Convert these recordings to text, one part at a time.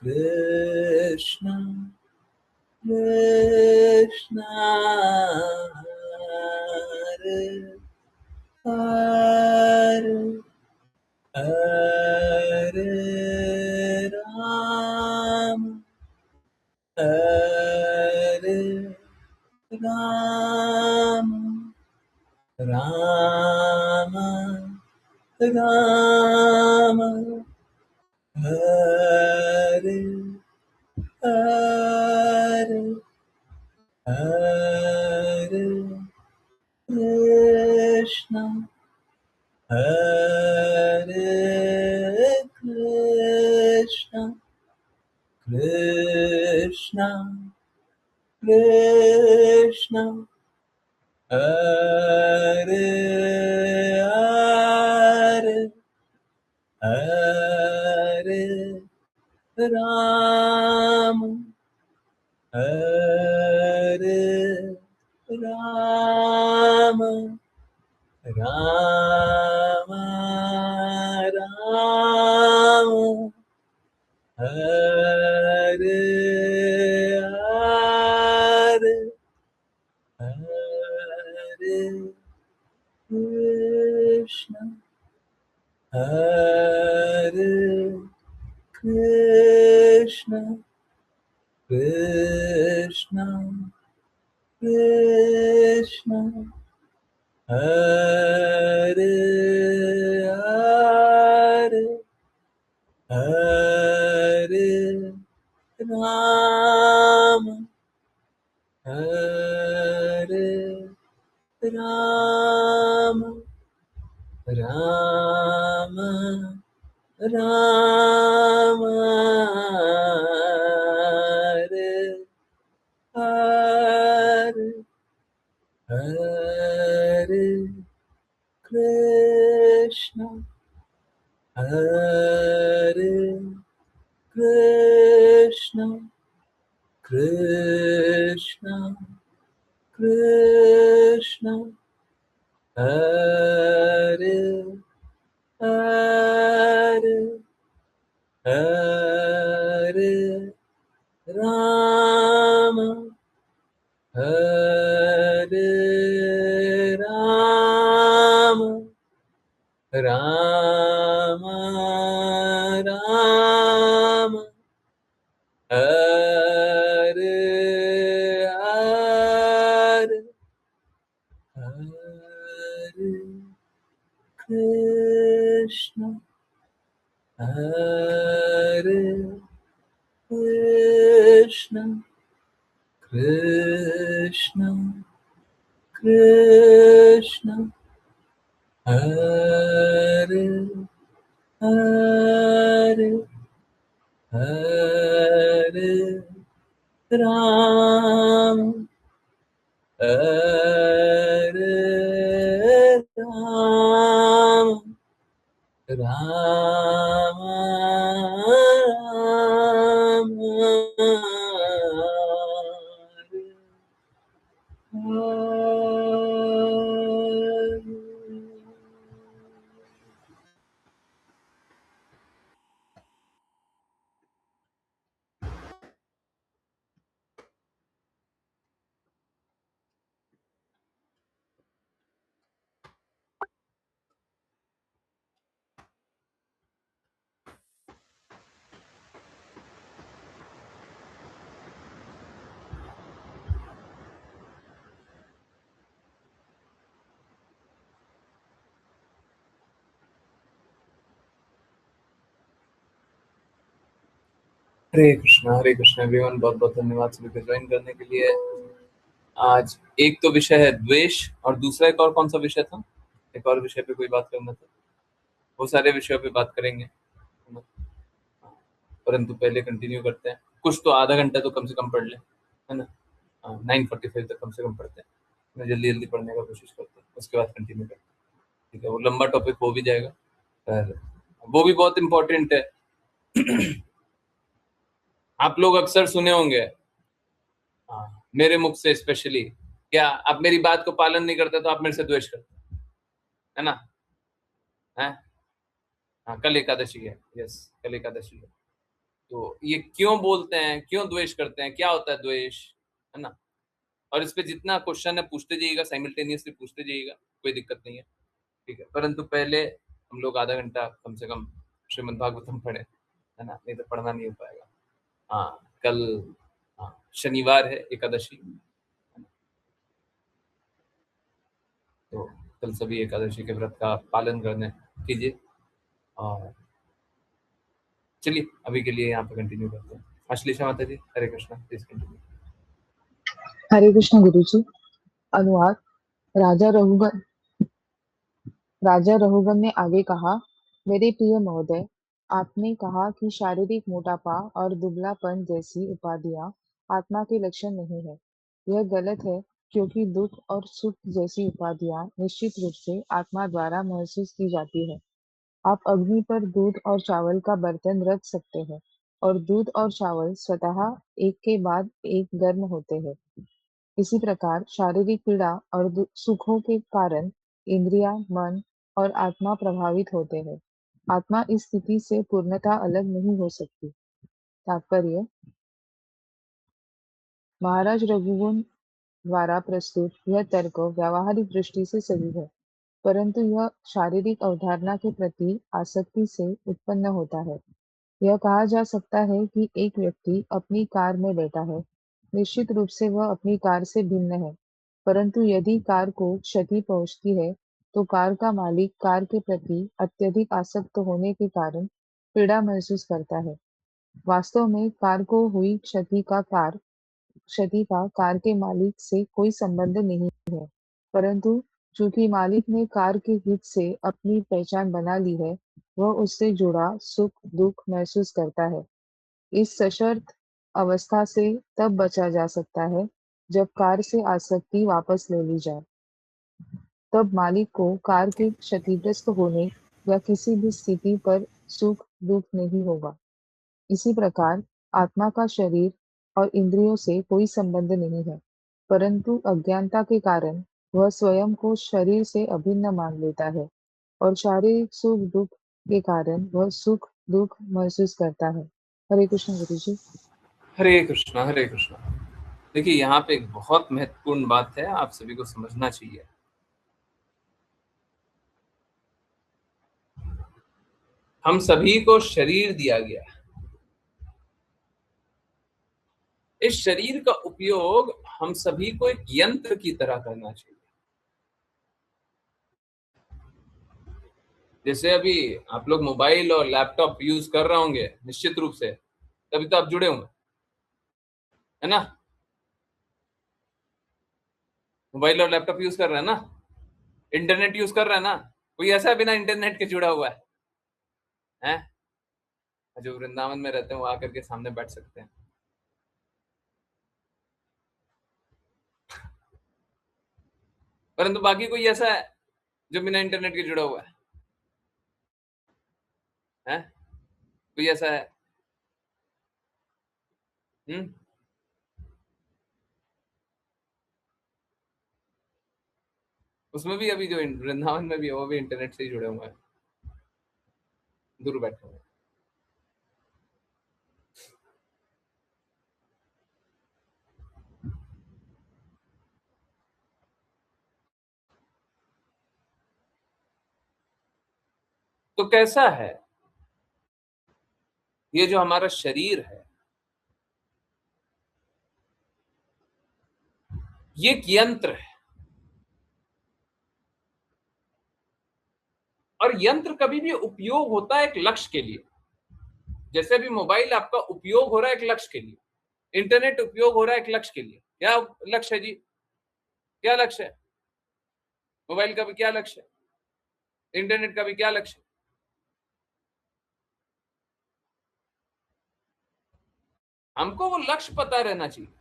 Krishna Krishna Hare Hare Hare Rama Hare Rama Rama Rama Hare Hare Hare Krishna Hare Krishna Krishna Krishna Hare Hare Hare Rama Hare Rama Rama Rama Hare Hare Hare Krishna Hare Krishna Krishna Krishna Hare Hare Hare Rama Hare Rama Rama Rama Hare Hare Hare Krishna Hare Krishna Krishna Krishna Hare Hare Hare Rama Hare Rama Rama Rama Hare Hare Hare Krishna Hare Krishna Krishna Krishna Hare Hare Hare Rama Hare Rama Rama हरे Krishna everyone, बहुत बहुत धन्यवाद सभी को join करने के लिए। आज एक तो विषय है द्वेष, और दूसरा एक और कौन सा विषय था? एक और विषय पे कोई बात करना था। वो सारे विषयों पे बात करेंगे, परंतु पहले कंटिन्यू करते हैं। कुछ तो आधा घंटा तो कम से कम पढ़ ले, है ना। 9:45 तक कम से कम पढ़ते हैं। मैं जल्दी जल्दी पढ़ने का कोशिश करता हूँ, उसके बाद कंटिन्यू करते हैं, ठीक है। वो लंबा टॉपिक हो भी जाएगा, पर वो भी बहुत इम्पोर्टेंट है। आप लोग अक्सर सुने होंगे मेरे मुख से स्पेशली, क्या आप मेरी बात को पालन नहीं करते तो आप मेरे से द्वेष करते, है ना। है हाँ, कल एकादशी है। यस, कल एकादशी है। तो ये क्यों बोलते हैं, क्यों द्वेष करते हैं, क्या होता है द्वेष, है ना? और इस पे जितना क्वेश्चन है पूछते जाइएगा, साइमल्टेनियसली पूछते जाइएगा, कोई दिक्कत नहीं है, ठीक है? परंतु पहले हम लोग आधा घंटा कम से कम श्रीमद् भागवतम पढ़े, है ना? नहीं तो पढ़ना नहीं हो पाएगा। हाँ, कल, हाँ, शनिवार है, एकादशी, तो कल सभी एकादशी के व्रत का पालन करने कीजिए। और चलिए अभी के लिए यहाँ पे कंटिन्यू करते हैं। अश्लेषा माता जी, हरे कृष्णा, प्लीज कंटिन्यू। हरे कृष्ण गुरु जी। अनुवाद। राजा रघुगण राजा रघुगण ने आगे कहा, मेरे प्रिय महोदय, आपने कहा कि शारीरिक मोटापा और दुबलापन जैसी उपाधियां आत्मा के लक्षण नहीं है। यह गलत है, क्योंकि दुख और सुख जैसी उपाधियां निश्चित रूप से आत्मा द्वारा महसूस की जाती है। आप अग्नि पर दूध और चावल का बर्तन रख सकते हैं, और दूध और चावल स्वतः एक के बाद एक गर्म होते हैं। इसी प्रकार शारीरिक पीड़ा और सुखों के कारण इंद्रियां, मन और आत्मा प्रभावित होते हैं। आत्मा इस स्थिति से पूर्णतः अलग नहीं हो सकती। तात्पर्य। महाराज रघुवंश द्वारा प्रस्तुत यह तर्क व्यावहारिक दृष्टि से सही है, परंतु यह शारीरिक अवधारणा के प्रति आसक्ति से उत्पन्न होता है। यह कहा जा सकता है कि एक व्यक्ति अपनी कार में बैठा है। निश्चित रूप से वह अपनी कार से भिन्न है, परंतु यदि कार को क्षति पहुंचती है, तो कार का मालिक कार के प्रति अत्यधिक आसक्त होने के कारण पीड़ा महसूस करता है। वास्तव में कार को हुई क्षति का कार के मालिक से कोई संबंध नहीं है, परंतु चूंकि मालिक ने कार के हित से अपनी पहचान बना ली है, वह उससे जुड़ा सुख-दुख महसूस करता है। इस सशर्त अवस्था से तब बचा जा सकता है, जब कार से आसक्ति वापस ले ली जाए। तब मालिक को कार के क्षतिग्रस्त होने या किसी भी स्थिति पर सुख-दुख नहीं होगा। इसी प्रकार आत्मा का शरीर और इंद्रियों से कोई संबंध नहीं है, परंतु अज्ञानता के कारण वह स्वयं को शरीर से अभिन्न मान लेता है, और शारीरिक सुख-दुख के कारण वह सुख-दुख महसूस करता है। हरे कृष्ण गुरु जी। हरे कृष्णा, हरे कृष्णा। देखिए यहाँ पे एक बहुत महत्वपूर्ण बात है, आप सभी को समझना चाहिए। हम सभी को शरीर दिया गया है। इस शरीर का उपयोग हम सभी को एक यंत्र की तरह करना चाहिए। जैसे अभी आप लोग मोबाइल और लैपटॉप यूज कर रहे होंगे निश्चित रूप से, तभी तो आप जुड़े होंगे, है ना? मोबाइल और लैपटॉप यूज कर रहे हैं ना? इंटरनेट यूज कर रहे हैं ना? कोई ऐसा बिना इंटरनेट के जुड़ा हुआ है? जो वृंदावन में रहते हैं वो आकर के सामने बैठ सकते हैं। परंतु बाकी कोई ऐसा है जो बिना इंटरनेट के जुड़ा हुआ है? कोई ऐसा है? हम्म उसमें भी अभी जो वृंदावन में भी है वो भी इंटरनेट से ही जुड़े हुए हैं, दूर बैठे हुए हैं। तो कैसा है ये जो हमारा शरीर है? ये एक यंत्र है, और यंत्र कभी भी उपयोग होता है एक लक्ष्य के लिए। जैसे अभी मोबाइल आपका उपयोग हो रहा है एक लक्ष्य के लिए, इंटरनेट उपयोग हो रहा है एक लक्ष्य के लिए। क्या लक्ष्य है जी? क्या लक्ष्य है? मोबाइल का भी क्या लक्ष्य है? इंटरनेट का भी क्या लक्ष्य है? हमको वो लक्ष्य पता रहना चाहिए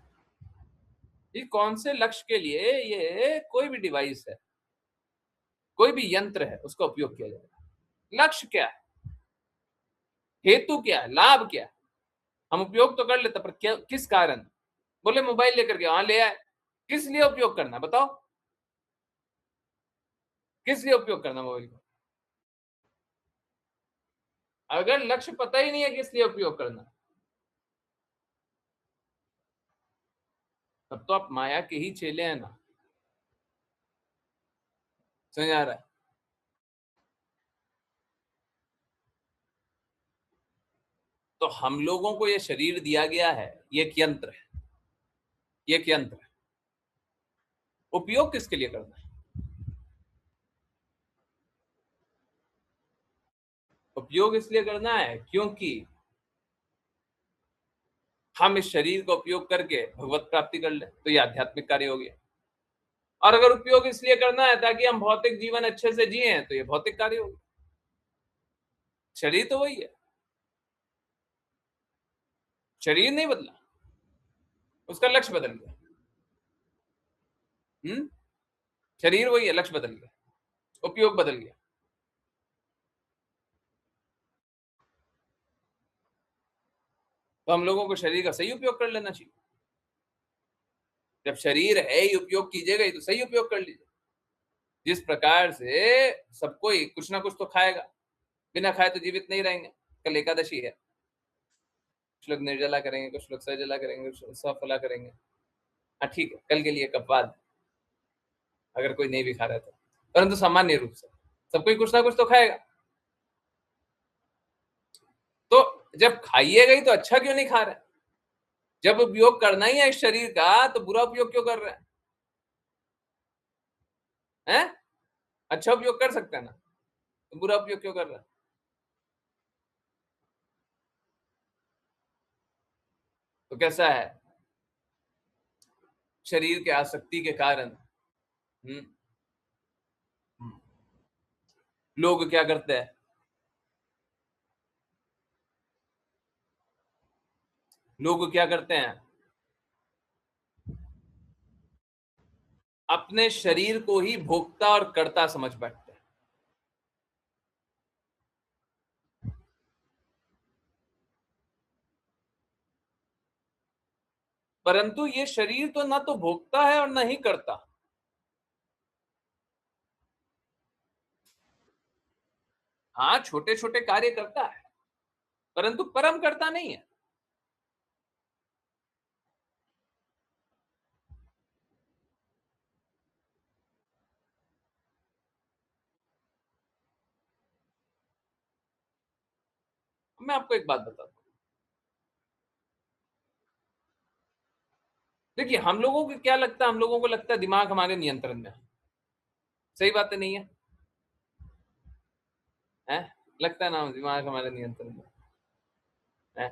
कि कौन से लक्ष्य के लिए ये कोई भी डिवाइस है, कोई भी यंत्र है, उसका उपयोग किया जाएगा। लक्ष्य क्या है, हेतु क्या है, लाभ क्या है? हम उपयोग तो कर लेते, पर क्या, किस कारण? बोले मोबाइल लेकर के ले आए, किस लिए उपयोग करना बताओ? किस लिए उपयोग करना मोबाइल को? अगर लक्ष्य पता ही नहीं है किस लिए उपयोग करना, तब तो आप माया के ही चेले हैं ना। समझ आ रहा है? तो हम लोगों को ये शरीर दिया गया है, ये एक यंत्र है, ये एक यंत्र है। उपयोग किसके लिए करना है? उपयोग इसलिए करना है क्योंकि हम इस शरीर का उपयोग करके भगवत प्राप्ति कर ले, तो ये आध्यात्मिक कार्य हो गया। और अगर उपयोग इसलिए करना है ताकि हम भौतिक जीवन अच्छे से जिए, तो ये भौतिक कार्य हो गया। शरीर तो वही है, शरीर नहीं बदला, उसका लक्ष्य बदल गया। शरीर वही है, लक्ष्य बदल गया, उपयोग बदल गया। तो हम लोगों को शरीर का सही उपयोग कर लेना चाहिए। जब शरीर है ही, उपयोग कीजिएगा ही, तो सही उपयोग कर लीजिए। जिस प्रकार से सब कोई कुछ ना कुछ तो खाएगा, बिना खाए तो जीवित नहीं रहेंगे। कल एकादशी है, कुछ लोग निर्जला करेंगे, कुछ लोग सजला करेंगे, कुछ लोग सफला करेंगे। हाँ ठीक है, कल के लिए एक अपवाद, अगर कोई नहीं भी खा रहा है तो, परंतु सामान्य रूप से सब कोई कुछ ना कुछ तो खाएगा। तो जब खाइएगा ही तो अच्छा क्यों नहीं खा रहे? जब उपयोग करना ही है इस शरीर का, तो बुरा उपयोग क्यों कर रहे हैं? हैं? अच्छा उपयोग कर सकते हैं ना, तो बुरा उपयोग क्यों कर रहे हैं? तो कैसा है, शरीर के आसक्ति के कारण हम्म, हम्म, लोग क्या करते हैं, लोग क्या करते हैं, अपने शरीर को ही भोक्ता और कर्ता समझ बैठते हैं। परंतु ये शरीर तो ना तो भोक्ता है और ना ही करता। हाँ, छोटे छोटे कार्य करता है, परंतु परम करता नहीं है। मैं आपको एक बात बताता हूँ। देखिए, हम लोगों को क्या लगता है, हम लोगों को लगता है दिमाग हमारे नियंत्रण में है। सही बात है, नहीं है? है? लगता है ना दिमाग हमारे नियंत्रण में है।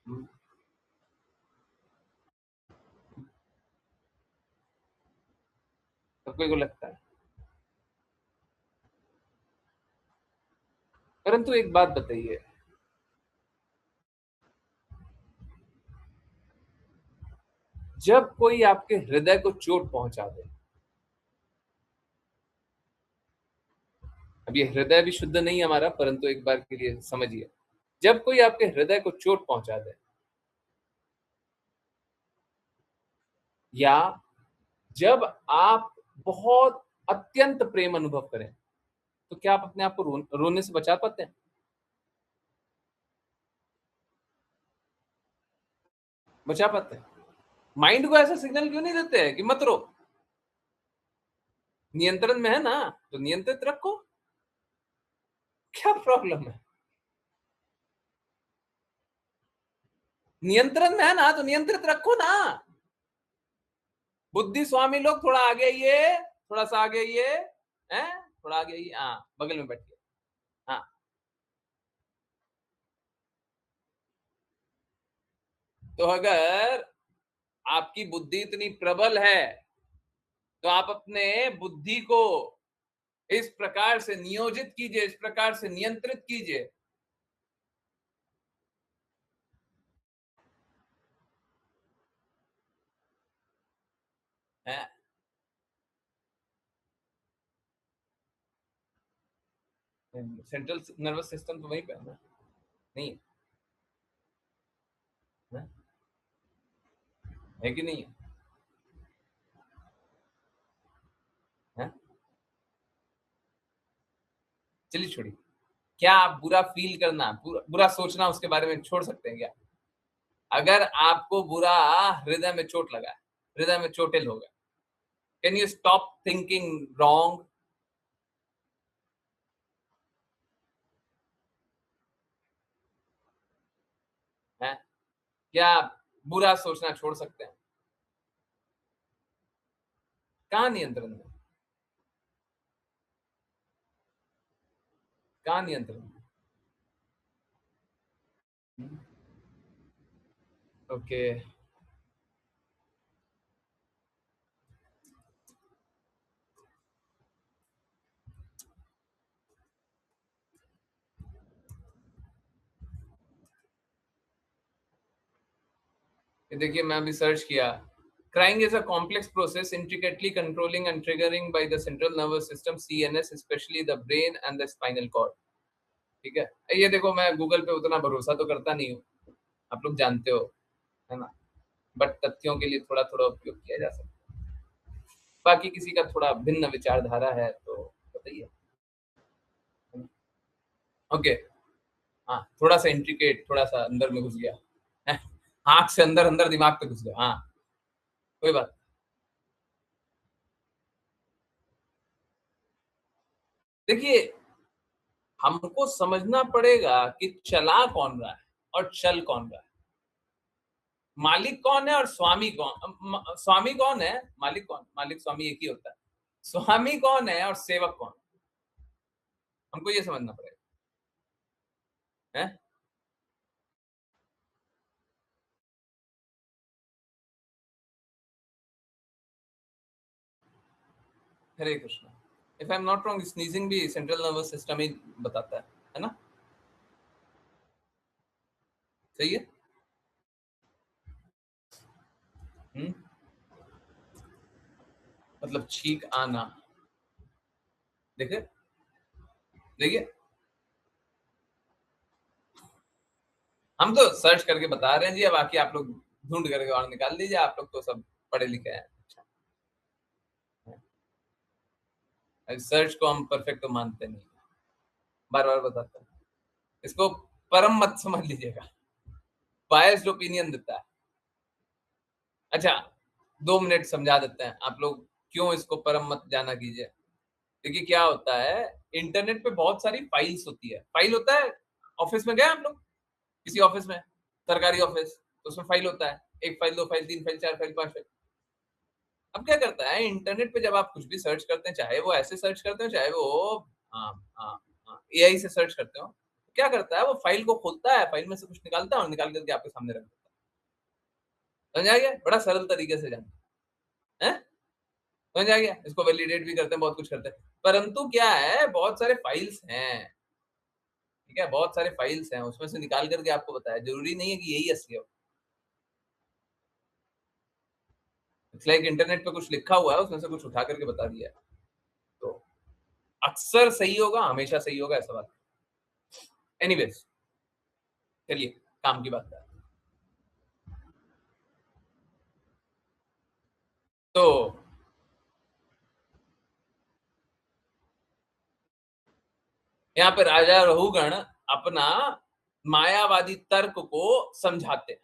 हम्म, सबको को लगता है। परंतु एक बात बताइए, जब कोई आपके हृदय को चोट पहुंचा दे, अब ये हृदय भी शुद्ध नहीं है हमारा, परंतु एक बार के लिए समझिए, जब कोई आपके हृदय को चोट पहुंचा दे, या जब आप बहुत अत्यंत प्रेम अनुभव करें, तो क्या आप अपने आप को रोने से बचा पाते हैं? बचा पाते हैं? माइंड को ऐसा सिग्नल क्यों नहीं देते हैं कि मत रो? नियंत्रण में है ना, तो नियंत्रित रखो। क्या प्रॉब्लम है? नियंत्रण में है ना, तो नियंत्रित रखो ना। बुद्धि स्वामी लोग थोड़ा आगे आइए, थोड़ा सा आगे आइए, हैं? थोड़ा आगे आइए, हाँ, बगल में बैठिए। हाँ, तो अगर आपकी बुद्धि इतनी प्रबल है, तो आप अपने बुद्धि को इस प्रकार से नियोजित कीजिए, इस प्रकार से नियंत्रित कीजिए। है? सेंट्रल नर्वस सिस्टम तो वहीं पे है ना? नहीं है? है कि नहीं है? है? चलिए छोड़िए, क्या आप बुरा फील करना, बुरा सोचना उसके बारे में छोड़ सकते हैं क्या? अगर आपको बुरा हृदय में चोट लगा है, हृदय में चोटिल हो गए, can you stop thinking wrong? है? क्या आप बुरा सोचना छोड़ सकते हैं? कहाँ नियंत्रण में? कहाँ नियंत्रण में? ओके। ये देखिए मैं अभी सर्च किया, crying is a complex process intricately controlling and triggering by the central nervous system CNS specially the brain and the spinal cord. ठीक है, ये देखो मैं गूगल पे उतना भरोसा तो करता नहीं हूँ, आप लोग जानते हो, है ना, बट तथ्यों के लिए थोड़ा थोड़ा उपयोग किया जा सकता है। बाकी किसी का थोड़ा भिन्न विचारधारा है तो बताइए। ओके। हाँ, थोड़ा सा इंट्रिकेट, थोड़ा सा अंदर में घुस गया है, आंख से अंदर अंदर दिमाग तक घुस गया। हाँ, कोई बात। देखिए, हमको समझना पड़ेगा कि चला कौन रहा है और चल कौन रहा है, मालिक कौन है और स्वामी कौन, स्वामी कौन है, मालिक कौन, मालिक स्वामी एक ही होता है, स्वामी कौन है और सेवक कौन, हमको ये समझना पड़ेगा। है? Hare Krishna. If I am not wrong, sneezing भी सेंट्रल नर्वस सिस्टम ही बताता है ना? सही है। हम्म। मतलब छींक आना। देखिए, देखिए, हम तो सर्च करके बता रहे हैं जी, अब बाकी आप लोग ढूंढ करके और निकाल लीजिए, आप लोग तो सब पढ़े लिखे हैं। सर्च को हम परफेक्ट तो मानते नहीं, बार बार बताते हैं, इसको परम मत समझ लीजिएगा, बायस्ड ओपिनियन देता है। अच्छा, 2 मिनट समझा देते हैं, आप लोग क्यों इसको परम मत जाना कीजिए। देखिए क्या होता है, इंटरनेट पे बहुत सारी फाइल्स होती है, फाइल होता है, ऑफिस में गए आप लोग, किसी ऑफिस में, सरकारी ऑफिस, तो उसमें फाइल होता है, 1 file, 2 file, 3 file, 4 file, 5 file. अब क्या करता है, इंटरनेट पे जब आप कुछ भी सर्च करते हैं, चाहे वो ऐसे सर्च करते हो, चाहे वो हाँ हाँ हाँ एआई से सर्च करते हो, क्या करता है, वो फाइल को खोलता है, फाइल में से कुछ निकालता है और निकाल करके आपके सामने रख देता है। समझ आ गया? बड़ा सरल तरीके से जाना है, समझ आ गया? इसको वैलिडेट भी करते हैं, बहुत कुछ करते हैं, परंतु क्या है, बहुत सारे फाइल्स हैं, ठीक है, बहुत सारे फाइल्स हैं, उसमें से निकाल करके आपको बताया, जरूरी नहीं है कि यही असली हो। इट्स लाइक इंटरनेट पे कुछ लिखा हुआ है, उसमें से कुछ उठा करके बता दिया है, तो अक्सर सही होगा, हमेशा सही होगा ऐसा बात। एनीवेज, चलिए काम की बात है। तो यहाँ पे राजा रहुगण अपना मायावादी तर्क को समझाते हैं।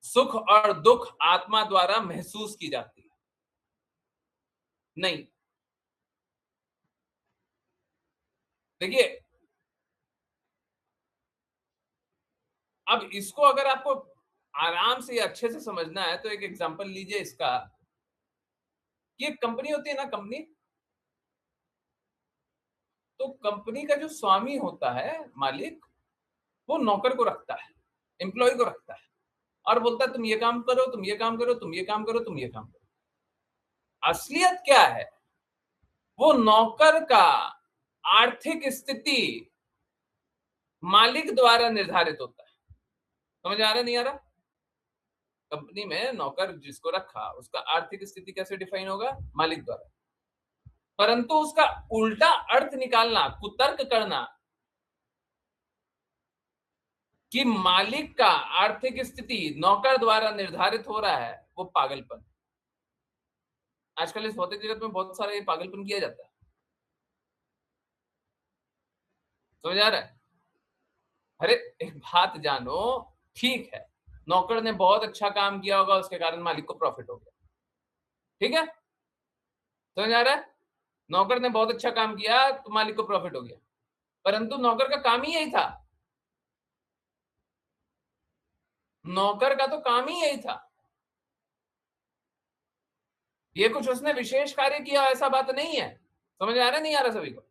सुख और दुख आत्मा द्वारा महसूस की जाती है। नहीं, देखिए, अब इसको अगर आपको आराम से अच्छे से समझना है तो एक एग्जांपल लीजिए इसका, कि एक कंपनी होती है ना, कंपनी, तो कंपनी का जो स्वामी होता है, मालिक, वो नौकर को रखता है, एम्प्लॉय को रखता है और बोलता है तुम ये काम करो, तुम ये काम करो, तुम ये काम करो, तुम ये काम करो। असलियत क्या है, वो नौकर का आर्थिक स्थिति मालिक द्वारा निर्धारित होता है। समझ आ रहा नहीं आ रहा? कंपनी में नौकर जिसको रखा, उसका आर्थिक स्थिति कैसे डिफाइन होगा, मालिक द्वारा, परंतु उसका उल्टा अर्थ निकालना, कुतर्क करना कि मालिक का आर्थिक स्थिति नौकर द्वारा निर्धारित हो रहा है, वो पागलपन। आजकल इस भौतिक जगत में बहुत सारा ये पागलपन किया जाता है, समझ आ रहा है? अरे एक बात जानो, ठीक है, नौकर ने बहुत अच्छा काम किया होगा, उसके कारण मालिक को प्रॉफिट हो गया, ठीक है, समझ आ रहा है? नौकर ने बहुत अच्छा काम किया तो मालिक को प्रॉफिट हो गया, परंतु नौकर का काम ही यही था, नौकर का तो काम ही यही था, ये कुछ उसने विशेष कार्य किया ऐसा बात नहीं है। समझ आ रहा है, नहीं आ रहा सभी को?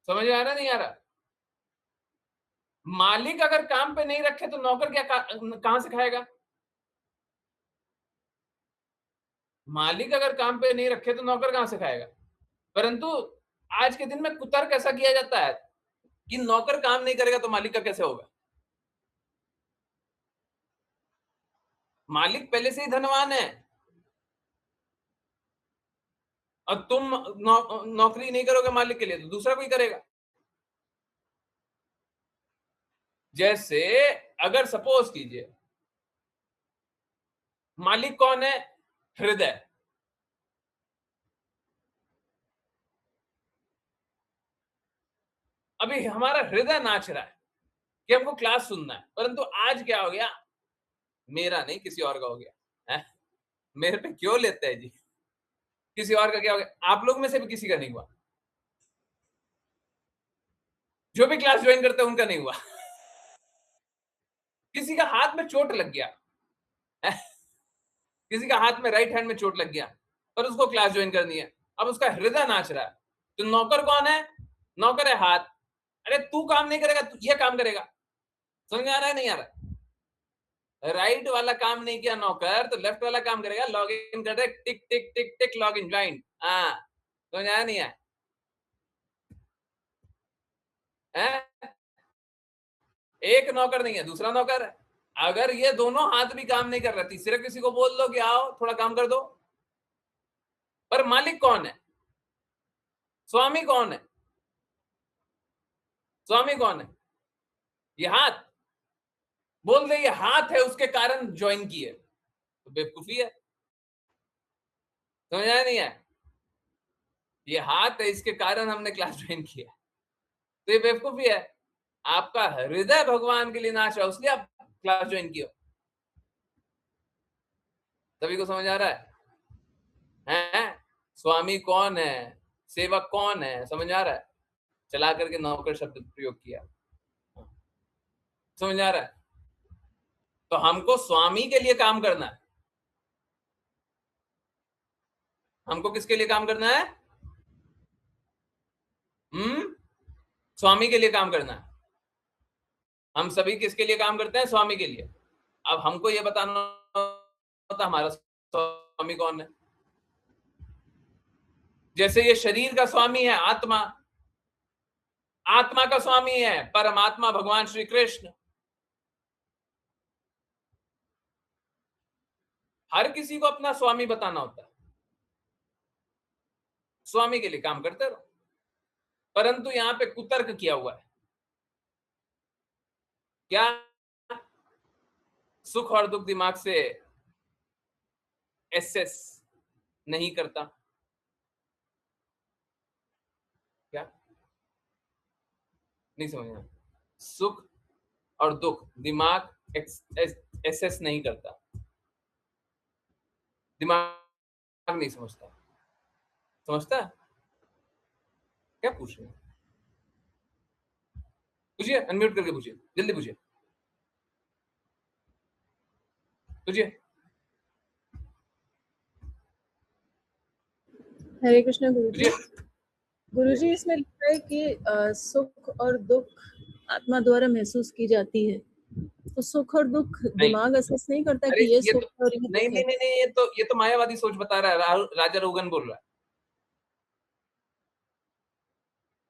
समझ आ रहा, नहीं आ रहा? मालिक अगर काम पे नहीं रखे तो नौकर क्या कहां से खाएगा? मालिक अगर काम पे नहीं रखे तो नौकर कहां से खाएगा? परंतु आज के दिन में कुतर्क ऐसा किया जाता है कि नौकर काम नहीं करेगा तो मालिक का कैसे होगा? मालिक पहले से ही धनवान है और तुम नौकरी नहीं करोगे मालिक के लिए तो दूसरा कोई करेगा। जैसे अगर सपोज कीजिए मालिक कौन है? हृदय। अभी हमारा हृदय नाच रहा है कि हमको क्लास सुनना है, परंतु आज क्या हो गया, मेरा नहीं किसी और का हो गया है? मेरे पे क्यों लेते हैं जी? किसी और का क्या हो गया? आप लोग में से भी किसी का नहीं हुआ, जो भी क्लास ज्वाइन करते हैं उनका नहीं हुआ। किसी का हाथ में चोट लग गया है? किसी का हाथ में राइट हैंड में चोट लग गया पर उसको क्लास ज्वाइन करनी है, अब उसका हृदय नाच रहा है, तो नौकर कौन है? नौकर है हाथ। अरे तू काम नहीं करेगा, तू ये काम करेगा। समझ में आ रहा है, नहीं आ रहा? राइट वाला काम नहीं किया नौकर तो लेफ्ट वाला काम करेगा, लॉग इन कर दे, टिक टिक टिक टिक लॉग इन ज्वाइन। हाँ, समझ आया नहीं है? एक नौकर नहीं है, दूसरा नौकर है। अगर ये दोनों हाथ भी काम नहीं कर रहे, तीसरे किसी को बोल दो कि आओ थोड़ा काम कर दो, पर मालिक कौन है? स्वामी कौन है? स्वामी कौन है? ये हाथ। बोल दे ये हाथ है उसके कारण ज्वाइन किए, तो बेवकूफी है। समझ आया नहीं है? ये हाथ है इसके कारण हमने क्लास ज्वाइन किया, तो ये बेवकूफी है। आपका हृदय भगवान के लिए नाच रहा है, इसलिए आप क्लास ज्वाइन किया। सभी को समझ आ रहा है? स्वामी कौन है, सेवक कौन है, समझ आ रहा है? चला करके नौकर शब्द प्रयोग किया, समझ आ रहा है? तो हमको स्वामी के लिए काम करना है। हमको किसके लिए काम करना है? स्वामी के लिए काम करना है। हम सभी किसके लिए काम करते हैं? स्वामी के लिए। अब हमको ये बताना होता हमारा स्वामी कौन है। जैसे ये शरीर का स्वामी है आत्मा, आत्मा का स्वामी है परमात्मा भगवान श्री कृष्ण। हर किसी को अपना स्वामी बताना होता है, स्वामी के लिए काम करते रहो। परंतु यहां पे कुतर्क किया हुआ है, क्या? सुख और दुख दिमाग से एसेस नहीं करता क्या? नहीं समझना। सुख और दुख दिमाग एसेस नहीं करता, दिमाग नहीं समझता। समझता है? क्या पूछ रहे हैं? पूछिए, अनम्यूट करके पूछिए, जल्दी पूछिए, पूछिए। हरे कृष्ण गुरुजी। पूछिए। गुरुजी इसमें लिखा है कि सुख और दुख आत्मा द्वारा महसूस की जाती है, तो सुख और दुख नहीं, दिमाग असेस नहीं करता अरे कि ये ये सुख तो और ये नहीं दुख नहीं है। नहीं नहीं, ये तो मायावादी सोच बता रहा है, राजा रोगन बोल रहा है।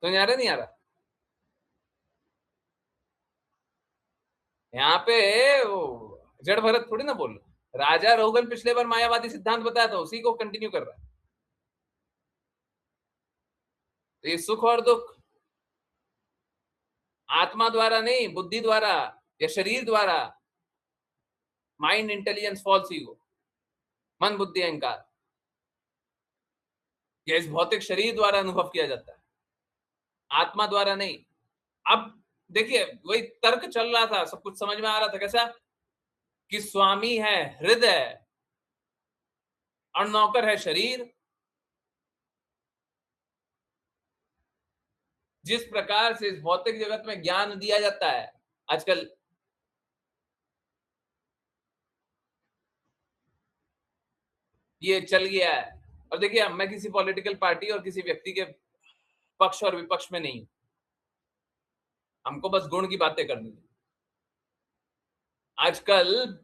समझ आ रहा नहीं आ रहा? यहाँ पे वो जड़ भरत थोड़ी ना बोल रहा, राजा रोगन पिछले बार मायावादी सिद्धांत बताया था, उसी को कंटिन्यू कर रहा है। तो ये सुख और दुख आत्मा द्वारा नहीं, बुद्धि द्वारा या शरीर द्वारा, माइंड, इंटेलिजेंस, फॉल्स ईगो, मन, बुद्धि, अहंकार, या इस भौतिक शरीर द्वारा अनुभव किया जाता है, आत्मा द्वारा नहीं। अब देखिए वही तर्क चल रहा था, सब कुछ समझ में आ रहा था कैसा, कि स्वामी है हृदय और नौकर है शरीर। जिस प्रकार से इस भौतिक जगत में ज्ञान दिया जाता है आजकल, ये चल गया है। और देखिए मैं किसी पॉलिटिकल पार्टी और किसी व्यक्ति के पक्ष और विपक्ष में नहीं हूं, हमको बस गुण की बातें करनी है। आजकल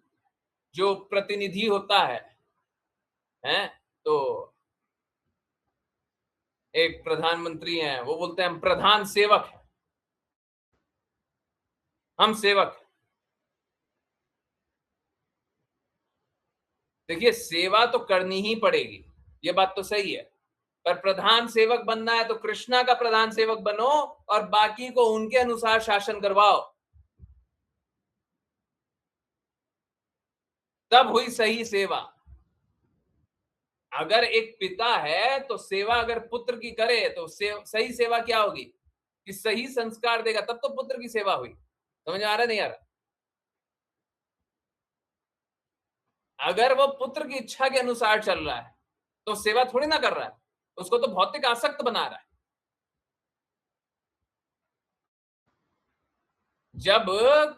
जो प्रतिनिधि होता है तो एक प्रधानमंत्री हैं, वो बोलते हैं हम प्रधान सेवक हैं, हम सेवक हैं। देखिए सेवा तो करनी ही पड़ेगी, ये बात तो सही है, पर प्रधान सेवक बनना है तो कृष्णा का प्रधान सेवक बनो और बाकी को उनके अनुसार शासन करवाओ, तब हुई सही सेवा। अगर एक पिता है तो सेवा अगर पुत्र की करे तो सही सेवा क्या होगी, कि सही संस्कार देगा, तब तो पुत्र की सेवा हुई। समझ आ रहा नहीं आ रहा? अगर वो पुत्र की इच्छा के अनुसार चल रहा है तो सेवा थोड़ी ना कर रहा है, उसको तो भौतिक आसक्त बना रहा है। जब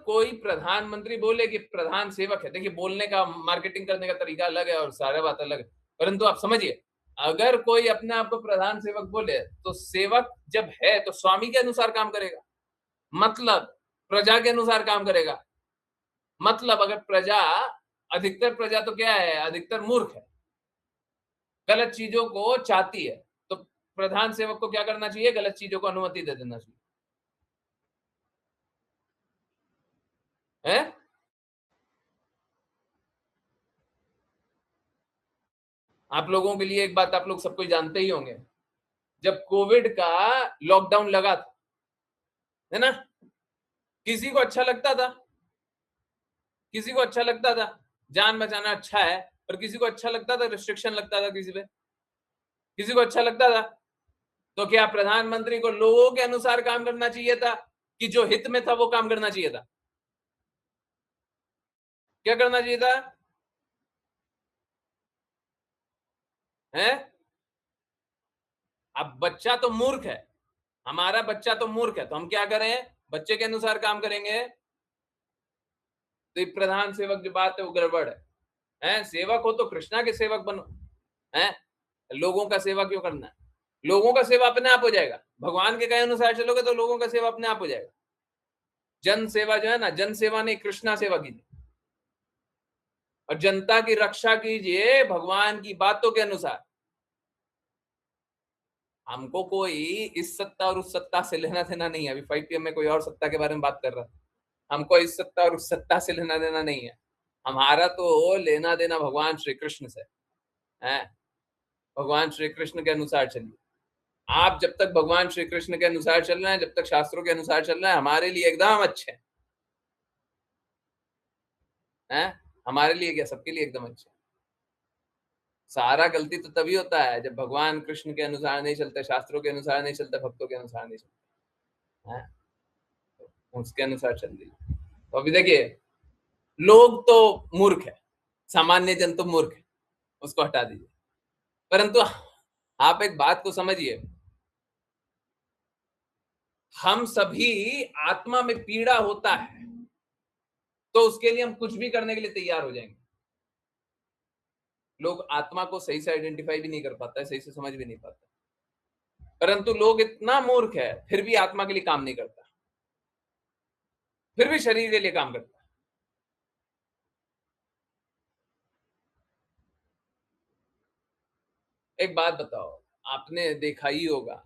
कोई प्रधानमंत्री बोले कि प्रधान सेवक है, देखिए बोलने का, मार्केटिंग करने का तरीका अलग है और सारा बात अलग है, परंतु आप समझिए, अगर कोई अपने आप को प्रधान सेवक बोले तो सेवक जब है तो स्वामी के अनुसार काम करेगा, मतलब प्रजा के अनुसार काम करेगा। मतलब अगर प्रजा, अधिकतर प्रजा तो क्या है, अधिकतर मूर्ख है, गलत चीजों को चाहती है, तो प्रधान सेवक को क्या करना चाहिए, गलत चीजों को अनुमति दे देना चाहिए है? आप लोगों के लिए एक बात आप लोग सब कुछ जानते ही होंगे, जब कोविड का लॉकडाउन लगा था, है ना, किसी को अच्छा लगता था, किसी को अच्छा लगता था जान बचाना अच्छा है, और किसी को अच्छा लगता था रिस्ट्रिक्शन लगता था, किसी पे, किसी को अच्छा लगता था। तो क्या प्रधानमंत्री को लोगों के अनुसार काम करना चाहिए था, कि जो हित में था वो काम करना चाहिए था? क्या करना चाहिए था? हैं? अब बच्चा तो मूर्ख है, हमारा बच्चा तो मूर्ख है, तो हम क्या करें, बच्चे के अनुसार काम करेंगे, तो प्रधान सेवक जो बात है वो गड़बड़ है? सेवक हो तो कृष्णा के सेवक बनो, हैं? लोगों का सेवा क्यों करना है? लोगों का सेवा अपने आप हो जाएगा, भगवान के कहे अनुसार चलोगे तो लोगों का सेवा अपने आप हो जाएगा। जन सेवा जो है ना, जन सेवा नहीं, कृष्णा सेवा कीजिए और जनता की रक्षा कीजिए भगवान की बातों के अनुसार। हमको कोई इस सत्ता और उस सत्ता से लेना देना नहीं है। अभी 5 PM में कोई और सत्ता के बारे में बात कर रहा था, हमको इस सत्ता और उस सत्ता से लेना देना नहीं है, हमारा तो लेना देना भगवान श्री कृष्ण से है। भगवान श्री कृष्ण के अनुसार चलिए। आप जब तक भगवान श्री कृष्ण के अनुसार चल रहे हैं, जब तक शास्त्रों के अनुसार चल रहे हैं, हमारे लिए एकदम अच्छे हैं। हमारे लिए क्या, सबके लिए एकदम अच्छे। सारा गलती तो तभी होता है जब भगवान कृष्ण के अनुसार नहीं चलते, शास्त्रों के अनुसार नहीं चलते, भक्तों के अनुसार नहीं चलते हैं, उसके अनुसार चल रही। तो अभी देखिए, लोग तो मूर्ख है, सामान्य जन तो मूर्ख है, उसको हटा दीजिए, परंतु आप एक बात को समझिए, हम सभी आत्मा में पीड़ा होता है तो उसके लिए हम कुछ भी करने के लिए तैयार हो जाएंगे। लोग आत्मा को सही से आइडेंटिफाई भी नहीं कर पाता है, सही से समझ भी नहीं पाता, परंतु लोग इतना मूर्ख है फिर भी आत्मा के लिए काम नहीं करता, फिर भी शरीर के लिए काम करता है। एक बात बताओ, आपने देखा ही होगा,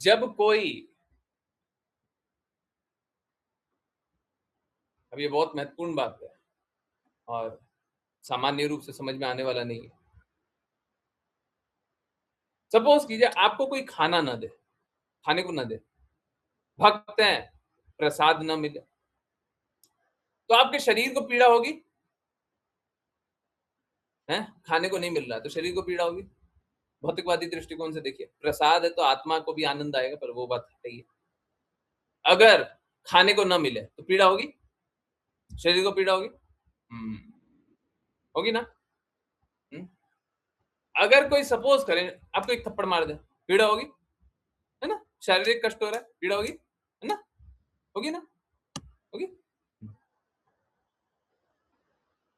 जब कोई, अब ये बहुत महत्वपूर्ण बात है और सामान्य रूप से समझ में आने वाला नहीं है, सपोज कीजिए आपको कोई खाना ना दे, खाने को ना दे, भक्त हैं, प्रसाद ना मिले, तो आपके शरीर को पीड़ा होगी? हैं? खाने को नहीं मिल रहा है तो शरीर को पीड़ा होगी। भौतिकवादी दृष्टिकोण से देखिए, प्रसाद है तो आत्मा को भी आनंद आएगा, पर वो बात है ही। अगर खाने को ना मिले तो पीड़ा होगी, शरीर को पीड़ा होगी। होगी ना। अगर कोई सपोज करें आपको एक थप्पड़ मार दे, पीड़ा होगी, है ना। शारीरिक कष्ट हो रहा है, पीड़ा होगी, है ना। होगी ना, होगी।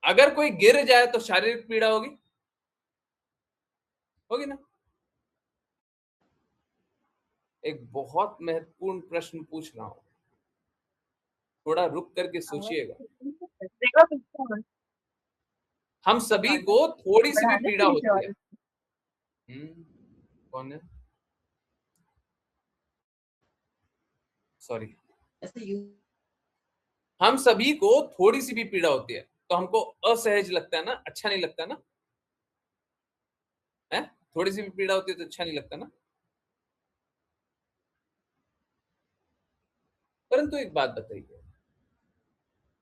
अगर कोई गिर जाए तो शारीरिक पीड़ा होगी, होगी ना। एक बहुत महत्वपूर्ण प्रश्न पूछ रहा हूं, थोड़ा रुक करके सोचिएगा। हम सभी को थोड़ी सी भी पीड़ा होती है। कौन है? सॉरी, हम सभी को थोड़ी सी भी पीड़ा होती है तो हमको असहज लगता है ना, अच्छा नहीं लगता ना, है। थोड़ी सी भी पीड़ा होती है तो अच्छा नहीं लगता ना। परंतु एक बात बताइए,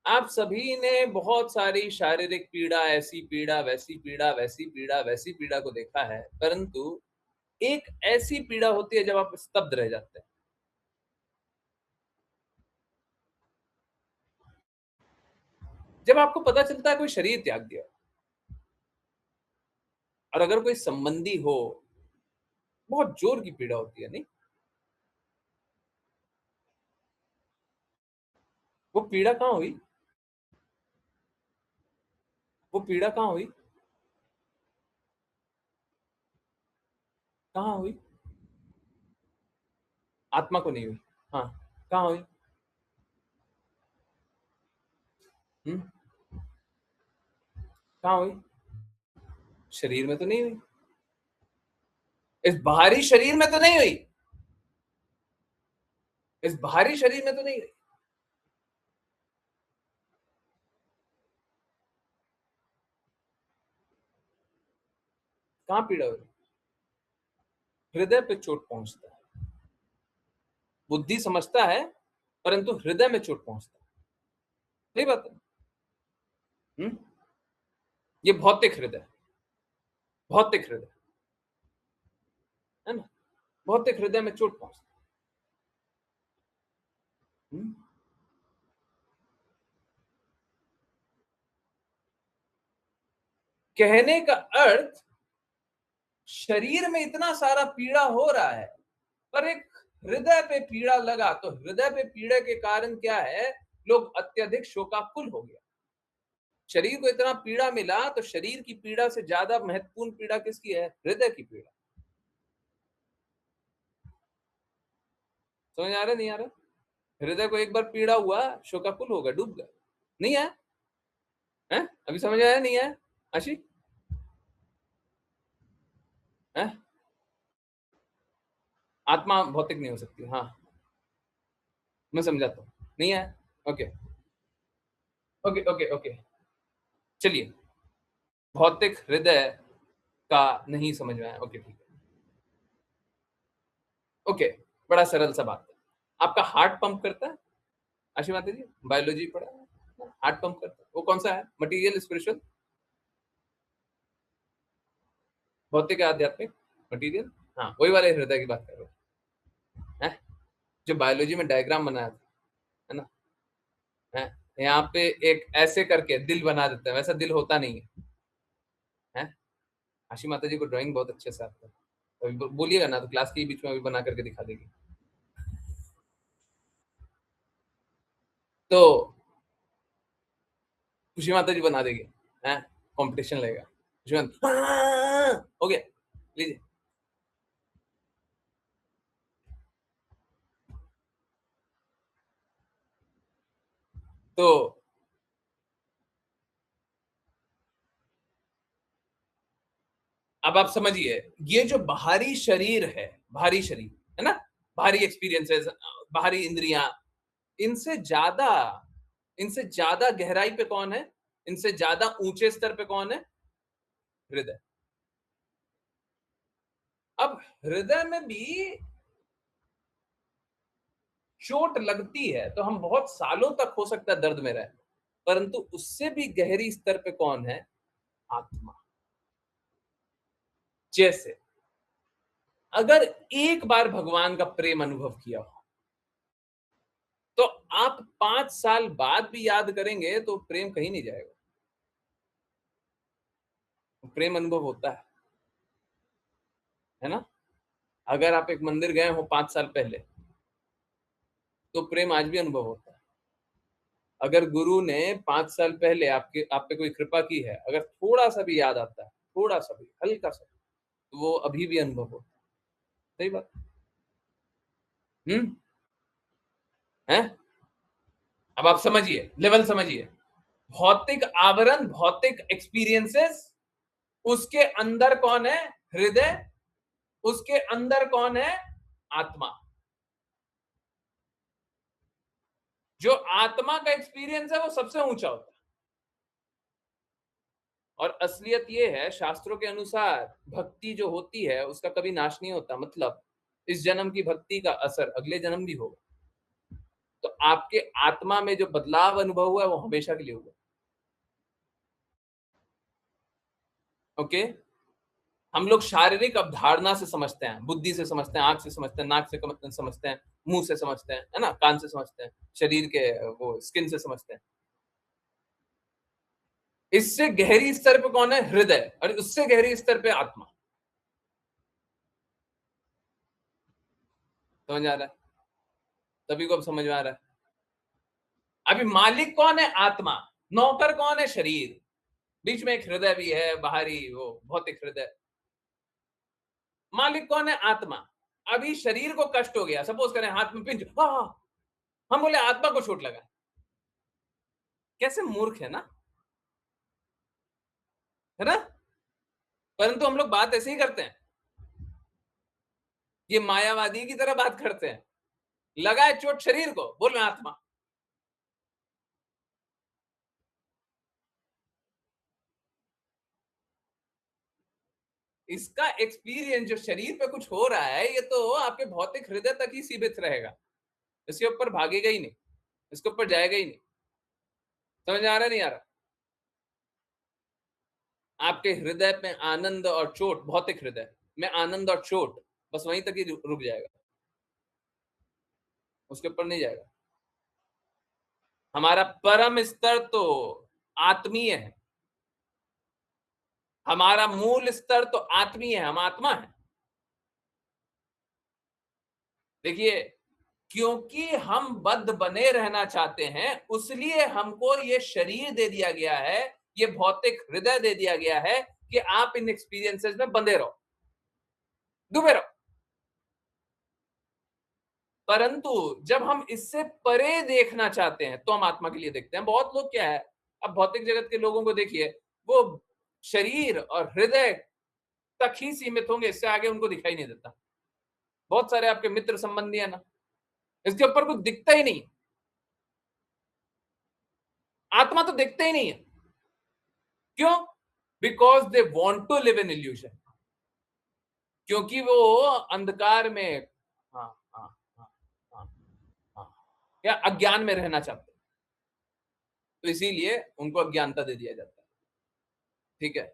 आप सभी ने बहुत सारी शारीरिक पीड़ा, ऐसी पीड़ा, वैसी पीड़ा, वैसी पीड़ा, वैसी पीड़ा को देखा है, परंतु एक ऐसी पीड़ा होती है जब आप स्तब्ध रह जाते हैं। जब आपको पता चलता है कोई शरीर त्याग दिया, और अगर कोई संबंधी हो, बहुत जोर की पीड़ा होती है, नहीं। वो पीड़ा कहां हुई? वो पीड़ा कहां हुई? कहां हुई? आत्मा को नहीं हुई। हाँ, कहां हुई? हम्म कहां हुई? शरीर में तो नहीं हुई, इस बाहरी शरीर में तो नहीं हुई, इस बाहरी शरीर में तो नहीं हुई। कहां पीड़ा हुई? हृदय पे चोट पहुंचता है। बुद्धि समझता है, परंतु हृदय में चोट पहुंचता है। सही बात है। ये भौतिक हृदय, भौतिक हृदय, है ना। भौतिक हृदय में चोट पहुंचता है। कहने का अर्थ, शरीर में इतना सारा पीड़ा हो रहा है, पर एक हृदय पे पीड़ा लगा तो हृदय पे पीड़ा के कारण क्या है, लोग अत्यधिक शोकाकुल हो गया। शरीर को इतना पीड़ा मिला तो शरीर की पीड़ा से ज्यादा महत्वपूर्ण पीड़ा किसकी है? हृदय की पीड़ा। समझ आ रहा नहीं आ रहा? हृदय को एक बार पीड़ा हुआ, शोकाकुल होगा, डूब गया। नहीं है? हैं? अभी समझ आया नहीं है आशी? हैं? आत्मा भौतिक नहीं हो सकती। हाँ, मैं समझाता हूँ। नहीं है? ओके ओके ओके ओके, चलिए। भौतिक हृदय का नहीं समझ में आया, ओके ठीक है। ओके, बड़ा सरल सा बात है। आपका हार्ट पंप करता है? आशी माता जी, बायोलॉजी पढ़ा है, हार्ट पंप करता है, वो कौन सा है? Material, spiritual? भौतिक या आध्यात्मिक? मटीरियल। हाँ, वही वाले हृदय की बात कर रहे हैं, जो बायोलॉजी में डायग्राम बनाया था, है ना। है, यहाँ पे एक ऐसे करके दिल बना देते हैं, वैसा दिल होता नहीं है। आशी माता जी को ड्राइंग बहुत अच्छे से आता है, अभी बोलिएगा ना तो क्लास के बीच में अभी बना करके दिखा देगी। तो खुशी माता जी बना देगी, हैं, कंपटीशन लगेगा। खुशी माता, हाँ, हो गया, लीजिए। तो अब आप समझिए, ये जो बाहरी शरीर है, बाहरी शरीर, है ना, बाहरी एक्सपीरियंसेस, बाहरी इंद्रियां, इनसे ज्यादा इनसे ज्यादा गहराई पे कौन है? इनसे ज्यादा ऊंचे स्तर पे कौन है? हृदय। अब हृदय में भी चोट लगती है तो हम बहुत सालों तक हो सकता है दर्द में रहे, परंतु उससे भी गहरी स्तर पे कौन है? आत्मा। जैसे अगर एक बार भगवान का प्रेम अनुभव किया हो तो आप 5 साल बाद भी याद करेंगे तो प्रेम कहीं नहीं जाएगा। प्रेम अनुभव होता है ना? अगर आप एक मंदिर गए हो 5 साल पहले तो प्रेम आज भी अनुभव होता है। अगर गुरु ने 5 साल पहले आप पे कोई कृपा की है, अगर थोड़ा सा भी याद आता है, थोड़ा सा भी, हल्का सा, तो वो अभी भी अनुभव होता है। सही बात है? अब आप समझिए, लेवल समझिए। भौतिक आवरण, भौतिक एक्सपीरियंसेस, उसके अंदर कौन है? हृदय। उसके अंदर कौन है? आत्मा। जो आत्मा का एक्सपीरियंस है वो सबसे ऊंचा होता है। और असलियत ये है, शास्त्रों के अनुसार भक्ति जो होती है उसका कभी नाश नहीं होता। मतलब इस जन्म की भक्ति का असर अगले जन्म भी होगा। तो आपके आत्मा में जो बदलाव अनुभव हुआ है वो हमेशा के लिए हुआ। ओके? हम लोग शारीरिक अवधारणा से समझते हैं, बुद्धि से समझते हैं, आंख से समझते हैं, नाक से समझते हैं, मुंह से समझते हैं, है ना, कान से समझते हैं, शरीर के वो स्किन से समझते हैं। इससे गहरी स्तर पे कौन है? हृदय। और उससे गहरी स्तर पे आत्मा। समझ आ रहा है? सभी को अब समझ में आ रहा है? अभी मालिक कौन है? आत्मा। नौकर कौन है? शरीर। बीच में एक हृदय भी है, बाहरी वो भौतिक हृदय। मालिक कौन है? आत्मा। अभी शरीर को कष्ट हो गया, सपोज करें हाथ में पिंच, हम बोले आत्मा को चोट लगा। कैसे मूर्ख है ना, है ना? परंतु हम लोग बात ऐसे ही करते हैं, ये मायावादी की तरह बात करते हैं। लगा है चोट शरीर को, बोल रहे आत्मा। इसका एक्सपीरियंस जो शरीर पे कुछ हो रहा है, ये तो आपके भौतिक हृदय तक ही सीमित रहेगा। इसके ऊपर भागेगा ही नहीं, इसके ऊपर जाएगा ही नहीं। समझ आ रहा नहीं आ रहा? आपके हृदय में आनंद और चोट, भौतिक हृदय में आनंद और चोट बस वहीं तक ही रुक जाएगा, उसके ऊपर नहीं जाएगा। हमारा परम स्तर तो आत्मीय है, हमारा मूल स्तर तो आत्मीय है, हम आत्मा है। देखिए, क्योंकि हम बद्ध बने रहना चाहते हैं, उसलिए हमको ये शरीर दे दिया गया है, ये भौतिक हृदय दे दिया गया है कि आप इन एक्सपीरियंसेस में बंधे रहो, डूबे रहो। परंतु जब हम इससे परे देखना चाहते हैं तो हम आत्मा के लिए देखते हैं। बहुत लोग क्या है, अब भौतिक जगत के लोगों को देखिए, वो शरीर और हृदय तक ही सीमित होंगे, इससे आगे उनको दिखाई नहीं देता। बहुत सारे आपके मित्र संबंधी है ना, इसके ऊपर कुछ दिखता ही नहीं, आत्मा तो दिखता ही नहीं है। क्यों? Because they want to live in illusion. क्योंकि वो अंधकार में, हाँ हाँ हाँ हाँ हाँ, या अज्ञान में रहना चाहते हैं, तो इसीलिए उनको अज्ञानता दे दिया जाता है। ठीक है?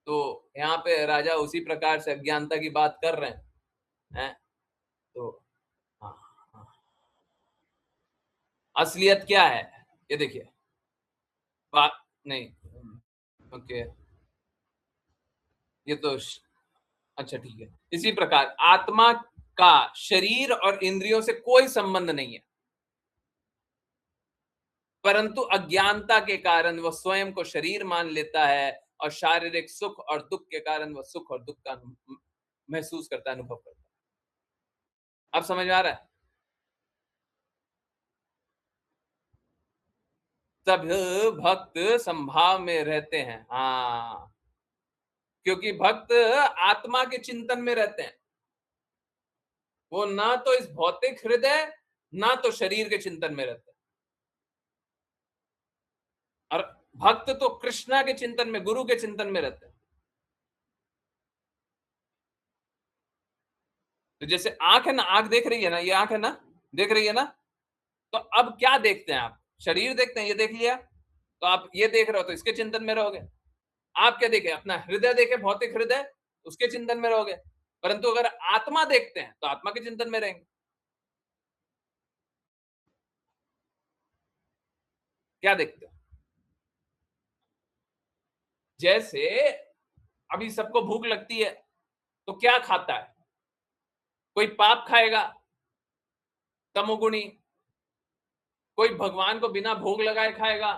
तो यहाँ पे राजा उसी प्रकार से अज्ञानता की बात कर रहे हैं। तो हाँ, हाँ। असलियत क्या है ये देखिए, बात नहीं। ओके, ये तो अच्छा ठीक है। इसी प्रकार आत्मा का शरीर और इंद्रियों से कोई संबंध नहीं है, परंतु अज्ञानता के कारण वह स्वयं को शरीर मान लेता है और शारीरिक सुख और दुख के कारण वह सुख और दुख का महसूस करता है, अनुभव करता है। अब समझ में आ रहा है? सब भक्त संभाव में रहते हैं। हाँ, क्योंकि भक्त आत्मा के चिंतन में रहते हैं, वो ना तो इस भौतिक हृदय ना तो शरीर के चिंतन में रहते हैं। और भक्त तो कृष्णा के चिंतन में, गुरु के चिंतन में रहते हैं। तो जैसे आंख है ना, आंख देख रही है ना, ये आंख है ना, देख रही है ना, तो अब क्या देखते हैं आप? शरीर देखते हैं, ये देख लिया, तो आप ये देख रहे हो तो इसके चिंतन में रहोगे। आप क्या देखे? अपना हृदय देखे, भौतिक हृदय, उसके चिंतन में रहोगे। परंतु अगर आत्मा देखते हैं तो आत्मा के चिंतन में रहेंगे। क्या देखते हो? जैसे अभी सबको भूख लगती है तो क्या खाता है? कोई पाप खाएगा, तमोगुणी, कोई भगवान को बिना भोग लगाए खाएगा,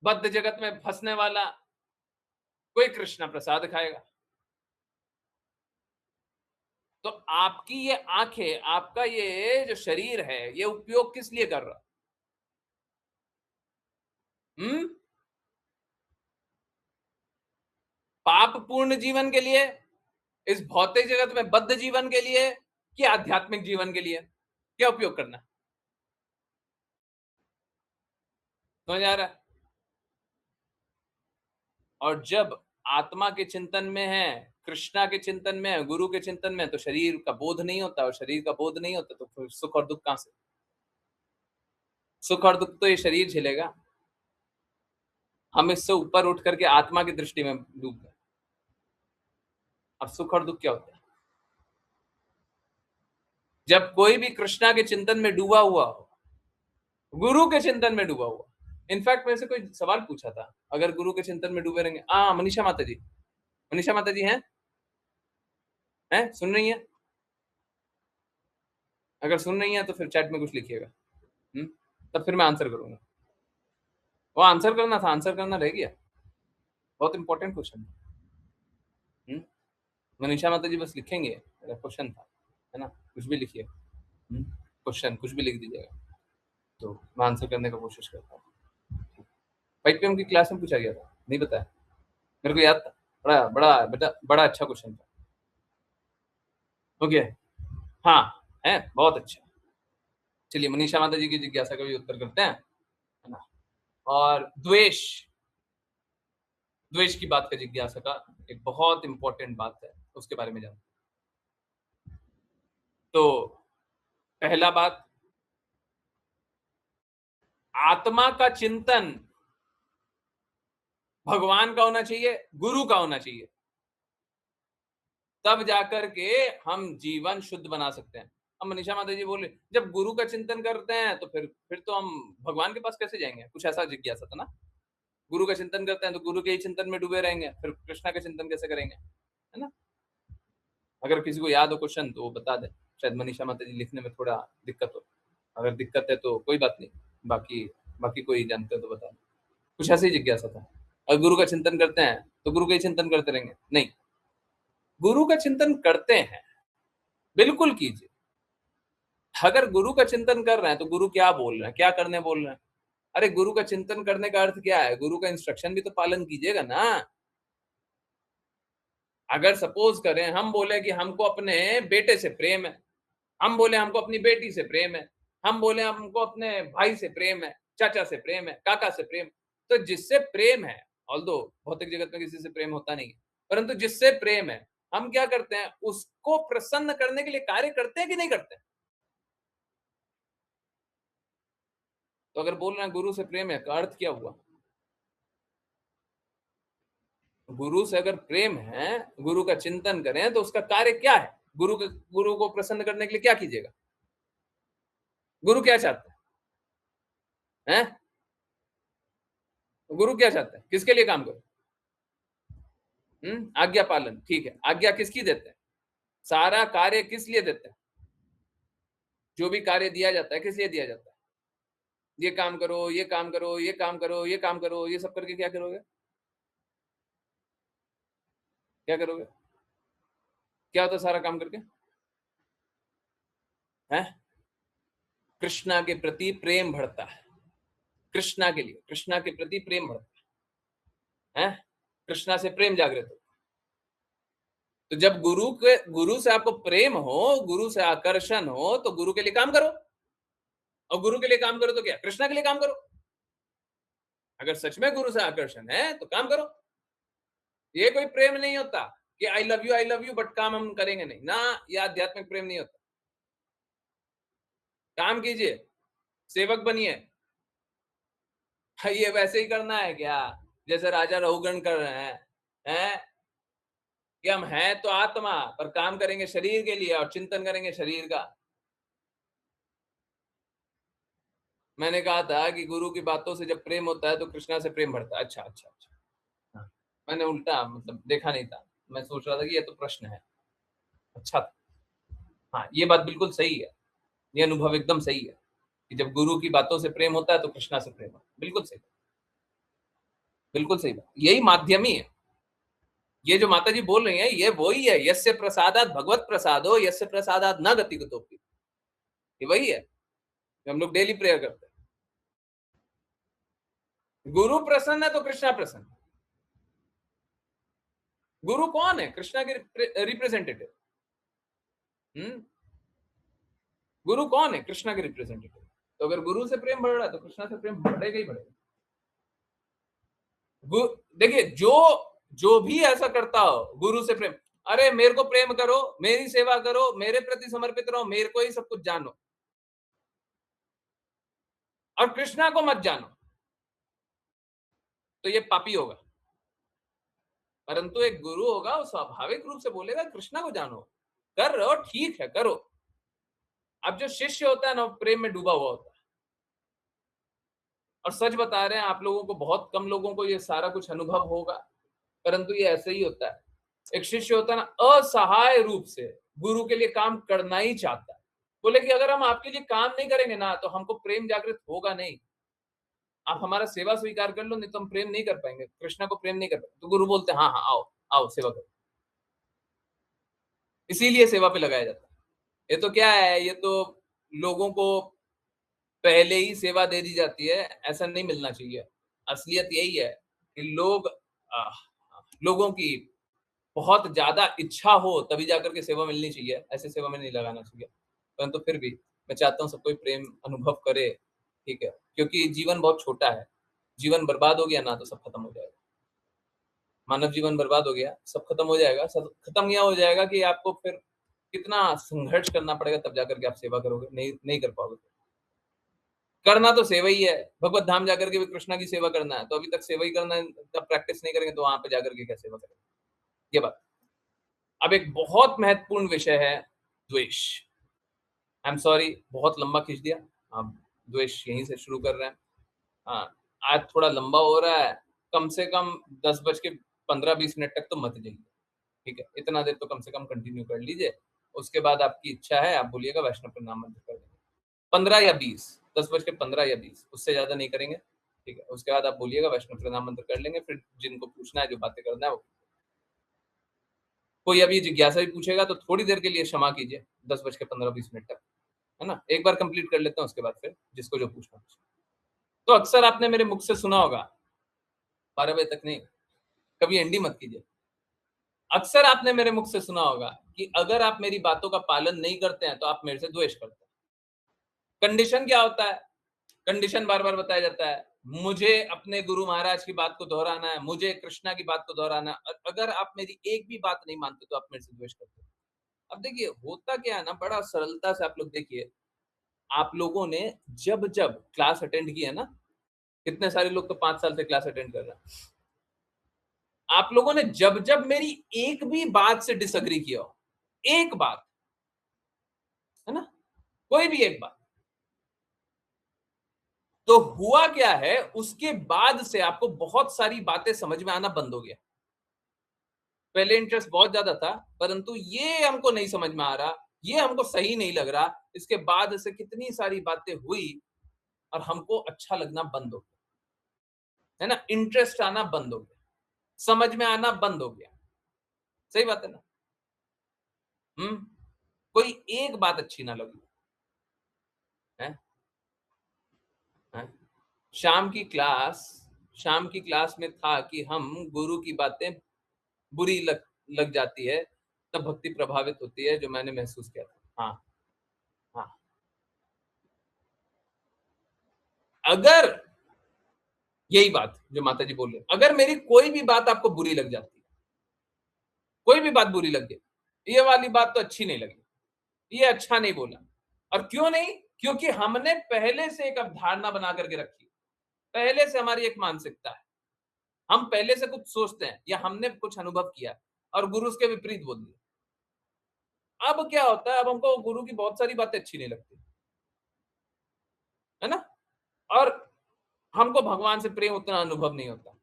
बद्ध जगत में फंसने वाला, कोई कृष्ण प्रसाद खाएगा। तो आपकी ये आंखें, आपका ये जो शरीर है, ये उपयोग किस लिए कर रहा? हम्म? पाप पूर्ण जीवन के लिए, इस भौतिक जगत में बद्ध जीवन के लिए, कि आध्यात्मिक जीवन के लिए? क्या उपयोग करना? समझ आ रहा है? और जब आत्मा के चिंतन में है, कृष्णा के चिंतन में है, गुरु के चिंतन में है, तो शरीर का बोध नहीं होता, और शरीर का बोध नहीं होता तो फिर सुख और दुख कहां से? सुख और दुख तो ये शरीर झेलेगा। हम इससे ऊपर उठ करके आत्मा की दृष्टि में डूब गए। अब सुख और दुख क्या होता है? जब कोई भी कृष्णा के चिंतन में डूबा हुआ हो, गुरु के चिंतन में डूबा हुआ, इनफैक्ट मेरे से कोई सवाल पूछा था, अगर गुरु के चिंतन में डूबे रहेंगे, मनीषा माता जी, मनीषा माता जी हैं, सुन रही हैं? अगर सुन रही हैं तो फिर चैट में कुछ लिखिएगा, तब फिर मैं आंसर करूंगा। वो आंसर करना था, आंसर करना रह गया, बहुत इंपॉर्टेंट क्वेश्चन। मनीषा माता जी बस लिखेंगे, मेरा क्वेश्चन था, है ना, कुछ भी लिखिए, क्वेश्चन कुछ भी लिख दीजिएगा, तो मैं आंसर करने का कोशिश करता हूँ। 5 PM की क्लास में पूछा गया था, नहीं बताया, मेरे को याद था, बड़ा बड़ा बेटा बड़ा अच्छा क्वेश्चन था। ओके, हाँ, है बहुत अच्छा। चलिए मनीषा माता जी की जिज्ञासा का भी उत्तर करते हैं, है ना। और द्वेष, द्वेष की बात का जिज्ञासा का एक बहुत इंपॉर्टेंट बात है, उसके बारे में जानते। तो पहला बात, आत्मा का चिंतन भगवान का होना चाहिए, गुरु का होना चाहिए, तब जाकर के हम जीवन शुद्ध बना सकते हैं। अब मनीषा माता जी बोले जब गुरु का चिंतन करते हैं तो फिर तो हम भगवान के पास कैसे जाएंगे? कुछ ऐसा जिज्ञासा था ना। गुरु का चिंतन करते हैं तो गुरु के ही चिंतन में डूबे रहेंगे, फिर कृष्णा का चिंतन कैसे करेंगे, है ना। अगर किसी को याद हो क्वेश्चन तो वो बता दे, शायद मनीषा माता जी लिखने में थोड़ा दिक्कत हो, अगर दिक्कत है तो कोई बात नहीं, बाकी बाकी कोई जानते हो तो बता दो। कुछ ऐसे ही जिज्ञासा था। अगर गुरु का चिंतन करते हैं तो गुरु का ही चिंतन करते रहेंगे? नहीं, गुरु का चिंतन करते हैं, बिल्कुल कीजिए। अगर गुरु का चिंतन कर रहे हैं तो गुरु क्या बोल रहे हैं, क्या करने बोल रहे हैं? अरे गुरु का चिंतन करने का अर्थ क्या है? गुरु का इंस्ट्रक्शन भी तो पालन कीजिएगा ना। अगर सपोज करें हम बोले कि हमको अपने बेटे से प्रेम है, हम बोले हमको अपनी बेटी से प्रेम है, हम बोले हमको अपने भाई से प्रेम है, चाचा से प्रेम है, काका से प्रेम, तो जिससे प्रेम है, ऑल्दो भौतिक जगत में किसी से प्रेम होता नहीं है, परंतु जिससे प्रेम है, हम क्या करते हैं? उसको प्रसन्न करने के लिए कार्य करते हैं कि नहीं करते? तो अगर बोल रहे हैं गुरु से प्रेम है, का अर्थ क्या हुआ? गुरु से अगर प्रेम है, गुरु का चिंतन करें तो उसका कार्य क्या है? गुरु को प्रसन्न करने के लिए क्या कीजिएगा? गुरु क्या चाहते हैं? गुरु क्या चाहते हैं? किसके लिए काम करो? आज्ञा पालन, ठीक है। आज्ञा किसकी देते हैं? सारा कार्य किस लिए देते हैं? जो भी कार्य दिया जाता है किस लिए दिया जाता है? ये काम करो, ये काम करो, ये काम करो, ये काम करो, ये सब करके क्या करोगे? क्या करोगे? क्या होता है सारा काम करके? हैं? कृष्णा के प्रति प्रेम बढ़ता है, कृष्णा के लिए, कृष्णा के प्रति प्रेम बढ़ता है, कृष्णा से प्रेम जागृत हो। तो जब गुरु से आपको प्रेम हो, गुरु से आकर्षण हो, तो गुरु के लिए काम करो, और गुरु के लिए काम करो तो क्या? कृष्णा के लिए काम करो। अगर सच में गुरु से आकर्षण है तो काम करो। ये कोई प्रेम नहीं होता कि आई लव यू बट काम हम करेंगे नहीं ना, ये आध्यात्मिक प्रेम नहीं होता। काम कीजिए, सेवक बनिए। ये वैसे ही करना है क्या जैसे राजा रहुगण कर रहे हैं कि हम हैं तो आत्मा पर काम करेंगे शरीर के लिए और चिंतन करेंगे शरीर का। मैंने कहा था कि गुरु की बातों से जब प्रेम होता है तो कृष्णा से प्रेम बढ़ता है। अच्छा अच्छा अच्छा, हाँ। मैंने उल्टा मतलब देखा नहीं था, मैं सोच रहा था कि ये तो प्रश्न है। अच्छा था, हाँ ये बात बिल्कुल सही है, ये अनुभव एकदम सही है कि जब गुरु की बातों से प्रेम होता है तो कृष्णा से प्रेम होता है। बिल्कुल सही, बिल्कुल सही बात, यही माध्यम ही है। ये जो माता जी बोल रही हैं ये वही है, यस्य प्रसादात भगवत प्रसादो यस्य प्रसादात न गति गतोपि, ये वही है जो हम लोग डेली प्रेयर करते हैं। गुरु प्रसन्न है तो कृष्णा प्रसन्न। गुरु कौन है? कृष्णा के रिप्रेजेंटेटिव। गुरु कौन है? कृष्णा के रिप्रेजेंटेटिव। तो अगर गुरु से प्रेम बढ़ रहा है तो कृष्णा से प्रेम बढ़ेगा ही बढ़ेगा। देखिए जो भी ऐसा करता हो गुरु से प्रेम, अरे मेरे को प्रेम करो, मेरी सेवा करो, मेरे प्रति समर्पित रहो, मेरे को ही सब कुछ जानो और कृष्णा को मत जानो, तो ये पापी होगा। परंतु एक गुरु होगा वो स्वाभाविक रूप से बोलेगा कृष्णा को जानो, कर रहे हो ठीक है करो। अब जो शिष्य होता है ना वो प्रेम में डूबा हुआ होता है। और सच बता रहे हैं आप लोगों को, बहुत कम लोगों को ये सारा कुछ अनुभव होगा, परंतु ये ऐसे ही होता है। एक शिष्य होता है ना असहाय रूप से गुरु के लिए काम करना ही चाहता है, बोले कि अगर हम आपके लिए काम नहीं करेंगे ना तो हमको प्रेम जागृत होगा नहीं, आप हमारा सेवा स्वीकार कर लो नहीं तो हम प्रेम नहीं कर पाएंगे, कृष्णा को प्रेम नहीं कर पाएंगे। तो गुरु बोलते हैं हाँ हाँ आओ आओ सेवा करो, इसीलिए सेवा पे लगाया जाता है। ये तो क्या है, ये तो लोगों को पहले ही सेवा दे दी जाती है, ऐसा नहीं मिलना चाहिए। असलियत यही है कि लोगों की बहुत ज्यादा इच्छा हो तभी जाकर के सेवा मिलनी चाहिए, ऐसे सेवा में नहीं लगाना चाहिए। परंतु फिर भी मैं चाहता हूँ सब कोई प्रेम अनुभव करे, ठीक है, क्योंकि जीवन बहुत छोटा है। जीवन बर्बाद हो गया ना तो सब खत्म हो जाएगा। मानव जीवन बर्बाद हो गया, सब खत्म हो जाएगा। सब खत्म यह हो जाएगा कि आपको फिर कितना संघर्ष करना पड़ेगा तब जाकर के आप सेवा करोगे, नहीं कर पाओगे। करना तो सेवा ही है, भगवत धाम जाकर के भी कृष्णा की सेवा करना है, तो अभी तक सेवा ही करना है, तब प्रैक्टिस नहीं करेंगे तो वहां पे जाकर के क्या सेवा करेंगे। ये बात। अब एक बहुत महत्वपूर्ण विषय है द्वेष। आई एम सॉरी बहुत लंबा खींच दिया, अब द्वेष यहीं से शुरू कर रहे हैं। हाँ, आज थोड़ा लंबा हो रहा है, कम से कम 10:15-20 तक तो मत जाइए, ठीक है, इतना देर तो कम से कम कंटिन्यू कर लीजिए। उसके बाद आपकी इच्छा है आप बोलिएगा वैष्णव प्रणाम मंत्र कर देंगे 15 या 20, 10:15 या 20, उससे ज्यादा नहीं करेंगे, ठीक है। उसके बाद आप बोलिएगा वैष्णव प्रणाम मंत्र कर लेंगे, फिर जिनको पूछना है जो बातें करना है वो। कोई अभी जिज्ञासा भी पूछेगा तो थोड़ी देर के लिए क्षमा कीजिए, 10:15-20 तक, है ना, एक बार कंप्लीट कर लेते हैं, उसके बाद फिर जिसको जो पूछना है। तो अक्सर आपने मेरे मुख से सुना होगा, 12 बजे तक नहीं, कभी एंडी मत कीजिए। अक्सर आपने मेरे मुख से सुना होगा कि अगर आप मेरी बातों का पालन नहीं करते हैं तो आप मेरे से द्वेष करते हैं। कंडीशन क्या होता है? कंडीशन बार बार बताया जाता है, मुझे अपने गुरु महाराज की बात को दोहराना है, मुझे कृष्णा की बात को दोहराना है। अगर आप मेरी एक भी बात नहीं मानते तो आप मेरे से द्वेष करते हैं। अब देखिए होता क्या है ना, बड़ा सरलता से आप लोग देखिए, आप लोगों ने जब जब क्लास अटेंड की है ना, कितने सारे लोग तो 5 साल से क्लास अटेंड कर रहे हैं, आप लोगों ने जब जब मेरी एक भी बात से डिसएग्री किया हो, एक बात, है ना, कोई भी एक बात, तो हुआ क्या है, उसके बाद से आपको बहुत सारी बातें समझ में आना बंद हो गया। पहले इंटरेस्ट बहुत ज्यादा था, परंतु ये हमको नहीं समझ में आ रहा, ये हमको सही नहीं लग रहा। इसके बाद से कितनी सारी बातें हुई और हमको अच्छा लगना बंद हो गया, है ना, इंटरेस्ट आना बंद हो गया, समझ में आना बंद हो गया। सही बात है ना? कोई एक बात अच्छी ना लगी है, है? शाम की क्लास में था कि हम गुरु की बातें बुरी लग जाती है तब भक्ति प्रभावित होती है, जो मैंने महसूस किया था। हाँ हाँ, अगर यही बात जो माता जी बोल रहे, अगर मेरी कोई भी बात आपको बुरी लग जाती है, कोई भी बात बुरी लग गई, ये वाली बात तो अच्छी नहीं लगी, ये अच्छा नहीं बोला। और क्यों नहीं? क्योंकि हमने पहले से एक अवधारणा बना करके रखी, पहले से हमारी एक मानसिकता है, हम पहले से कुछ सोचते हैं या हमने कुछ अनुभव किया और गुरु उसके विपरीत बोल दिया। अब क्या होता है, अब हमको गुरु की बहुत सारी बातें अच्छी नहीं लगती, है ना? और हमको भगवान से प्रेम उतना अनुभव नहीं होता,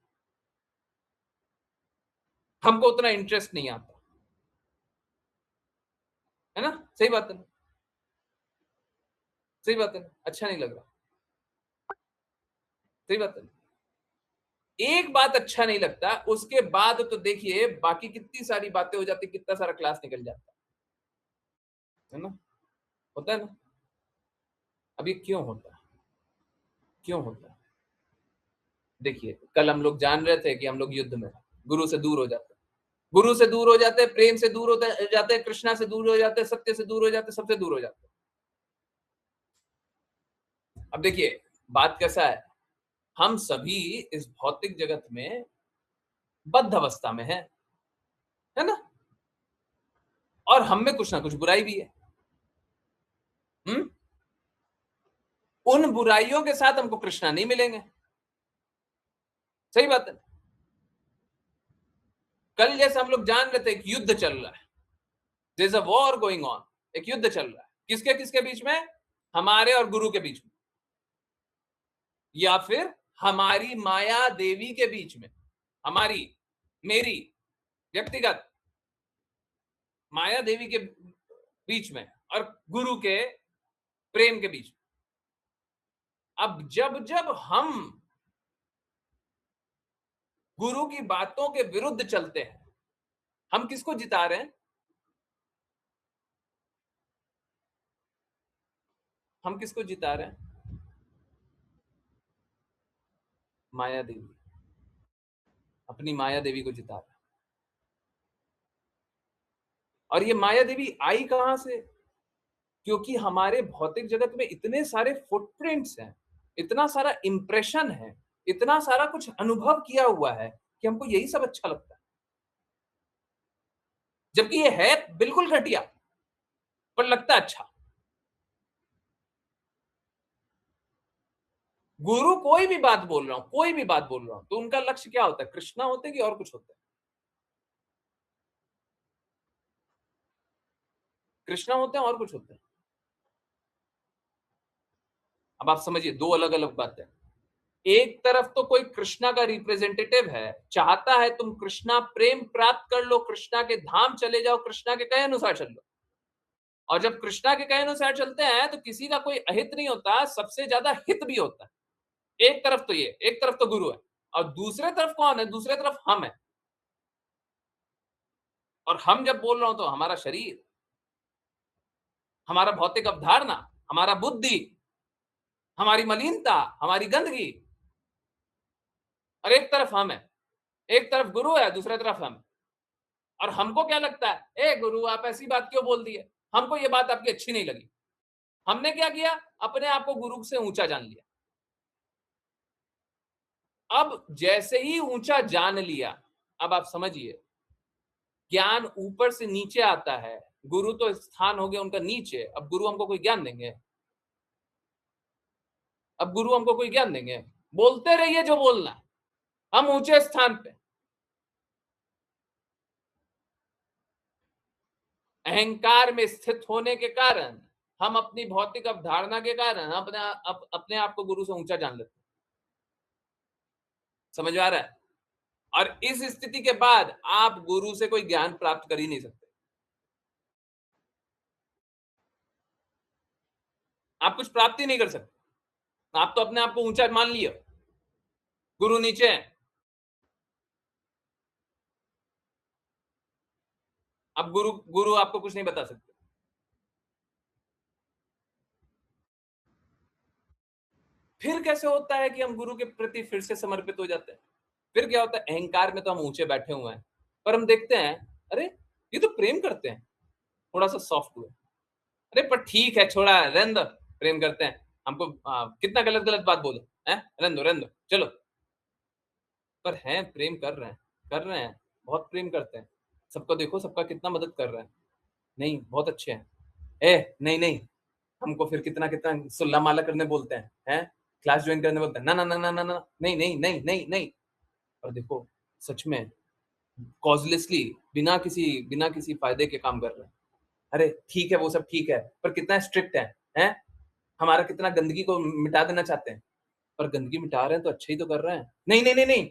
हमको उतना इंटरेस्ट नहीं आता, है ना? सही बात है ना? सही बात है ना? अच्छा नहीं लग रहा, सही बात है ना? एक बात अच्छा नहीं लगता, उसके बाद तो देखिए बाकी कितनी सारी बातें हो जाती, कितना सारा क्लास निकल जाता है ना? होता है ना? अब ये क्यों होता है? क्यों होता है? देखिए, कल हम लोग जान रहे थे कि हम लोग युद्ध में हैं, गुरु से दूर हो जाते हैं, गुरु से दूर हो जाते हैं, प्रेम से दूर होते जाते हैं, कृष्णा से दूर हो जाते हैं, सत्य से दूर हो जाते हैं, सबसे दूर हो जाते हैं। अब देखिए, बात कैसा है, हम सभी इस भौतिक जगत में बद्ध अवस्था में है ना? और हम में कुछ ना कुछ बुराई भी है। हुँ? उन बुराइयों के साथ हमको कृष्णा नहीं मिलेंगे। सही बात है। कल जैसे हम लोग जान रहे थे एक युद्ध चल रहा है, there is a war going on, एक युद्ध चल रहा है, किसके किसके बीच में? हमारे और गुरु के बीच में, या फिर हमारी माया देवी के बीच में, हमारी मेरी व्यक्तिगत माया देवी के बीच में और गुरु के प्रेम के बीच में। अब जब जब हम गुरु की बातों के विरुद्ध चलते हैं, हम किसको जिता रहे हैं? हम किसको जिता रहे हैं? माया देवी, अपनी माया देवी को जिता रहे हैं। और ये माया देवी आई कहां से? क्योंकि हमारे भौतिक जगत में इतने सारे फुटप्रिंट्स हैं, इतना सारा इंप्रेशन है, इतना सारा कुछ अनुभव किया हुआ है कि हमको यही सब अच्छा लगता है, जबकि ये है बिल्कुल घटिया, पर लगता है अच्छा। गुरु कोई भी बात बोल रहा हूं, कोई भी बात बोल रहा हूं, तो उनका लक्ष्य क्या होता है? कृष्णा होते कि और कुछ होता है? कृष्णा होते हैं और कुछ होता है? अब आप समझिए, दो अलग अलग बातें। एक तरफ तो कोई कृष्णा का रिप्रेजेंटेटिव है, चाहता है तुम कृष्णा प्रेम प्राप्त कर लो, कृष्णा के धाम चले जाओ, कृष्णा के कहे अनुसार चल लो। और जब कृष्णा के कहे अनुसार चलते हैं तो किसी का कोई अहित नहीं होता, सबसे ज्यादा हित भी होता है। एक तरफ तो ये, एक तरफ तो गुरु है, और दूसरे तरफ कौन है? दूसरे तरफ हम है। और हम जब बोल रहा हूं तो हमारा शरीर, हमारा भौतिक अवधारणा, हमारा बुद्धि, हमारी मलिनता, हमारी गंदगी, और एक तरफ हम है, एक तरफ गुरु है, दूसरी तरफ हम है। और हमको क्या लगता है, ए गुरु आप ऐसी बात क्यों बोल दिए, हमको ये बात आपकी अच्छी नहीं लगी। हमने क्या किया? अपने आप को गुरु से ऊंचा जान लिया। अब जैसे ही ऊंचा जान लिया, अब आप समझिए, ज्ञान ऊपर से नीचे आता है, गुरु तो स्थान हो गया उनका नीचे, अब गुरु हमको कोई ज्ञान देंगे? अब गुरु हमको कोई ज्ञान देंगे? बोलते रहिए जो बोलना है, हम ऊंचे स्थान पे। अहंकार में स्थित होने के कारण, हम अपनी भौतिक अवधारणा के कारण अपने आप को गुरु से ऊंचा जान लेते हैं। समझ में आ रहा है? और इस स्थिति के बाद आप गुरु से कोई ज्ञान प्राप्त कर ही नहीं सकते। आप कुछ प्राप्ति नहीं कर सकते, आप तो अपने आप को ऊंचा मान लिया, गुरु नीचे है। अब गुरु गुरु आपको कुछ नहीं बता सकते। फिर कैसे होता है कि हम गुरु के प्रति फिर से समर्पित हो जाते हैं? फिर क्या होता है? अहंकार में तो हम ऊंचे बैठे हुए हैं, पर हम देखते हैं, अरे ये तो प्रेम करते हैं, थोड़ा सा सॉफ्ट हुए। अरे पर ठीक है, छोड़ा, रहने दो, प्रेम करते हैं, हमको कितना गलत गलत बात बोले हैं, रहने दो चलो। पर हैं, प्रेम कर रहे हैं, कर रहे हैं, बहुत प्रेम करते हैं, सबको देखो, सबका कितना मदद कर रहा है। नहीं, बहुत अच्छे हैं। ए नहीं नहीं, हमको फिर कितना कितना सुल्ला माला करने बोलते हैं, क्लास ज्वाइन करने बोलते हैं, ना ना ना ना ना ना, नहीं नहीं नहीं नहीं नहीं। और देखो सच में कॉजलेसली, बिना किसी फायदे के काम कर रहे हैं। अरे ठीक है, वो सब ठीक है, पर कितना स्ट्रिक्ट है? हमारा कितना गंदगी को मिटा देना चाहते हैं, पर गंदगी मिटा रहे हैं तो अच्छा ही तो कर रहे हैं। नहीं नहीं नहीं नहीं,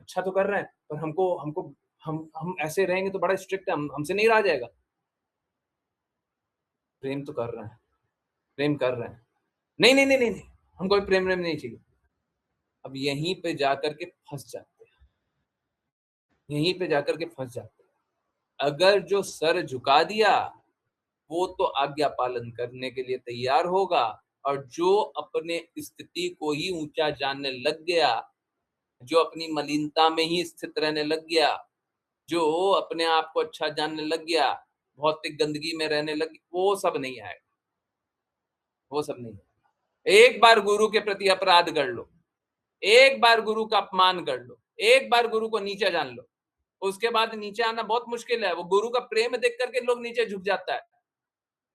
अच्छा तो कर रहे हैं, पर हमको हमको हम ऐसे रहेंगे तो बड़ा स्ट्रिक्ट है, हमसे नहीं रहा जाएगा। प्रेम तो कर रहे हैं, प्रेम कर रहे हैं। नहीं नहीं नहीं नहीं नहीं, हमको भी प्रेम नहीं चाहिए। अब यहीं पे जाकर के फंस जाते हैं, यहीं पे जाकर के फंस जाते हैं। अगर जो सर झुका दिया वो तो आज्ञा पालन करने के लिए तैयार होगा, और जो अपने स्थिति को ही ऊंचा जानने लग गया, जो अपनी मलिनता में ही स्थित रहने लग गया, जो अपने आप को अच्छा जानने लग गया, भौतिक गंदगी में रहने लग, वो सब नहीं आएगा, वो सब नहीं आएगा। एक बार गुरु के प्रति अपराध कर लो, एक बार गुरु का अपमान कर लो, एक बार गुरु को नीचा जान लो, उसके बाद नीचे आना बहुत मुश्किल है। वो गुरु का प्रेम देख करके लोग नीचे झुक जाता है।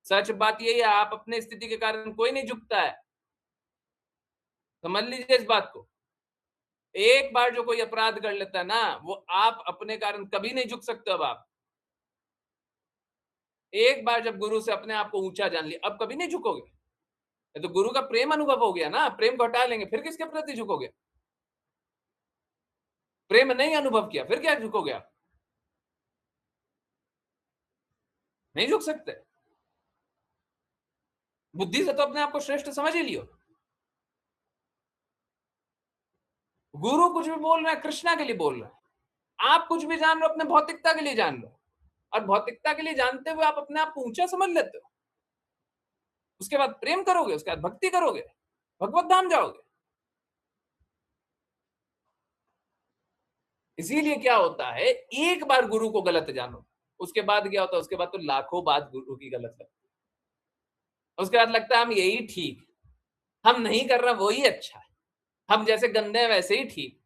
सच बात यही है, आप अपने स्थिति के कारण कोई नहीं झुकता है, समझ लीजिए इस बात को। एक बार जो कोई अपराध कर लेता है ना, वो आप अपने कारण कभी नहीं झुक सकते। अब आप एक बार जब गुरु से अपने आप को ऊंचा जान लिया, अब कभी नहीं झुकोगे। ये तो गुरु का प्रेम अनुभव हो गया ना, प्रेम को हटा लेंगे फिर किसके प्रति झुकोगे? प्रेम नहीं अनुभव किया फिर क्या झुकोगे आप? नहीं झुक सकते। बुद्धि से तो अपने आप को श्रेष्ठ समझ ही लियो। गुरु कुछ भी बोल रहा है कृष्णा के लिए बोल रहा है, आप कुछ भी जान लो अपने भौतिकता के लिए जान लो, और भौतिकता के लिए जानते हुए आप अपने आप को ऊंचा समझ लेते हो। उसके बाद प्रेम करोगे, उसके बाद भक्ति करोगे, भगवत धाम जाओगे। इसीलिए क्या होता है, एक बार गुरु को गलत जानो, उसके बाद क्या होता है, उसके बाद तो लाखों बात गुरु की गलत लगती है। उसके बाद लगता है हम यही ठीक, हम नहीं कर रहे वही अच्छा है, हम जैसे गंदे हैं वैसे ही ठीक।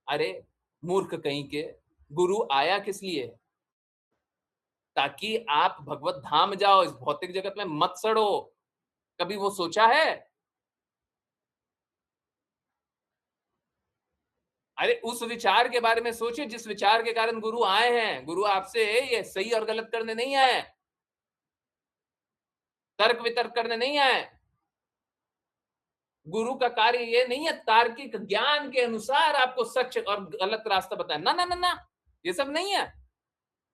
अरे मूर्ख कहीं के, गुरु आया किस लिए? ताकि आप भगवत धाम जाओ, इस भौतिक जगत में मत सड़ो। कभी वो सोचा है? अरे उस विचार के बारे में सोचिए जिस विचार के कारण गुरु आए हैं। गुरु आपसे ये सही और गलत करने नहीं आए, तर्क वितर्क करने नहीं आए। गुरु का कार्य ये नहीं है तार्किक ज्ञान के अनुसार आपको सच और गलत रास्ता बताए, ना ना ना ना, ये सब नहीं है।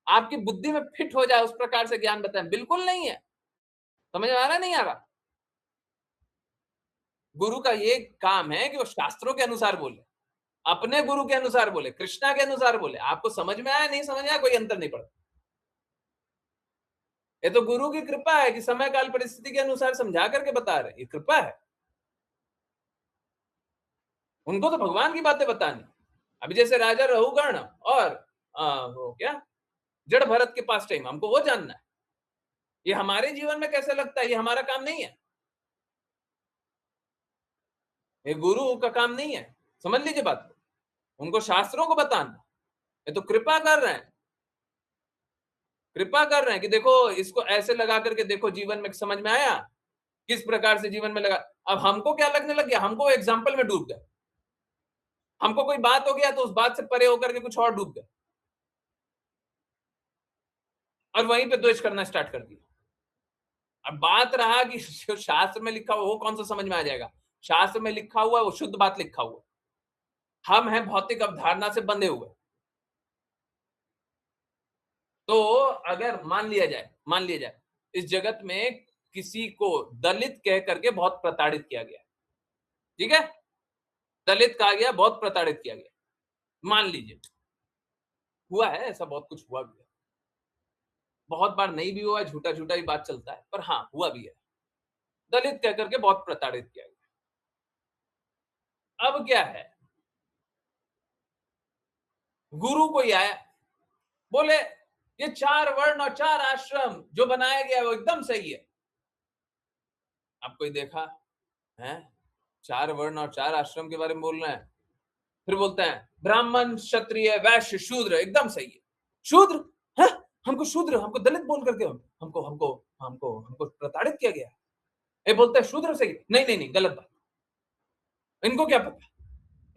आपकी बुद्धि में फिट हो जाए उस प्रकार से ज्ञान बताए, बिल्कुल नहीं है। समझ आ रहा नहीं आ रहा? गुरु का ये काम है कि वो शास्त्रों के अनुसार बोले, अपने गुरु के अनुसार बोले, कृष्णा के अनुसार बोले। आपको समझ में आया नहीं समझ में आया कोई अंतर नहीं पड़ता। ये तो गुरु की कृपा है कि समय काल परिस्थिति के अनुसार समझा करके बता रहे, ये कृपा है। उनको तो भगवान की बातें बतानी। अभी जैसे राजा रहुगण और वो क्या जड़ भरत के पास टाइम, हमको वो जानना है। ये हमारे जीवन में कैसे लगता है, ये हमारा काम नहीं है, ये गुरु का काम नहीं है। समझ लीजिए बात को। उनको शास्त्रों को बताना, ये तो कृपा कर रहे हैं, कृपा कर रहे हैं कि देखो इसको ऐसे लगा करके देखो, जीवन में समझ में आया किस प्रकार से जीवन में लगा। अब हमको क्या लगने लग गया, हमको एग्जाम्पल में डूब गए। हमको कोई बात हो गया तो उस बात से परे होकर के कुछ और डूब गए, और वहीं पे द्वेष करना स्टार्ट कर दिया। अब बात रहा कि जो शास्त्र में लिखा हुआ वो कौन सा समझ में आ जाएगा? शास्त्र में लिखा हुआ वो शुद्ध बात लिखा हुआ, हम हैं भौतिक अवधारणा से बंधे हुए। तो अगर मान लिया जाए इस जगत में किसी को दलित कह करके बहुत प्रताड़ित किया गया, ठीक है, दलित कहा गया, बहुत प्रताड़ित किया गया, मान लीजिए हुआ है ऐसा, बहुत कुछ हुआ भी है, बहुत बार नहीं भी हुआ है, झूठा झूठा ही बात चलता है, पर हाँ हुआ भी है। दलित कह करके बहुत प्रताड़ित किया गया। अब क्या है, गुरु कोई आया, बोले ये 4 वर्ण और 4 आश्रम जो बनाया गया वो एकदम सही है। अब कोई देखा है 4 वर्ण और 4 आश्रम के बारे में बोल रहे हैं, फिर बोलते हैं ब्राह्मण क्षत्रिय वैश्य शूद्र एकदम सही है। शूद्र, हाँ, हमको शूद्र, हमको दलित बोल करके हमको हमको हमको हमको प्रताड़ित किया गया। ये बोलता है शूद्र सही, नहीं नहीं नहीं, गलत बात, इनको क्या पता,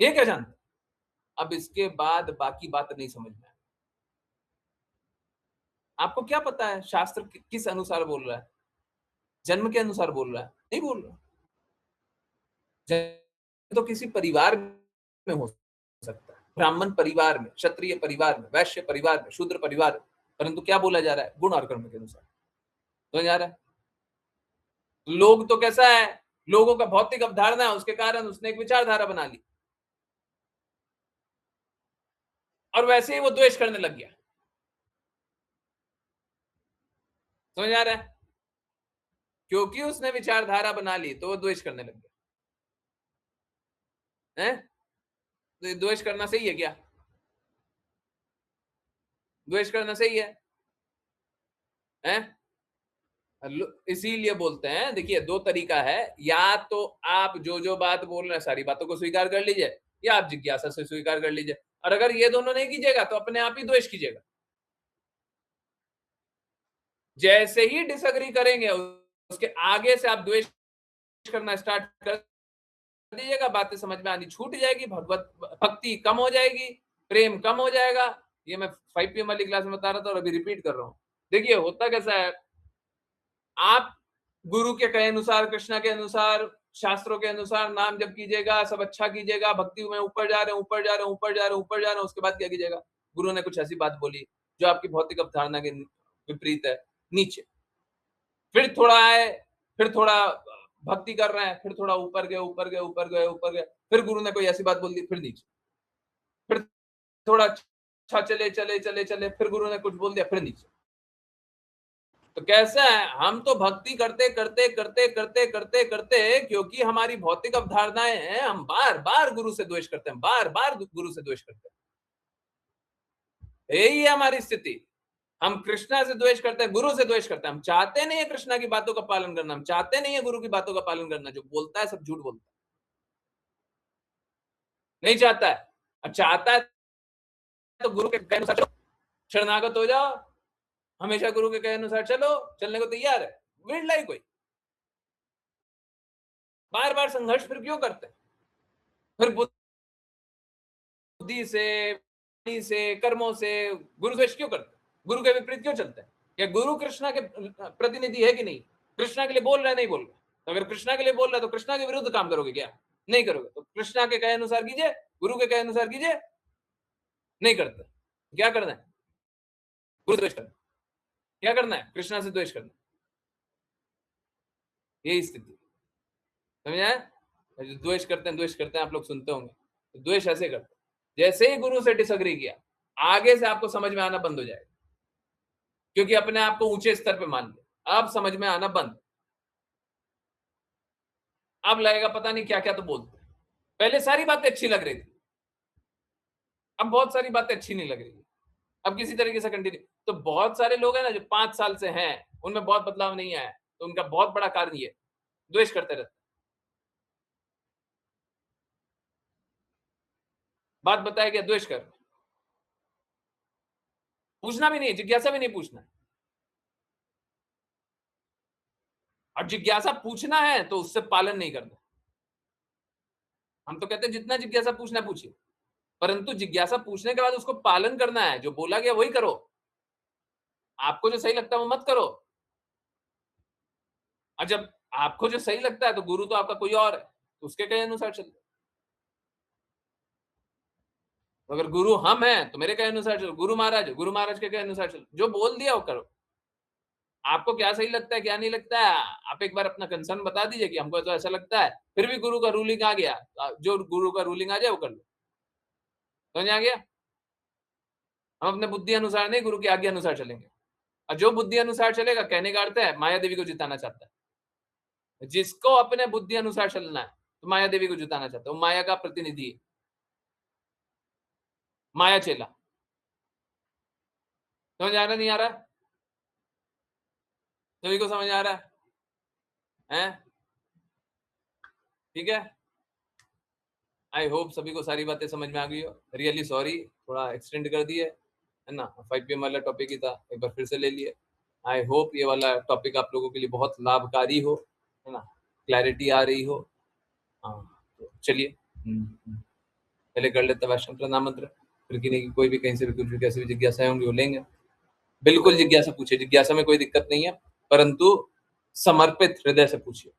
ये क्या जानते। अब इसके बाद बाकी बात नहीं समझ में आए। आपको क्या पता है शास्त्र किस अनुसार बोल रहा है, जन्म के अनुसार बोल रहा है, नहीं बोल रहा। तो किसी परिवार में हो सकता है, ब्राह्मण परिवार में, क्षत्रिय परिवार में, वैश्य परिवार में, शूद्र परिवार में, परंतु क्या बोला जा रहा है, गुण और कर्म के अनुसार समझ आ रहा है। लोग तो कैसा है, लोगों का भौतिक अवधारणा है, उसके कारण उसने एक विचारधारा बना ली और वैसे ही वो द्वेष करने लग गया। समझ आ रहा है, क्योंकि उसने विचारधारा बना ली तो वो द्वेष करने लग गया है। तो ये द्वेष करना सही है क्या, द्वेष करना सही है? इसीलिए बोलते हैं, देखिए दो तरीका है, या तो आप जो जो बात बोल रहे हैं सारी बातों को स्वीकार कर लीजिए, या आप जिज्ञासा से स्वीकार कर लीजिए। और अगर ये दोनों नहीं कीजिएगा तो अपने आप ही द्वेष कीजिएगा। जैसे ही डिसएग्री करेंगे उसके आगे से आप द्वेष करना स्टार्ट कर दीजिएगा, बातें समझ में आनी छूट जाएगी, भगवत भक्ति कम हो जाएगी, प्रेम कम हो जाएगा। ये मैं 5 PM वाली क्लास में बता रहा था और अभी रिपीट कर रहा हूं। देखिए होता कैसा है, आप गुरु के कहे अनुसार, कृष्णा के अनुसार, शास्त्रों के अनुसार नाम जप कीजिएगा, सब अच्छा कीजिएगा, भक्ति में ऊपर जा रहे हैं, ऊपर जा रहे हैं, ऊपर जा रहे हैं, ऊपर जा रहे हैं। उसके बाद क्या कीजिएगा, गुरु ने कुछ ऐसी बात बोली जो आपकी भौतिक अवधारणा के विपरीत है, नीचे। फिर थोड़ा आए, फिर थोड़ा भक्ति कर रहे हैं, फिर थोड़ा ऊपर गए, ऊपर गए, ऊपर गए, ऊपर गए, फिर गुरु ने कोई ऐसी बात बोल दी, फिर नीचे। फिर थोड़ा अच्छा चले चले चले चले, फिर गुरु ने कुछ बोल दिया, फिर नीचे। तो कैसा है, हम तो भक्ति करते करते करते करते करते करते, क्योंकि हमारी भौतिक अवधारणाएं हैं, हम बार बार गुरु से द्वेष करते हैं, बार बार गुरु से द्वेष करते हैं। यही है हमारी स्थिति। हम कृष्णा से द्वेष करते हैं, गुरु से द्वेष करते हैं। हम चाहते नहीं है कृष्णा की बातों का पालन करना, हम चाहते नहीं है गुरु की बातों का पालन करना। जो बोलता है सब झूठ बोलता है, नहीं चाहता है। और चाहता है तो गुरु के कहे अनुसार शरणागत हो जाओ, हमेशा गुरु के कहे अनुसार चलो, चलने को तैयार है, विड़ लाई कोई। बार बार संघर्ष फिर क्यों करते हैं? फिर बुद्धि से कर्मों से गुरु द्वेष क्यों करते हैं? गुरु के विपरीत क्यों चलते हैं? क्या गुरु कृष्णा के प्रतिनिधि है कि नहीं? कृष्णा के लिए बोल रहा है, नहीं बोल रहा? तो अगर कृष्णा के लिए बोल रहा है तो कृष्णा के विरुद्ध काम करोगे क्या? नहीं करोगे। तो कृष्णा के कहे अनुसार कीजिए, गुरु के कहे अनुसार कीजिए, नहीं करते। क्या करना है? गुरु द्वेष करना। क्या करना है? कृष्णा से द्वेष करना। यही स्थिति समझे? द्वेष करते हैं, आप लोग सुनते होंगे। तो द्वेष ऐसे करते हैं, जैसे ही गुरु से डिसएग्री किया, आगे से आपको समझ में आना बंद हो जाएगा, क्योंकि अपने आप को ऊंचे स्तर पे मान लिया। अब समझ में आना बंद। अब लगेगा पता नहीं क्या क्या तो बोलते हैं। पहले सारी बातें अच्छी लग रही थी, अब बहुत सारी बातें अच्छी नहीं लग रही। अब किसी तरीके से कंटिन्यू। तो बहुत सारे लोग हैं ना जो 5 साल से हैं, उनमें बहुत बदलाव नहीं आया, तो उनका बहुत बड़ा कारण ये द्वेष करते रहते। बात बताया क्या? द्वेष कर, पूछना भी नहीं, जिज्ञासा भी नहीं पूछना। और जिज्ञासा पूछना है तो उससे पालन नहीं करना। हम तो कहते हैं जितना जिज्ञासा पूछना पूछिए, परंतु जिज्ञासा पूछने के बाद उसको पालन करना है। जो बोला गया वही करो, आपको जो सही लगता है वो मत करो। और जब आपको जो सही लगता है तो गुरु तो आपका कोई और है, तो उसके कहे अनुसार चलो। तो अगर गुरु हम हैं तो मेरे कहे अनुसार चलो, गुरु महाराज के कहे अनुसार चलो, जो बोल दिया वो करो। आपको क्या सही लगता है क्या नहीं लगता है, आप एक बार अपना कंसर्न बता दीजिए कि हमको तो ऐसा लगता है, फिर भी गुरु का रूलिंग आ गया, जो गुरु का रूलिंग आ जाए वो कर लो। समझ आ गया? हम अपने बुद्धि अनुसार नहीं, गुरु की आज्ञा अनुसार चलेंगे। और जो बुद्धि अनुसार चलेगा, कहने का अर्थ है माया देवी को जिताना चाहता है। जिसको अपने बुद्धि अनुसार चलना है तो माया देवी को जिताना चाहता है, वो माया का प्रतिनिधि है, माया चेला। समझ आ रहा नहीं आ रहा? सभी को समझ आ रहा है? ठीक है, आई होप सभी को सारी बातें समझ में आ गई हो। रियली सॉरी, थोड़ा एक्सटेंड कर दिए, है है ना। 5 PM वाला टॉपिक ही था, एक बार फिर से ले लिए। आई होप ये वाला टॉपिक आप लोगों के लिए बहुत लाभकारी हो, है ना, क्लैरिटी आ रही हो। हाँ, तो चलिए पहले कर लेते वैष्णव प्रणाम मंत्र, फिर किन्हीं की कोई भी कहीं से भी कुछ भी कैसी भी जिज्ञासाएं होंगी वो लेंगे। बिल्कुल जिज्ञासा पूछिए, जिज्ञासा में कोई दिक्कत नहीं है, परंतु समर्पित हृदय से पूछिए,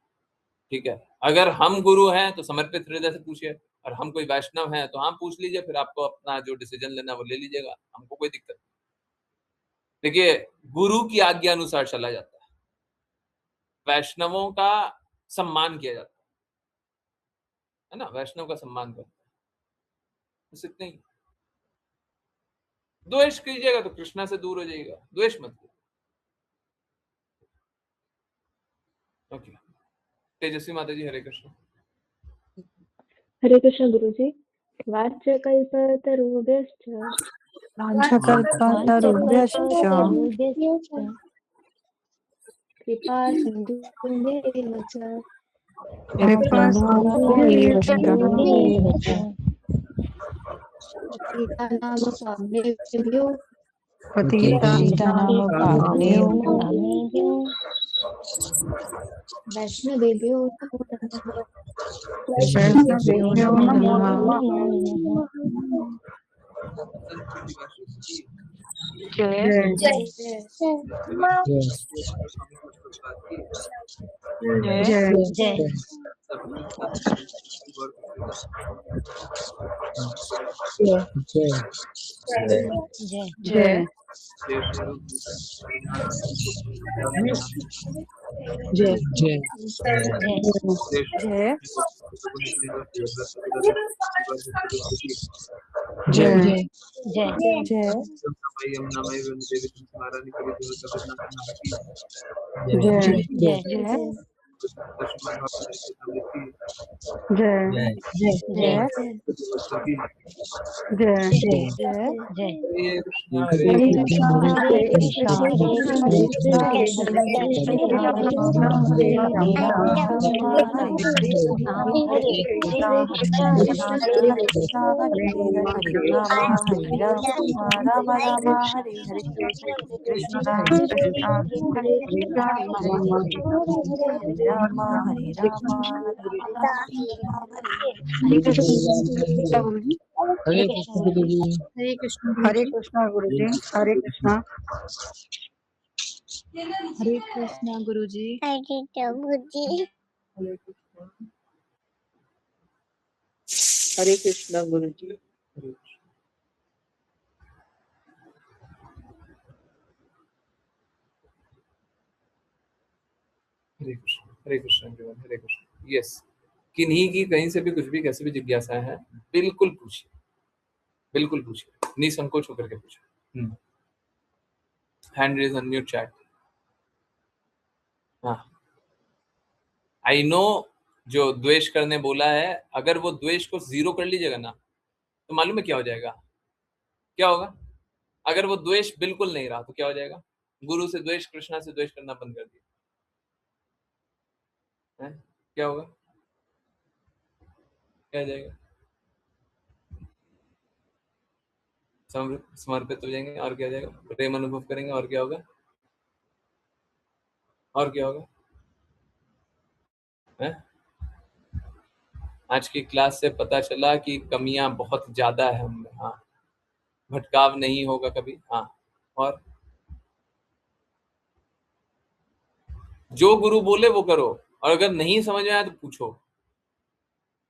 ठीक है। अगर हम गुरु हैं तो समर्पित हृदय से पूछिए, और हम कोई वैष्णव हैं तो हम पूछ लीजिए, फिर आपको अपना जो डिसीजन लेना है वो ले लीजिएगा, हमको कोई दिक्कत नहीं। देखिए, गुरु की आज्ञा अनुसार चला जाता है, वैष्णवों का सम्मान किया जाता है ना, वैष्णव का सम्मान करता है, बस इतना ही। द्वेष कीजिएगा तो कृष्णा से दूर हो जाइएगा, द्वेष मत कीजिए। ओके, तेजस्वी माता जी, हरे कृष्ण। हरे कृष्ण गुरुजी। वाच्यकल्पतरुभ्यश्च वाञ्छकल्पतरुभ्यश्च कृपा सिन्धुभ्येव च कृपासिन्धुभ्येव च पतितानां पावनेभ्यो पतितानां पावनेभ्यो वैष्णवेभ्यो नमो नमः। वैष्णवेभ्यो नमः। जय जय जय जय जय जय जय हरे कृष्णा हरे कृष्णा कृष्ण कृष्ण हरे हरे राम राम हरे हरे हरे कृष्णा कृष्ण कृष्ण हरे राम राम हरे हरे कृष्णा कृष्णा हरे कृष्णा हरे राम हरे राम हरे कृष्ण गुरुजी। हरे कृष्ण गुरुजी। हरे कृष्णा गुरुजी। हरे कृष्णा हरे कृष्णा गुरुजी। हरे कृष्ण गुरुजी। हरे कृष्ण, हरे कृष्ण एवरीवन, हरे कृष्ण। यस, किन्हीं की कहीं से भी कुछ भी कैसी भी जिज्ञासाएं हैं, बिल्कुल पूछिए, बिल्कुल पूछिए, निसंकोच होकर के पूछिए। Hand raise, unmute chat. हाँ, आई नो जो द्वेष करने बोला है, अगर वो द्वेष को 0 कर लीजिएगा ना, तो मालूम है क्या हो जाएगा? क्या होगा? अगर वो द्वेष बिल्कुल नहीं रहा तो क्या हो जाएगा? गुरु से द्वेष, कृष्णा से द्वेष करना बंद कर दिया है, क्या होगा? क्या हो जाएगा? समर्पित हो जाएंगे, और क्या हो जाएगा? प्रेम अनुभव करेंगे, और क्या होगा? और क्या होगा? है? आज की क्लास से पता चला कि कमियां बहुत ज्यादा है हममें। हाँ, भटकाव नहीं होगा कभी। हाँ, और जो गुरु बोले वो करो, और अगर नहीं समझ में आया तो पूछो,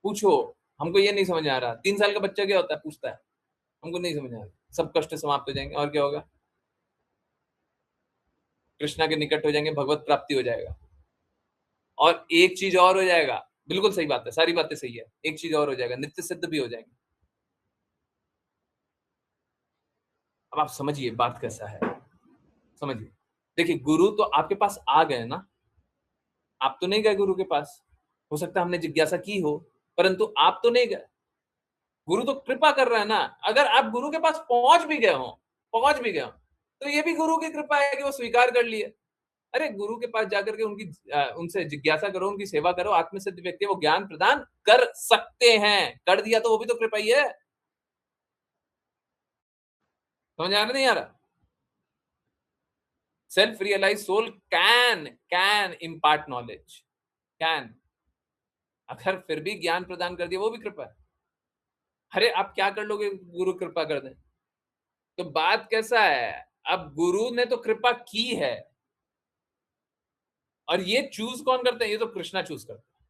पूछो हमको ये नहीं समझ में आ रहा। 3 साल का बच्चा क्या होता है, पूछता है, हमको नहीं समझ में आ रहा, सब कष्ट समाप्त हो जाएंगे, और क्या होगा? कृष्णा के निकट हो जाएंगे, भगवत प्राप्ति हो जाएगा। और एक चीज और हो जाएगा, बिल्कुल सही बात है, सारी बातें सही है, एक चीज और हो जाएगा, नित्य सिद्ध भी हो जाएंगे। अब आप समझिए बात कैसा है, समझिए। देखिए, गुरु तो आपके पास आ गए ना, आप तो नहीं गए गुरु के पास। हो सकता है हमने जिज्ञासा की हो, परंतु आप तो नहीं गए। गुरु तो कृपा कर रहा है ना। अगर आप गुरु के पास पहुंच भी गए हो, तो ये भी गुरु की कृपा है कि वो स्वीकार कर लिए। अरे, गुरु के पास जाकर के उनसे जिज्ञासा करो, उनकी सेवा करो, आत्मसिद्ध व्यक्ति वो ज्ञान प्रदान कर सकते हैं, कर दिया तो वो भी तो कृपा ही है। समझ आ रहा नहीं आ रहा? Self realize soul can impart knowledge, can. अगर फिर भी ज्ञान प्रदान कर दिया वो भी कृपा है। अरे आप क्या कर लोगे गुरु कृपा कर दे? तो बात कैसा है, अब गुरु ने तो कृपा की है, और ये चूज कौन करते हैं? ये तो कृष्णा चूज करते हैं।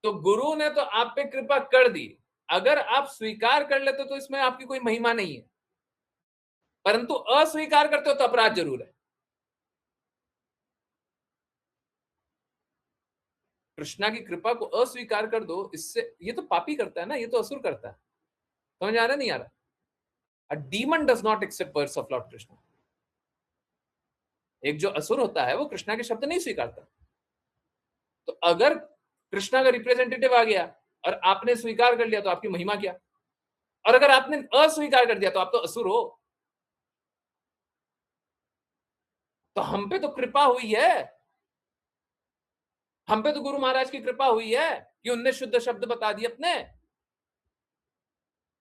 तो गुरु ने तो आप पे कृपा कर दी, अगर आप स्वीकार कर लेते तो इसमें आपकी कोई महिमा नहीं है, परंतु अस्वीकार करते हो तो अपराध जरूर है। कृष्णा की कृपा को अस्वीकार कर दो, इससे ये तो पापी करता है ना, ये तो असुर करता है। समझ आ रहा नहीं आ रहा? A demon does not accept words of lord Krishna. एक जो असुर होता है वो कृष्णा के शब्द नहीं स्वीकारता। तो अगर कृष्णा का रिप्रेजेंटेटिव आ गया और आपने स्वीकार कर लिया तो आपकी महिमा क्या? और अगर आपने अस्वीकार कर दिया तो आप तो असुर हो। तो हम पे तो कृपा हुई है, हम पे तो गुरु महाराज की कृपा हुई है कि उनने शुद्ध शब्द बता दिए अपने।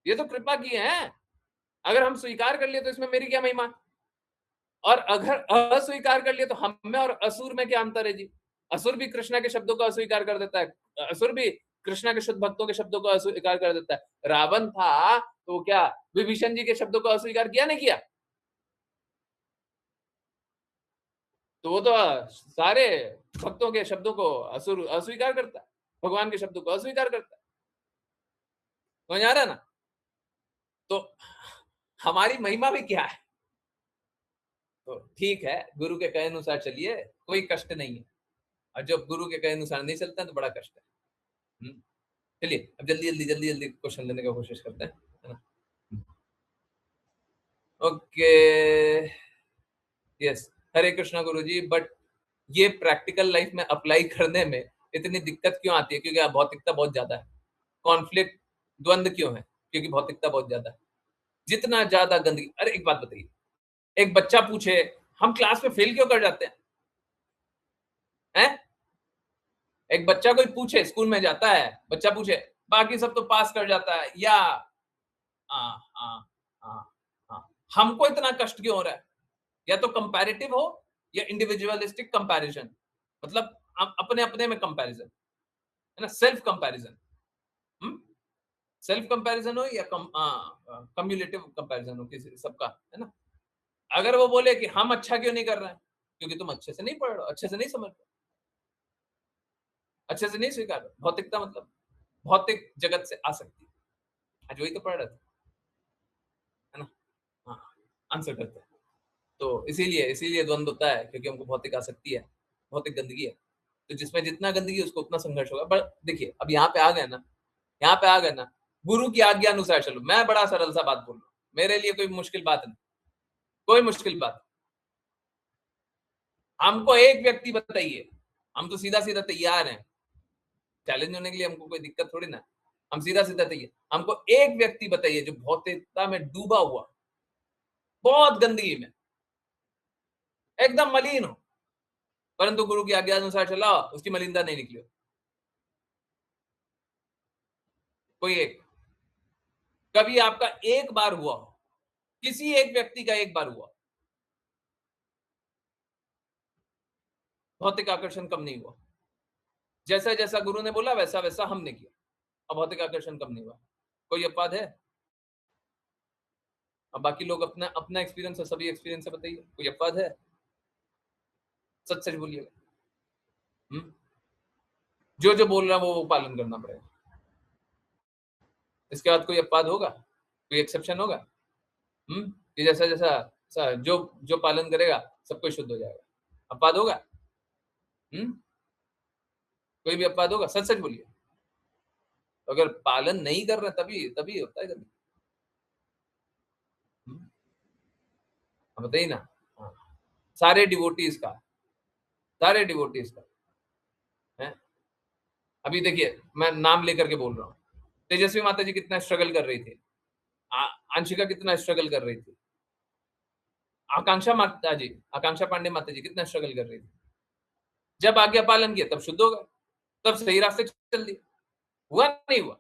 ये तो कृपा की है। अगर हम स्वीकार कर लिए तो इसमें मेरी क्या महिमा? और अगर अस्वीकार कर लिए तो हम में और असुर में क्या अंतर है जी? असुर भी कृष्णा के शब्दों को अस्वीकार कर देता है, असुर भी कृष्णा के शुद्ध भक्तों के शब्दों को अस्वीकार कर देता है। रावण था तो क्या विभीषण जी के शब्दों को अस्वीकार किया नहीं किया? तो वो तो सारे भक्तों के शब्दों को असुर अस्वीकार करता है, भगवान के शब्दों को अस्वीकार करता है। समझ आ रहा है ना? तो हमारी महिमा भी क्या है? तो ठीक है, गुरु के कहे अनुसार चलिए, कोई कष्ट नहीं है। और जब गुरु के कहे अनुसार नहीं चलता है तो बड़ा कष्ट है। चलिए अब जल्दी क्वेश्चन लेने का कोशिश करते हैं, है ना? Okay, yes, Hare Krishna Guru ji. But ये प्रैक्टिकल लाइफ में अप्लाई करने में इतनी दिक्कत क्यों आती है? क्योंकि भौतिकता बहुत ज्यादा है। कॉन्फ्लिक्ट, द्वंद क्यों है? क्योंकि भौतिकता बहुत ज्यादा है। जितना ज्यादा गंदगी, अरे एक बात बताइए, एक बच्चा पूछे हम क्लास में फेल क्यों कर जाते हैं? हैं? एक बच्चा कोई पूछे, स्कूल में जाता है, बच्चा पूछे बाकी सब तो पास कर जाता है, या हाँ हाँ हाँ हाँ, हमको इतना कष्ट क्यों हो रहा है? या तो कंपैरेटिव हो या इंडिविजुअलिस्टिक कंपैरिजन, मतलब अपने अपने में कंपैरिजन, है ना, सेल्फ कंपैरिजन। सेल्फ कंपैरिजन हो या कम्युलेटिव कंपैरिजन हो किसी सबका, है ना? अगर वो बोले कि हम अच्छा क्यों नहीं कर रहे हैं, क्योंकि तुम अच्छे से नहीं पढ़ रहे हो, अच्छे से नहीं समझ रहे, अच्छे से नहीं स्वीकार रहे। भौतिकता मतलब भौतिक जगत से आसक्ति, आज वही तो पढ़ रहे थे, है ना? हाँ, आंसर करते हैं। तो इसीलिए इसीलिए द्वंद होता है, क्योंकि हमको भौतिक आसक्ति है, भौतिक गंदगी है। तो जिसमें जितना गंदगी है उसको उतना संघर्ष होगा। पर देखिए अब यहाँ पे आ गए ना, यहाँ पे आ गए ना, गुरु की आज्ञा अनुसार चलो। मैं बड़ा सरल सा बात बोल रहा हूँ, मेरे लिए कोई मुश्किल बात नहीं, कोई मुश्किल बात। हमको एक व्यक्ति बताइए, हम तो सीधा सीधा तैयार हैं चैलेंज होने के लिए, हमको कोई दिक्कत थोड़ी ना, हम सीधा सीधा तैयार। हमको एक व्यक्ति बताइए जो भौतिकता में डूबा हुआ, बहुत गंदगी में, एकदम मलिन हो, परंतु गुरु की आज्ञा अनुसार चला, उसकी मलिनता नहीं निकली। कोई एक, कभी आपका एक बार हुआ हो, किसी एक व्यक्ति का एक बार हुआ, भौतिक आकर्षण कम नहीं हुआ। जैसा जैसा गुरु ने बोला वैसा वैसा हमने किया, अब भौतिक आकर्षण कम नहीं हुआ। कोई अपवाद है? अब बाकी लोग अपना अपना एक्सपीरियंस है, सभी एक्सपीरियंस है, बताइए कोई अपवाद है? सच सच बोलिएगा। जो जो बोल रहा है वो पालन करना पड़ेगा। इसके बाद कोई अपवाद होगा, कोई एक्सेप्शन होगा? कि जैसा जैसा जो जो पालन करेगा सब कुछ शुद्ध हो जाएगा, अपवाद होगा? कोई भी अपवाद होगा? सच सच बोलिए। अगर पालन नहीं कर रहे तभी तभी होता है कभी। बताइए ना। हाँ, सारे डिवोटीज का है। अभी देखिए मैं नाम लेकर के बोल रहा हूँ, तेजस्वी माता जी कितना स्ट्रगल कर रही थी, आंशिका कितना स्ट्रगल कर रही थी, आकांक्षा पांडे माता जी कितना स्ट्रगल कर रही थी। जब आज्ञा पालन किया तब शुद्ध हो गए, तब सही रास्ते चल दिए। हुआ नहीं हुआ?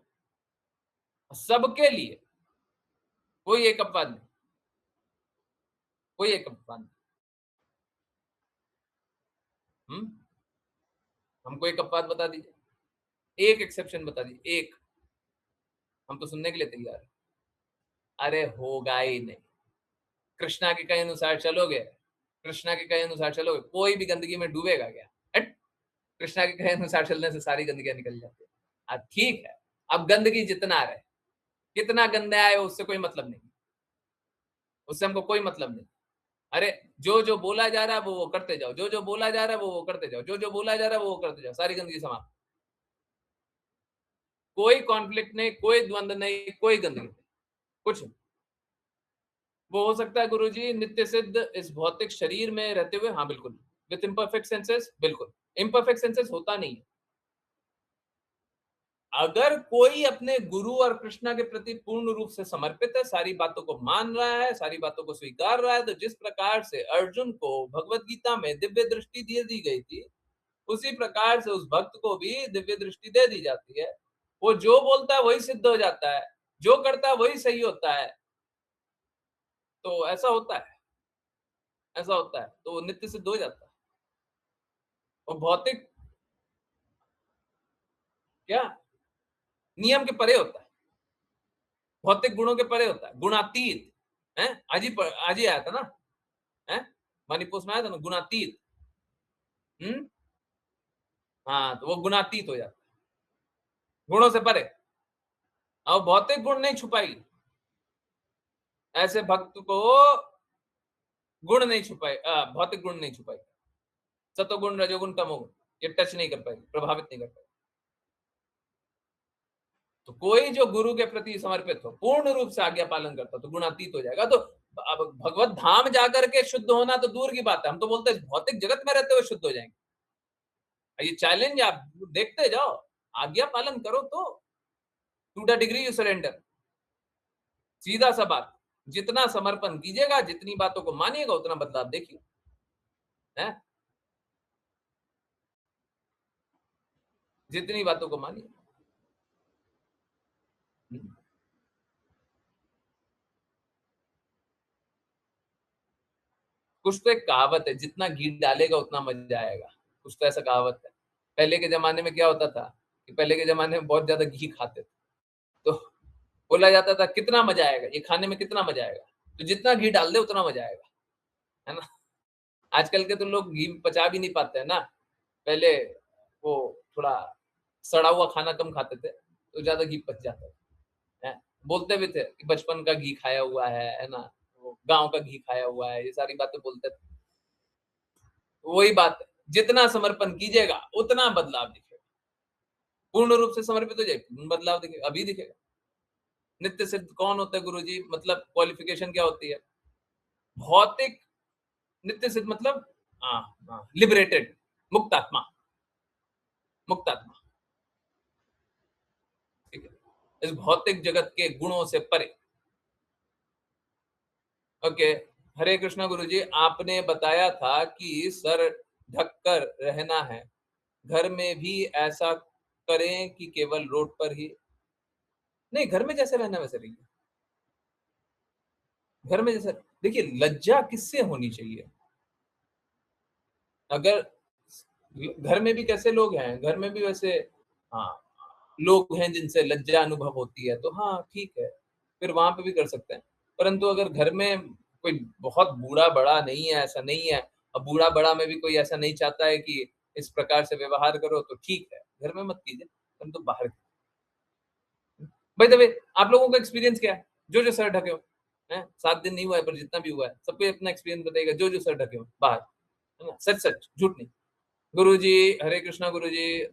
सबके लिए कोई एक अपवाद नहीं। कोई एक अपवाद। हमको एक अपवाद बता दीजिए, एक एक्सेप्शन बता दीजिए, एक। हम तो सुनने के लिए तैयार है। अरे होगा ही नहीं। कृष्णा के कहे अनुसार चलोगे, कृष्णा के कहे अनुसार चलोगे, कोई भी गंदगी में डूबेगा क्या? हट। कृष्णा के कहे अनुसार चलने से सारी गंदगियां निकल जाती है। ठीक है, अब गंदगी जितना रहे, कितना गंदा आए उससे कोई मतलब नहीं, उससे हमको कोई मतलब नहीं। अरे जो जो बोला जा रहा है वो करते जाओ, जो जो बोला जा रहा है वो करते जाओ, जो जो बोला जा रहा है वो करते जाओ, सारी गंदगी समाप्त। कोई कॉन्फ्लिक्ट नहीं, कोई द्वंद्व नहीं, कोई गंदगी नहीं, कुछ नहीं। वो हो सकता है गुरुजी नित्य सिद्ध इस भौतिक शरीर में रहते हुए, हाँ बिल्कुल। विथ इम्परफेक्ट सेंसेस, बिल्कुल। इम्परफेक्ट सेंसेस होता नहीं है। अगर कोई अपने गुरु और कृष्णा के प्रति पूर्ण रूप से समर्पित है, सारी बातों को मान रहा है, सारी बातों को स्वीकार रहा है, तो जिस प्रकार से अर्जुन को भगवत गीता में दिव्य दृष्टि दे दी गई थी, उसी प्रकार से उस भक्त को भी दिव्य दृष्टि दे दी जाती है। वो जो बोलता है वही सिद्ध हो जाता है, जो करता है वही सही होता है। तो ऐसा होता है, ऐसा होता है, तो नित्य सिद्ध हो जाता है। और भौतिक क्या नियम के परे होता है, भौतिक गुणों के परे होता है, गुणातीत है। आज ही आया था ना, है मणिपुर में आया था ना, गुणातीत। हाँ, तो वो गुणातीत हो जाता है, गुणों से परे। और भौतिक गुण नहीं छुपाई, ऐसे भक्त को गुण नहीं छुपाई, भौतिक गुण नहीं छुपाई, सतोगुण रजोगुण तमोगुण ये टच नहीं कर पाएगी, प्रभावित नहीं कर पाएगी। तो कोई जो गुरु के प्रति समर्पित हो, पूर्ण रूप से आज्ञा पालन करता, तो गुणातीत हो जाएगा। तो अब भगवत धाम जाकर के शुद्ध होना तो दूर की बात है, हम तो बोलते हैं भौतिक जगत में रहते हुए शुद्ध हो जाएंगे। ये चैलेंज आप देखते जाओ, आज्ञा पालन करो तो to the degree you surrender. सीधा सा बात, जितना समर्पण कीजिएगा, जितनी बातों को मानिएगा, उतना बदलाव देखिए, है जितनी बातों को मानिए। कुछ तो एक कहावत है, जितना घी डालेगा उतना मजा आएगा, कुछ तो ऐसा कहावत है। पहले के जमाने में क्या होता था कि पहले के जमाने में बहुत ज्यादा घी खाते थे, तो बोला जाता था कितना मजा आएगा, ये खाने में कितना मजा आएगा, तो जितना घी डाल दे उतना मजा आएगा, है ना। आजकल के तो लोग घी पचा भी नहीं पाते हैं ना। पहले वो थोड़ा सड़ा हुआ खाना कम खाते थे, तो ज्यादा घी पच जाता है। बोलते भी थे कि बचपन का घी खाया हुआ है ना, वो गांव का घी खाया हुआ है, ये सारी बातें बोलते थे। वही बात है, जितना समर्पण कीजिएगा उतना बदलाव दिखेगा, पूर्ण रूप से समर्पित हो जाए बदलाव दिखेगा, अभी दिखेगा। नित्य सिद्ध कौन होता है गुरुजी? मतलब क्वालिफिकेशन क्या होती है? भौतिक नित्य सिद्ध मतलब लिबरेटेड, मुक्त आत्मा, मुक्त आत्मा, ठीक है, इस भौतिक जगत के गुणों से परे। ओके, हरे कृष्णा गुरुजी, आपने बताया था कि सर ढककर रहना है, घर में भी ऐसा करें कि केवल रोड पर ही? नहीं, घर में जैसे रहना वैसे रहिए, घर में जैसे। देखिए, लज्जा किससे होनी चाहिए? अगर घर में भी कैसे लोग हैं, घर में भी वैसे लोग हैं जिनसे लज्जा अनुभव होती है, तो हाँ ठीक है, फिर वहां पे भी कर सकते हैं। परंतु अगर घर में कोई बहुत बूढ़ा बड़ा नहीं है, ऐसा नहीं है, और बूढ़ा बड़ा में भी कोई ऐसा नहीं चाहता है कि इस प्रकार से व्यवहार करो, तो ठीक है, घर में मत कीजिए, परंतु बाहर। भाई द वे, आप लोगों का एक्सपीरियंस क्या है? जो जो सर ढके हो, 7 दिन नहीं हुआ है, पर जितना भी हुआ है, सबको अपना एक्सपीरियंस बताइएगा, जो जो सर ढके हो बाहर, है ना, सच सच, झूठ नहीं। गुरुजी, हरे कृष्णा गुरुजी,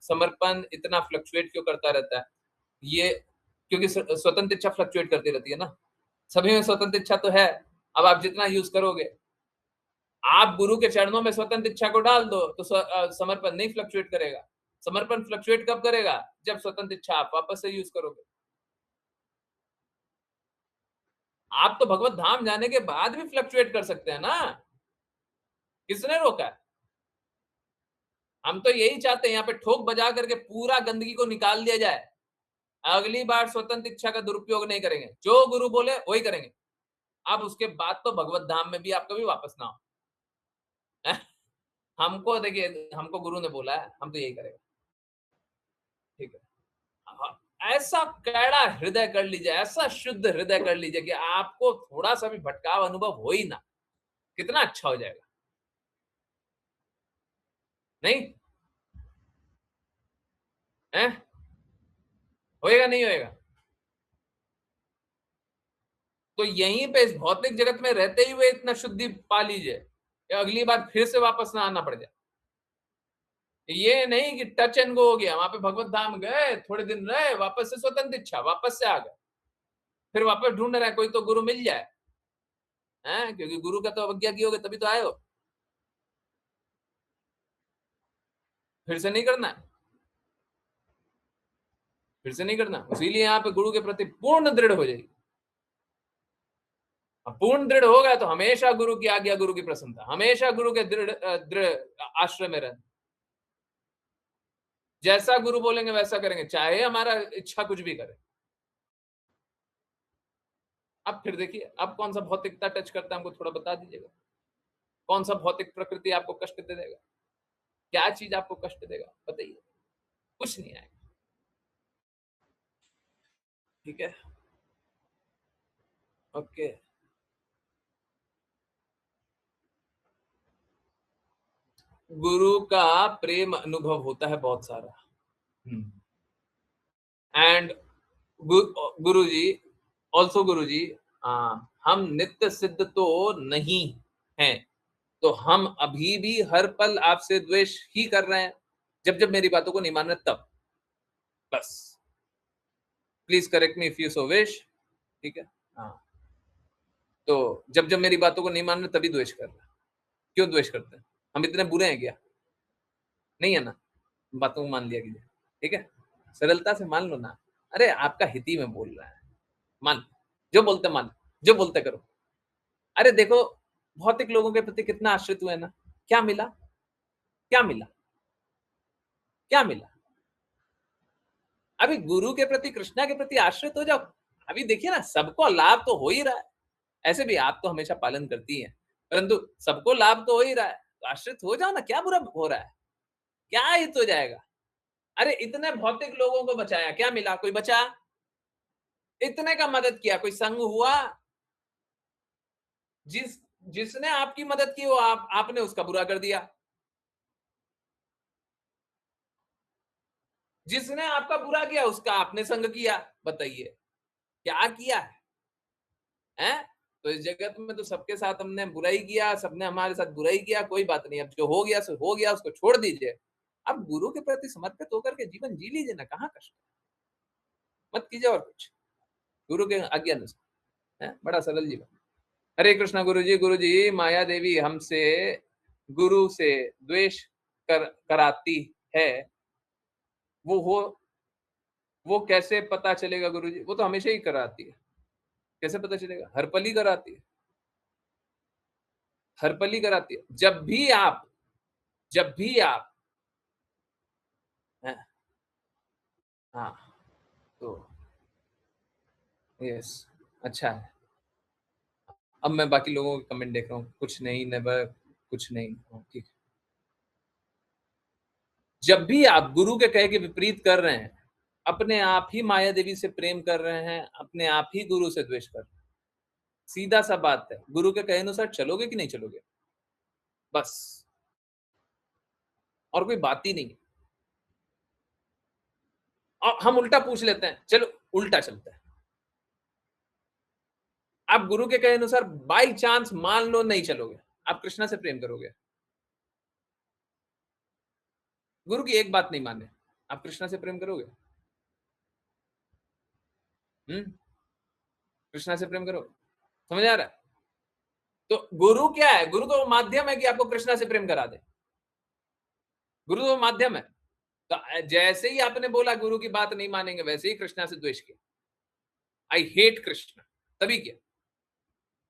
समर्पण इतना फ्लक्चुएट क्यों करता रहता है? ये क्योंकि स्वतंत्र इच्छा फ्लक्चुएट करती रहती है ना, सभी में स्वतंत्र इच्छा तो है। अब आप जितना यूज करोगे, आप गुरु के चरणों में स्वतंत्र इच्छा को डाल दो, तो समर्पण नहीं फ्लक्चुएट करेगा। समर्पण फ्लक्चुएट कब करेगा? जब स्वतंत्र इच्छा आप वापस से यूज करोगे। आप तो भगवत धाम जाने के बाद भी फ्लक्चुएट कर सकते हैं ना, किसने रोका है? हम तो यही चाहते हैं, यहाँ पे ठोक बजा करके पूरा गंदगी को निकाल दिया जाए, अगली बार स्वतंत्र इच्छा का दुरुपयोग नहीं करेंगे, जो गुरु बोले वही करेंगे। अब उसके बाद तो भगवत धाम में भी आप कभी वापस ना हो। हैं? हमको देखिए, हमको गुरु ने बोला है, हम तो यही करेंगे, ठीक है। हाँ, ऐसा कैड़ा हृदय कर लीजिए, ऐसा शुद्ध हृदय कर लीजिए कि आपको थोड़ा सा भी भटकाव अनुभव हो ही ना, कितना अच्छा हो जाएगा। नहीं है? होएगा नहीं होएगा? तो यहीं पे इस भौतिक जगत में रहते ही हुए इतना शुद्धि पा लीजिए कि अगली बार फिर से वापस ना आना पड़ जाए। ये नहीं कि टच एंड गो हो गया, वहां पे भगवत धाम गए, थोड़े दिन रहे, वापस से स्वतंत्र इच्छा, वापस से आ गए, फिर वापस ढूंढ रहे हैं कोई तो गुरु मिल जाए, हैं? क्योंकि गुरु का तो अवज्ञा की होगी तभी तो आए हो। फिर से नहीं करना है, फिर से नहीं करना। इसीलिए यहाँ पे गुरु के प्रति पूर्ण दृढ़ हो जाएगी। पूर्ण दृढ़ हो गया तो हमेशा गुरु की आज्ञा, गुरु की प्रसन्नता, हमेशा गुरु के दृढ़ आश्रय में रहना। जैसा गुरु बोलेंगे वैसा करेंगे, चाहे हमारा इच्छा कुछ भी करे। अब फिर देखिए, अब कौन सा भौतिकता टच करता है हमको थोड़ा बता दीजिएगा। कौन सा भौतिक प्रकृति आपको कष्ट दे देगा? क्या चीज आपको कष्ट देगा बताइए? कुछ नहीं आएगा, ठीक है, ओके। गुरु का प्रेम अनुभव होता है बहुत सारा, एंड गुरु जी, ऑल्सो गुरु जी, हम नित्य सिद्ध तो नहीं हैं, तो हम अभी भी हर पल आपसे द्वेष ही कर रहे हैं। जब जब मेरी बातों को नहीं मान रहे तब बस please correct me if you so wish, ठीक है। हाँ, तो जब जब मेरी बातों को नहीं मान रहे तभी द्वेष कर रहे हैं। क्यों द्वेष करते हैं? हम इतने बुरे हैं क्या? नहीं है ना? बातों को मान लिया कीजिए, ठीक है, सरलता से मान लो ना। अरे आपका हिती में बोल रहा है, मान, जो बोलते मान, जो बोलते करो। अरे देखो, भौतिक लोगों के प्रति कितना आश्रित हुए ना, क्या मिला? क्या मिला? क्या मिला? अभी गुरु के प्रति, कृष्णा के प्रति आश्रित हो जाओ। अभी देखिए ना, सबको लाभ तो हो ही रहा है। ऐसे भी आप तो हमेशा पालन करती हैं, परंतु सबको लाभ तो हो ही रहा है, तो आश्रित हो जाओ ना। क्या बुरा हो रहा है? क्या हित हो जाएगा? अरे इतने भौतिक लोगों को बचाया, क्या मिला? कोई बचा? इतने का मदद किया, कोई संग हुआ? जिसने आपकी मदद की वो आपने उसका बुरा कर दिया। जिसने आपका बुरा किया उसका आपने संग किया। बताइए क्या किया है? हैं? तो इस जगत में तो सबके साथ हमने बुराई किया, सबने हमारे साथ बुराई किया, कोई बात नहीं, अब जो हो गया सो हो गया, उसको छोड़ दीजिए। अब गुरु के प्रति समर्पित होकर के जीवन जी लीजिए ना, कहाँ कष्ट मत कीजिए और कुछ, गुरु के आज्ञा अनुसार, है बड़ा सरल जीवन। हरे कृष्णा गुरु जी, माया देवी हमसे गुरु से द्वेष कराती है, वो कैसे पता चलेगा गुरु जी? वो तो हमेशा ही कराती है, कैसे पता चलेगा? हर पल ही कराती है, हर पल ही कराती है। जब भी आप हैं, हाँ, तो यस, अच्छा है। अब मैं बाकी लोगों के कमेंट देख रहा हूँ, कुछ नहीं, नेवर, कुछ नहीं, ठीक। जब भी आप गुरु के कहे के विपरीत कर रहे हैं, अपने आप ही माया देवी से प्रेम कर रहे हैं, अपने आप ही गुरु से द्वेष कर रहे हैं। सीधा सा बात है, गुरु के कहे अनुसार चलोगे कि नहीं चलोगे, बस, और कोई बात ही नहीं। और हम उल्टा पूछ लेते हैं, चलो उल्टा चलता है। आप गुरु के कहे अनुसार बाई चांस मान लो नहीं चलोगे, आप कृष्णा से प्रेम करोगे, गुरु की एक बात नहीं माने, आप कृष्णा से प्रेम करोगे? कृष्णा से प्रेम करोगे? समझ आ रहा है? तो गुरु क्या है? गुरु तो माध्यम है कि आपको कृष्णा से प्रेम करा दे। गुरु तो माध्यम है। तो जैसे ही आपने बोला गुरु की बात नहीं मानेंगे, वैसे ही कृष्णा से द्वेष किया, आई हेट कृष्णा, तभी किया।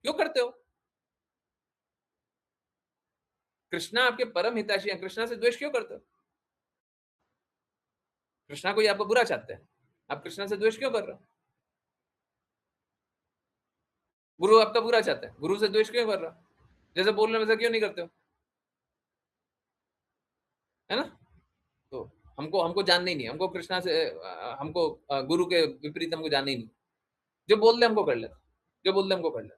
क्यों करते हो? कृष्णा आपके परम हितैषी हैं, कृष्णा से द्वेष क्यों करते हो? कृष्णा कोई आपको बुरा चाहते हैं, आप कृष्णा से द्वेष क्यों कर रहे हो? गुरु आपका बुरा चाहता है, गुरु से द्वेष क्यों कर रहा हो? जैसे बोल रहे वैसा क्यों नहीं करते हो? है ना? तो हमको हमको जानना ही नहीं, हमको कृष्णा से हमको गुरु के विपरीत हमको जानना ही नहीं। जो बोल दे हमको कर लेते, जो बोल दे हमको कर लेते,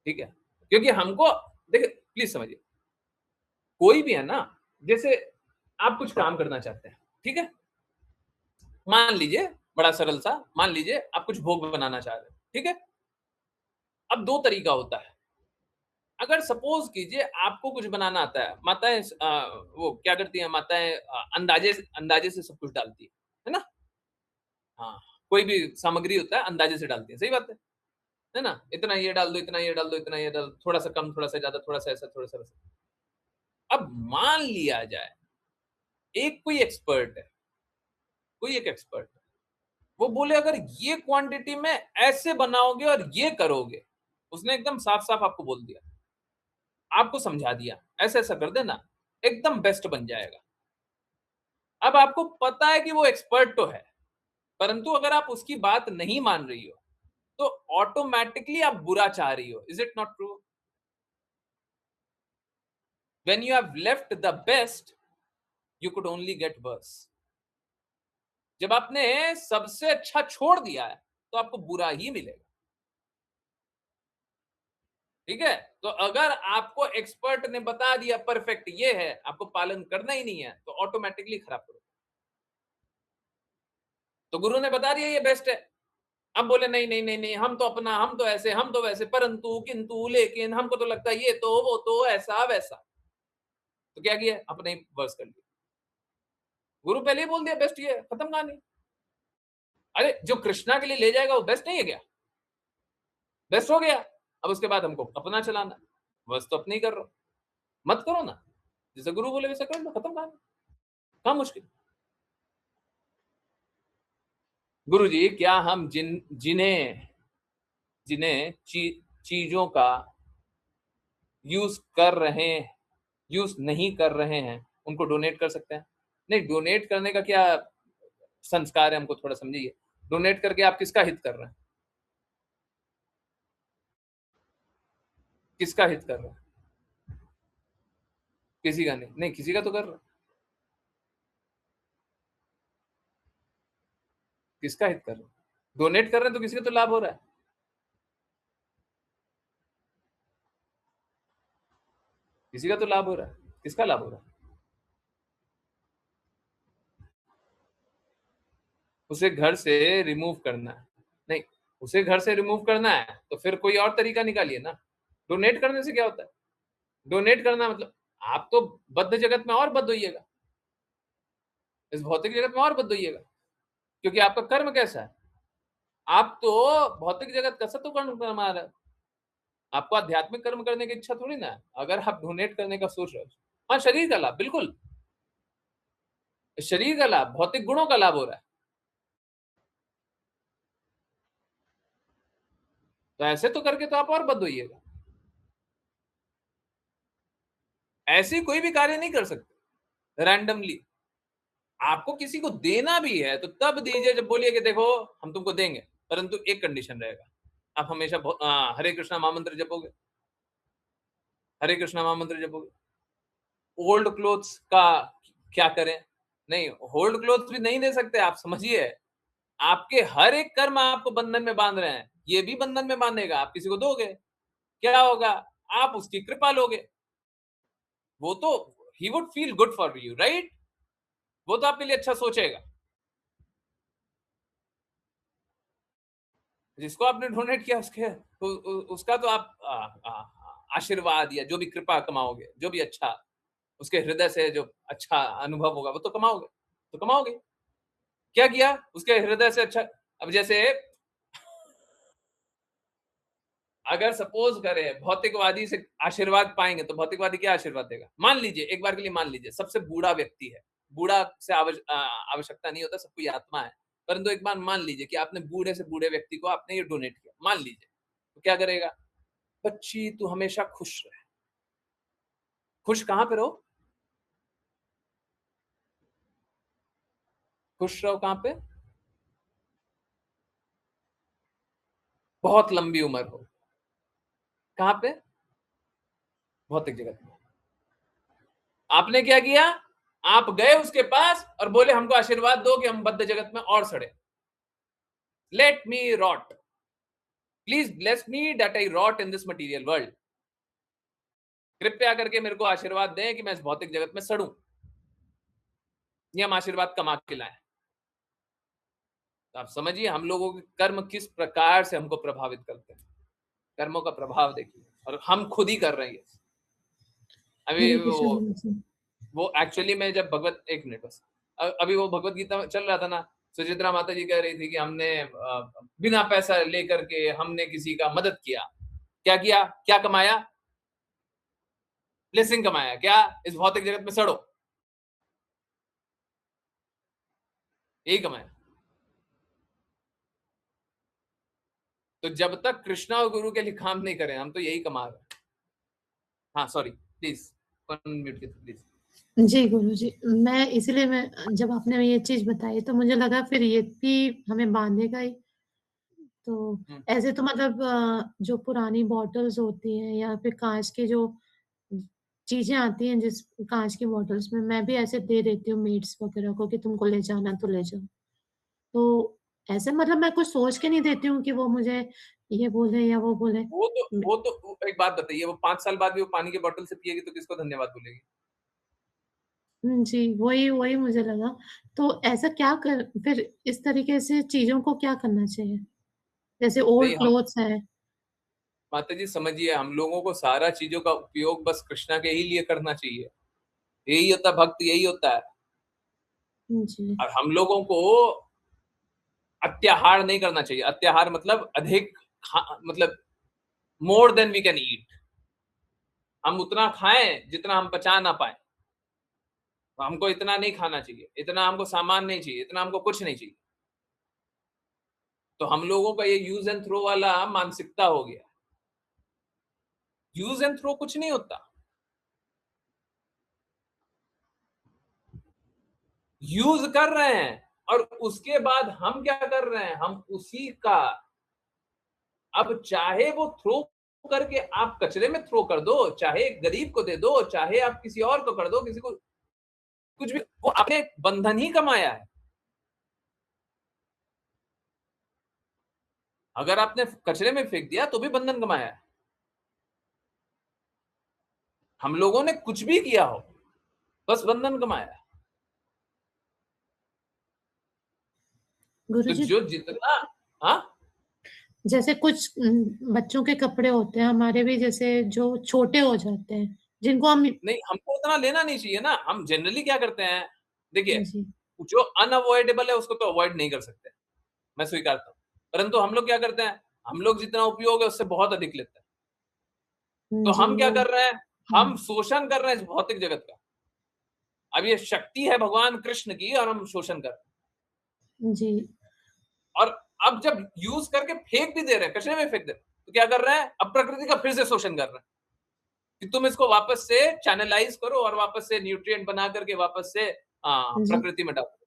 ठीक है? क्योंकि हमको देखिए, प्लीज समझिए, कोई भी है ना, जैसे आप कुछ काम करना चाहते हैं, ठीक है? मान लीजिए, बड़ा सरल सा, मान लीजिए आप कुछ भोग बनाना चाह रहे हैं, ठीक है? अब दो तरीका होता है। अगर सपोज कीजिए आपको कुछ बनाना आता है, माताएं वो क्या करती हैं, माताएं अंदाजे अंदाजे से सब कुछ डालती है ना? हाँ, कोई भी सामग्री होता है अंदाजे से डालती है, सही बात है ना? इतना ये डाल दो, इतना ये डाल दो, इतना ये डाल दो, थोड़ा सा कम, थोड़ा सा ज्यादा, थोड़ा सा ऐसा, थोड़ा सा वैसा। अब मान लिया जाए एक कोई एक्सपर्ट है, कोई एक एक्सपर्ट है, वो बोले अगर ये क्वांटिटी में ऐसे बनाओगे और ये करोगे, उसने एकदम साफ साफ आपको बोल दिया, आपको समझा दिया, ऐसा ऐसा कर देना, एकदम बेस्ट बन जाएगा। अब आपको पता है कि वो एक्सपर्ट तो है, परंतु अगर आप उसकी बात नहीं मान रही हो तो ऑटोमेटिकली आप बुरा चाह रही हो। Is it not true? When you have left the best you could only get worse. जब आपने सबसे अच्छा छोड़ दिया है तो आपको बुरा ही मिलेगा, ठीक है? तो अगर आपको एक्सपर्ट ने बता दिया परफेक्ट ये है, आपको पालन करना ही नहीं है, तो ऑटोमेटिकली खराब करो। तो गुरु ने बता दिया ये बेस्ट है, अब बोले नहीं नहीं नहीं नहीं, हम तो अपना, हम तो ऐसे, हम तो वैसे, परंतु किंतु लेकिन हमको तो लगता है ये तो वो तो ऐसा वैसा। तो क्या किया, अपने ही वर्स कर लिया। गुरु पहले ही बोल दिया बेस्ट ये है, खत्म कहानी। अरे जो कृष्णा के लिए ले जाएगा वो बेस्ट नहीं है क्या? बेस्ट हो गया। अब उसके बाद हमको अपना चलाना, बस तो अपने ही कर रहा हो, मत करो ना, जैसे गुरु बोले वैसे कर लो, खत्म कहानी। कहाँ मुश्किल? गुरु जी क्या हम जिन्हें जिन्हें चीजों का यूज कर रहे यूज नहीं कर रहे हैं उनको डोनेट कर सकते हैं? नहीं, डोनेट करने का क्या संस्कार है, हमको थोड़ा समझिए। डोनेट करके आप किसका हित कर रहे हैं? किसका हित कर रहे हैं? किसी का नहीं, नहीं किसी का तो कर रहे हैं। किसका हित कर रहे हैं? डोनेट कर रहे हैं तो किसी का तो लाभ हो रहा है। किसी का तो लाभ हो रहा है। किसका लाभ हो रहा है? उसे घर से रिमूव करना है। नहीं, उसे घर से रिमूव करना है तो फिर कोई और तरीका निकालिए ना। डोनेट करने से क्या होता है? डोनेट करना मतलब आप तो बद्ध जगत में और बद्ध होइएगा, इस भौतिक जगत में और बद्ध होइएगा, क्योंकि आपका कर्म कैसा है? आप तो भौतिक जगत का तो कर्म कमा रहे हो, आपको आध्यात्मिक कर्म करने की इच्छा थोड़ी ना है। अगर आप डोनेट करने का सोच रहे हो, हाँ शरीर का लाभ, बिल्कुल शरीर का लाभ, भौतिक गुणों का लाभ हो रहा है, तो ऐसे तो करके तो आप और बद्ध होइएगा। ऐसे कोई भी कार्य नहीं कर सकते रैंडमली। आपको किसी को देना भी है तो तब दीजिए जब बोलिए कि देखो हम तुमको देंगे, परंतु एक कंडीशन रहेगा, आप हमेशा हरे कृष्णा महामंत्र जपोगे, हरे कृष्णा महामंत्र जपोगे। ओल्ड क्लोथ्स का क्या करें? नहीं, ओल्ड क्लोथ्स भी नहीं दे सकते, आप समझिए। आपके हर एक कर्म आपको बंधन में बांध रहे हैं, ये भी बंधन में बांधेगा। आप किसी को दोगे, क्या होगा? आप उसकी कृपा लोगे, वो तो he would feel good for you, right? वो तो आपके लिए अच्छा सोचेगा। जिसको आपने डोनेट किया उसके उसका तो आप आशीर्वाद या जो भी कृपा कमाओगे, जो भी अच्छा उसके हृदय से जो अच्छा अनुभव होगा वो तो कमाओगे, तो कमाओगे। क्या किया उसके हृदय से अच्छा? अब जैसे अगर सपोज करें भौतिकवादी से आशीर्वाद पाएंगे तो भौतिकवादी क्या आशीर्वाद देगा? मान लीजिए, एक बार के लिए मान लीजिए सबसे बूढ़ा व्यक्ति है, बूढ़ा से आवश्यकता नहीं होता, सब कोई आत्मा है, परंतु एक बार मान लीजिए कि आपने बूढ़े से बूढ़े व्यक्ति को आपने ये डोनेट किया, मान लीजिए, तो क्या करेगा? बच्ची तू हमेशा खुश रहे। खुश कहां पे रहो? खुश रहो कहां पे? बहुत लंबी उम्र हो। कहाँ पे? भौतिक जगत में। आपने क्या किया? आप गए उसके पास और बोले हमको आशीर्वाद दो कि हम बद्ध जगत में और सड़े। Let me rot, please bless me that I rot in this material world. कृपया करके मेरे को आशीर्वाद दें कि मैं इस भौतिक जगत में सड़ूं। ये हम आशीर्वाद कमा के लाए। तो आप समझिए हम लोगों के कर्म किस प्रकार से हमको प्रभावित करते हैं। कर्मों का प्रभाव देखिए, और हम खुद ही कर रहे हैं। अभी हरे कृष्ण गुरु जी। वो एक्चुअली में जब एक मिनट बस, अभी वो भगवत गीता में चल रहा था ना, सुचित्रा माता जी कह रही थी कि हमने बिना पैसा लेकर के हमने किसी का मदद किया। क्या किया? क्या कमाया? ब्लेसिंग कमाया। क्या? इस भौतिक जगत में सड़ो, यही कमाया। तो जब तक कृष्णा और गुरु के लिए काम नहीं करें हम तो यही कमा रहे हैं। हाँ सॉरी, प्लीज म्यूट कीजिए प्लीज। जी गुरु जी, मैं इसलिए मैं जब आपने ये चीज बताई तो मुझे लगा फिर ये भी हमें बांधेगा ही। तो ऐसे तो मतलब जो पुरानी बॉटल्स होती हैं या फिर कांच की जो चीजें आती हैं, जिस कांच की बॉटल्स में मैं भी ऐसे दे देती हूँ मेड्स वगैरह को कि तुमको ले जाना तो ले जाओ। तो ऐसे मतलब मैं कुछ सोच के नहीं देती हूँ कि वो मुझे ये बोले या वो बोले। वो तो एक बात बताइए, वो 5 साल बाद भी वो पानी की बोतल से पिएगी तो किसको धन्यवाद बोलेगी? जी, वही वही मुझे लगा। तो ऐसा क्या कर फिर इस तरीके से चीज़ों को क्या करना चाहिए? जैसे नहीं ओल्ड हम, क्लोथ्स हैं। माता जी समझिए, हम लोगों को सारा चीजों का उपयोग बस कृष्णा के ही लिए करना चाहिए। यही होता भक्त, यही होता है। जी, और हम लोगों को अत्याहार नहीं करना चाहिए। अत्याहार मतलब अधिक मतलब more than we can eat. हम उतना खाएं जितना हम पचा ना पाए। हमको इतना नहीं खाना चाहिए, इतना हमको सामान नहीं चाहिए, इतना हमको कुछ नहीं चाहिए। तो हम लोगों का ये यूज एंड थ्रो वाला मानसिकता हो गया। यूज एंड थ्रो कुछ नहीं होता। यूज कर रहे हैं और उसके बाद हम क्या कर रहे हैं? हम उसी का, अब चाहे वो थ्रो करके आप कचरे में थ्रो कर दो, चाहे गरीब को दे दो, चाहे आप किसी और को कर दो, किसी को कुछ भी, वो आपने बंधन ही कमाया है। अगर आपने कचरे में फेंक दिया तो भी बंधन कमाया है। हम लोगों ने कुछ भी किया हो, बस बंधन कमाया है। तो गुरुजी जो जितना, हाँ जैसे कुछ बच्चों के कपड़े होते हैं हमारे भी, जैसे जो छोटे हो जाते हैं, जिनको हम नहीं, हमको उतना लेना नहीं चाहिए ना। हम जनरली क्या करते हैं, देखिए, जी, जो अनअवॉइडेबल है उसको तो अवॉइड नहीं कर सकते, मैं स्वीकारता हूँ। परंतु हम लोग क्या करते हैं, हम लोग जितना उपयोग है उससे बहुत अधिक लेते हैं। तो जी, हम क्या वो कर रहे हैं? हुँ, हम शोषण कर रहे हैं इस भौतिक जगत का। अब ये शक्ति है भगवान कृष्ण की और हम शोषण कर रहे हैं। जी, और अब जब यूज करके फेंक भी दे रहे हैं, कचरे में फेंक दे रहे हैं, तो क्या कर रहे हैं? अब प्रकृति का फिर से शोषण कर रहे हैं कि तुम इसको वापस से चैनलाइज करो और वापस से न्यूट्रिएंट बना करके वापस से जी। प्रकृति में डालो।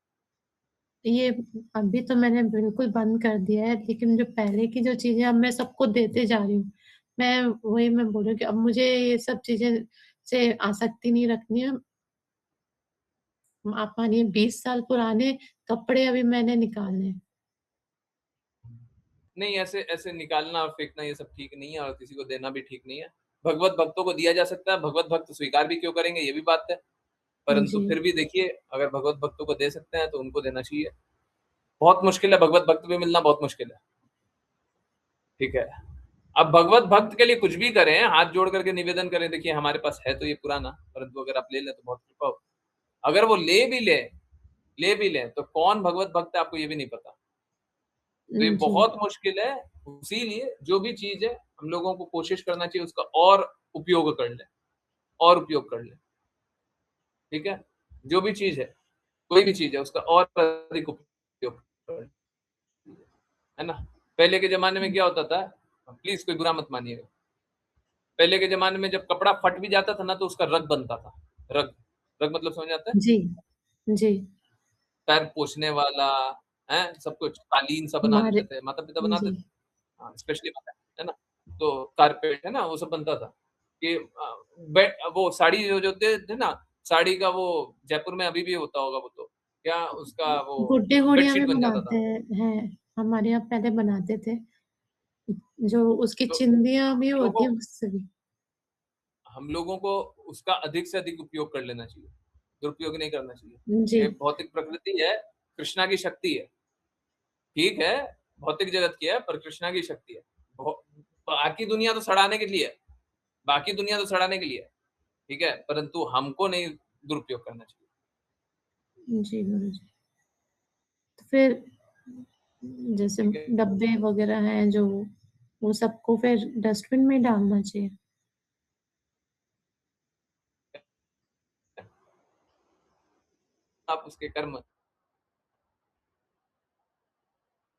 ये अभी तो मैंने बिल्कुल बंद कर दिया है, लेकिन जो पहले की जो चीज़ें अब मैं सबको देते जा रही हूँ। मैं बोल रही हूँ कि अब मुझे ये सब चीज़ें से आसक्ति नहीं रखनी है। आप मानिए 20 साल पुराने कपड़े अभी मैंने निकालने हैं। नहीं, ऐसे ऐसे निकालना और फेंकना ये सब ठीक नहीं है और किसी को देना भी ठीक नहीं है। भगवत भक्तों को दिया जा सकता है, भगवत भक्त स्वीकार भी क्यों करेंगे, ये भी बात है। परंतु जी, फिर भी देखिए, अगर भगवत भक्तों को दे सकते हैं तो उनको देना चाहिए। बहुत मुश्किल है, भगवत भक्त भी मिलना बहुत मुश्किल है। ठीक है, अब भगवत भक्त के लिए कुछ भी करें, हाथ जोड़ करके निवेदन करें, देखिए हमारे पास है तो ये पुराना, परंतु अगर आप ले लें तो बहुत कृपा हो। अगर वो ले भी ले तो कौन भगवत भक्त है आपको ये भी नहीं पता। तो ये जी, बहुत मुश्किल है। इसीलिए जो भी चीज है हम लोगों को कोशिश करना चाहिए उसका और उपयोग कर ले, और उपयोग कर ले। ठीक है, जो भी चीज है, कोई भी चीज है, उसका और अधिक उपयोग कर ले, है ना। पहले के जमाने में क्या होता था, प्लीज कोई बुरा मत मानिएगा, पहले के जमाने में जब कपड़ा फट भी जाता था ना तो उसका रग बनता था। रग, रग मतलब समझ आता है? जी, जी। पैर पोछने वाला, है सब कुछ, कालीन सा बना हमारे देते थे, माता पिता बनाते जी, थे। स्पेशली है ना, तो कारपेट है ना वो सब बनता था कि बेड वो साड़ी जो थे ना, साड़ी का वो जयपुर में अभी भी होता होगा वो, तो क्या उसका वो गुड्डे गुड़िया बेडशीट में बन जाता बनाते था। हैं, हमारे यहाँ पहले बनाते थे, जो उसकी तो चिंदियाँ हम भी लोगों होती है उससे भी। हम लोगों को उसका अधिक से अधिक उपयोग कर लेना चाहिए, दुरुपयोग नहीं करना चाहिए। जी, ये भौतिक प्रकृति है, कृष्णा की शक्ति है। ठीक है, भौतिक जगत की है पर कृष्णा की शक्ति है। बाकी दुनिया तो सड़ाने के लिए है, बाकी दुनिया तो सड़ाने के लिए है, ठीक है, परंतु हमको नहीं दुरुपयोग करना चाहिए। जी गुरुजी। तो फिर जैसे ठीक है, डब्बे वगैरह हैं जो, वो सबको फिर डस्टबिन में डालना चाहिए। आप उसके कर्म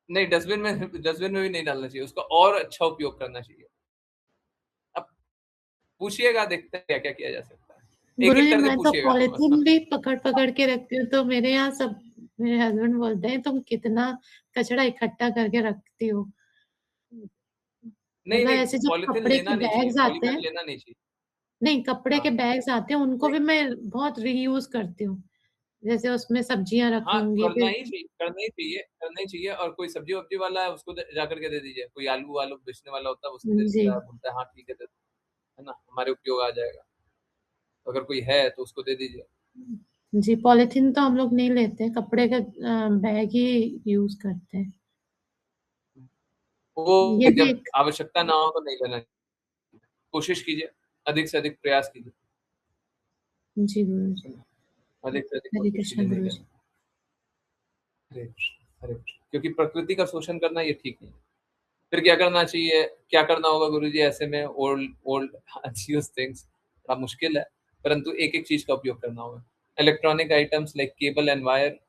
नहीं, डस्टबिन में भी नहीं डालना चाहिए, उसका और अच्छा उपयोग करना चाहिए। अब पूछिएगा, देखते हैं क्या क्या किया जा सकता है, एक एक गुरुजी करके मैं तो पूछिएगा। पॉलीथीन भी पकड़ के रखती हूँ, तो मेरे यहाँ सब, मेरे हस्बैंड बोलते हैं तुम कितना कचरा इकट्ठा करके रखती हो। नहीं मतलब नहीं, ऐसे जो पॉलीथीन कपड़े के लेना नहीं चाहिए, बैग्स आते पॉलीबैग हैं, लेना नहीं चाहिए। नहीं कपड़े के हाँ, बैग्स आते हैं उनको नहीं, भी मैं बहुत रीयूज करती हूँ। जैसे उसमें सब्जियां हाँ, रखूंगी करना फिर। ही चाहिए, करना ही चाहिए, करना ही चाहिए। और कोई सब्जी वब्जी वाला है उसको जा करके दे दीजिए, कोई आलू वालू बेचने वाला होता है उसको दे जी दीजिए, बोलता है हाँ ठीक है दे दो, है ना, हमारे उपयोग आ जाएगा। अगर कोई है तो उसको दे दीजिए। जी, पॉलीथीन तो हम लोग नहीं लेते, कपड़े का बैग ही यूज करते हैं। वो ये भी जब एक। आवश्यकता ना हो तो नहीं लेना चाहिए। कोशिश कीजिए, अधिक से अधिक प्रयास कीजिए, जी गुरुजी। है ना? अधिक से अधिक हरे कोशिश कीजिए कृष्ण नहीं गुरुजी। लेना। हरे कृष्ण, हरे कृष्ण। क्योंकि प्रकृति का शोषण करना ये ठीक नहीं है। फिर क्या करना चाहिए, क्या करना होगा गुरुजी ऐसे में? ओल्ड ओल्ड यूज्ड थिंग्स, थोड़ा मुश्किल है, परंतु एक-एक चीज़ का उपयोग करना होगा। Electronic items like cable and wire,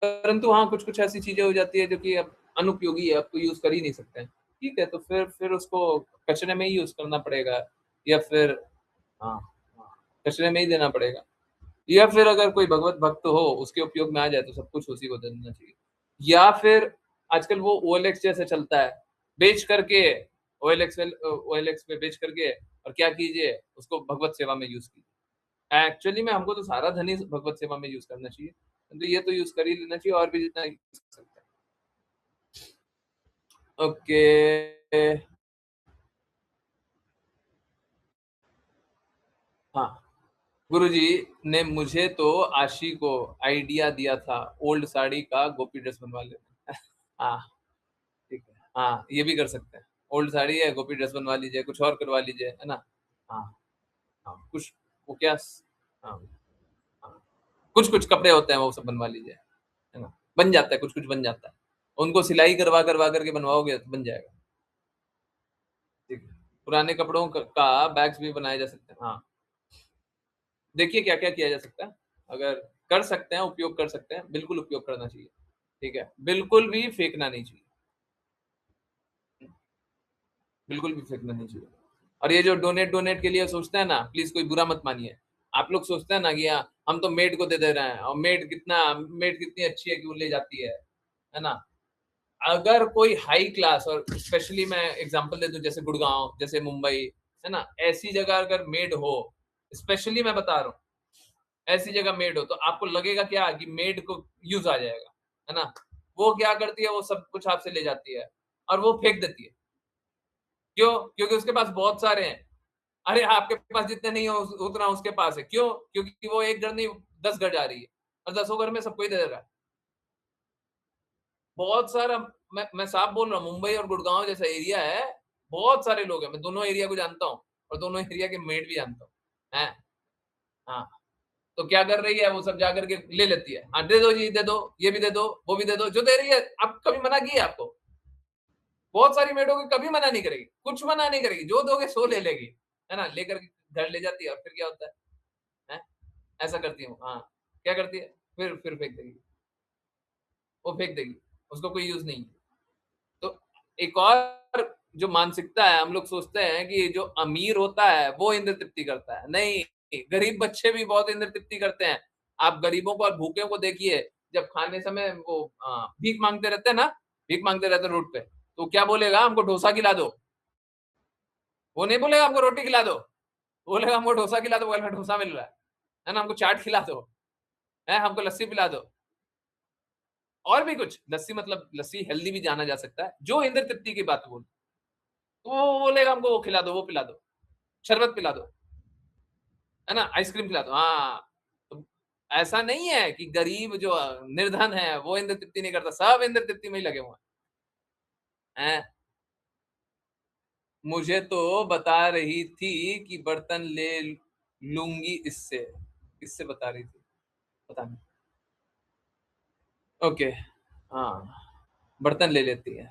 परंतु हाँ, कुछ-कुछ ऐसी चीज़ें हो जाती है जो कि अब अनुपयोगी है, अब तो यूज़ कर ही नहीं सकते हैं। ठीक है, तो फिर उसको कचरे में ही यूज़ करना पड़ेगा, या फिर हाँ, हाँ, कचरे में ही देना पड़ेगा। या फिर अगर कोई भगवत भक्त हो, उसके उपयोग में आ जाए तो सब कुछ उसी को दे देना चाहिए। या फिर आजकल वो ओएलएक्स जैसे चलता है, बेच करके ओएलएक्स पे बेच करके और क्या कीजिए, उसको भगवत सेवा में यूज़ कीजिए। एक्चुअली में हमको तो सारा धन ही भगवत सेवा में यूज़ करना चाहिए, तो ये तो यूज़ कर ही लेना चाहिए, और भी जितना यूज़ कर सकते हैं। ओके, हाँ, गुरुजी ने मुझे तो आशी को आइडिया दिया था, ओल्ड साड़ी का गोपी ड्रेस बनवा लेना। हाँ, ठीक है। हाँ, ये भी कर सकते हैं। ओल्ड साड़ी है, गोपी ड्रेस बनवा लीजिए, कुछ और करवा लीजिए, है ना? हाँ, हाँ, कुछ वो क्या स हाँ, हाँ। कुछ-कुछ कपड़े होते हैं वो सब बनवा लीजिए, है ना? बन जाता है, कुछ-कुछ बन जाता है। उनको सिलाई करवा-करवा करके बनवाओगे तो बन जाएगा, ठीक है। पुराने कपड़ों का बैग्स भी बनाए जा सकते हैं। हाँ, देखिए क्या-क्या किया जा सकता है। अगर कर सकते हैं, उपयोग कर सकते हैं, बिल्कुल उपयोग करना चाहिए, ठीक है? बिल्कुल भी फेंकना नहीं चाहिए। बिल्कुल भी फेंकना नहीं चाहिए। और ये जो डोनेट के लिए सोचते हैं ना, प्लीज़ कोई बुरा मत मानिए। आप लोग सोचते हैं ना कि हम तो मेड को दे दे रहे हैं, और मेड कितनी अच्छी है कि वो ले जाती है ना? अगर कोई हाई क्लास, और स्पेशली मैं एग्ज़ाम्पल दे दूँ जैसे गुड़गाँव, जैसे मुंबई, है ना? ऐसी जगह अगर मेड हो, स्पेशली मैं बता रहा हूँ, ऐसी जगह मेड हो तो आपको लगेगा क्या कि मेड को यूज़ आ जाएगा, है ना? वो क्या करती है, वो सब कुछ आपसे ले जाती है और वो फेंक देती है। क्यों? क्योंकि उसके पास बहुत सारे हैं। अरे! आपके पास जितने नहीं हो उतना उसके पास है। क्यों? क्योंकि वो 1 घर नहीं 10 घर जा रही है और 10 घर में सबको ही दे रहा है। बहुत सारा, मैं साफ बोल रहा हूँ, मुंबई और गुड़गाँव जैसा एरिया है, बहुत सारे लोग हैं। मैं दोनों एरिया को जानता हूँ और दोनों एरिया के मेड भी जानता हूँ। हैं? हाँ, तो क्या कर रही है, वो सब जाकर के ले लेती है। हाँ, दे दो जी, दे दो, ये भी दे दो, वो भी दे दो। जो दे रही है, अब कभी मना की है आपको? बहुत सारी मेड होगी, कभी मना नहीं करेगी, कुछ मना नहीं करेगी, जो दोगे सो ले लेगी, है ना? लेकर के घर ले जाती है और फिर क्या होता है? हैं? ऐसा करती हूँ, हाँ। क्या करती है? फिर फेंक देगी, वो फेंक देगी, उसको कोई यूज़ नहीं है। तो एक और जो मानसिकता है, हम लोग सोचते हैं कि जो अमीर होता है, वो इंद्र तृप्ति करता है। नहीं, गरीब बच्चे भी बहुत इंद्र तृप्ति करते हैं। आप गरीबों को और भूखे को देखिए, जब खाने समय वो भीख माँगते रहते हैं ना, भीख माँगते रहते हैं रोड पे, तो क्या बोलेगा, हमको डोसा खिला दो। वो नहीं बोलेगा हमको रोटी खिला दो, बोलेगा हमको डोसा खिला दो, बगल में डोसा मिल रहा है ना, हमको चाट खिला दो, है हमको लस्सी पिला दो, और भी कुछ। लस्सी मतलब लस्सी हेल्दी भी जाना जा सकता है, जो इंद्र तृप्ति की बात बोल, तो वो बोलेगा हमको वो खिला दो, वो पिला दो, शरबत पिला दो, है ना, आइसक्रीम खिला दो। हाँ, तो ऐसा नहीं है कि गरीब जो निर्धन है वो इंद्र तृप्ति नहीं करता, सब इंद्र तृप्ति में ही लगे हुए हैं। मुझे तो बता रही थी कि बर्तन ले लूंगी इससे बता रही थी, पता नहीं। ओके, हाँ, बर्तन ले लेती है।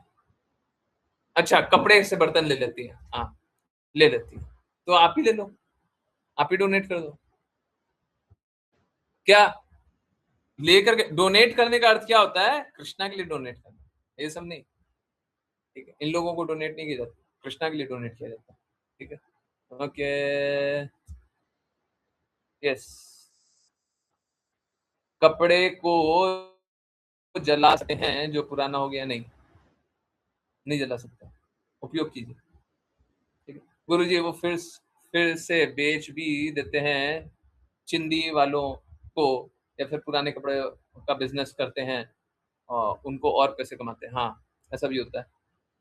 अच्छा, कपड़े से बर्तन ले लेती है, हाँ ले लेती है, तो आप ही ले लो, आप ही डोनेट कर दो। क्या लेकर के डोनेट करने का अर्थ क्या होता है, कृष्णा के लिए डोनेट करना, ये सब नहीं, ठीक है। इन लोगों को डोनेट नहीं किया जाता, कृष्णा के लिए डोनेट किया जाता है, ठीक है। Okay, yes. कपड़े को जला सकते हैं जो पुराना हो गया, नहीं जला सकते, उपयोग कीजिए, ठीक है। गुरु जी वो फिर से बेच भी देते हैं चिंदी वालों को, या फिर पुराने कपड़े का बिजनेस करते हैं और उनको और पैसे कमाते हैं। हाँ, ऐसा भी होता है।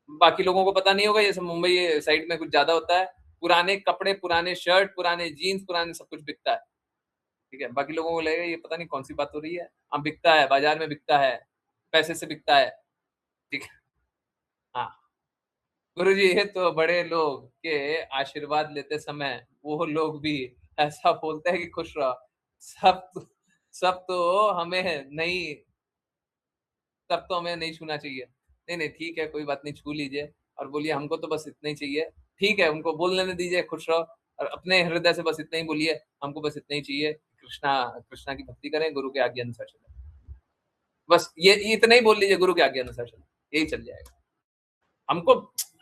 बाकी लोगों को पता नहीं होगा, ये सब मुंबई साइड में कुछ ज्यादा होता है। पुराने कपड़े, पुराने शर्ट, पुराने जीन्स, पुराने सब कुछ बिकता है, ठीक है। बाकी लोगों को लगेगा ये पता नहीं कौन सी बात हो रही है। हाँ, बिकता है, बाजार में बिकता है, पैसे से बिकता है, ठीक है। हाँ गुरुजी, ये तो बड़े लोग के आशीर्वाद लेते समय वो लोग भी ऐसा बोलते हैं कि खुश रहो, सब तो हमें नहीं, तब तो हमें नहीं छूना चाहिए। नहीं ठीक है, कोई बात नहीं, छू लीजिए और बोलिए हमको तो बस इतना ही चाहिए, ठीक है। उनको बोल लेने दीजिए, खुश रहो, और अपने हृदय से बस इतना ही बोलिए, हमको बस इतना ही चाहिए, कृष्णा की भक्ति करें, गुरु के आज्ञा अनुसार चलें। बस ये इतना ही बोल लीजिए, गुरु के आज्ञा अनुसार चलें, यही चल जाएगा।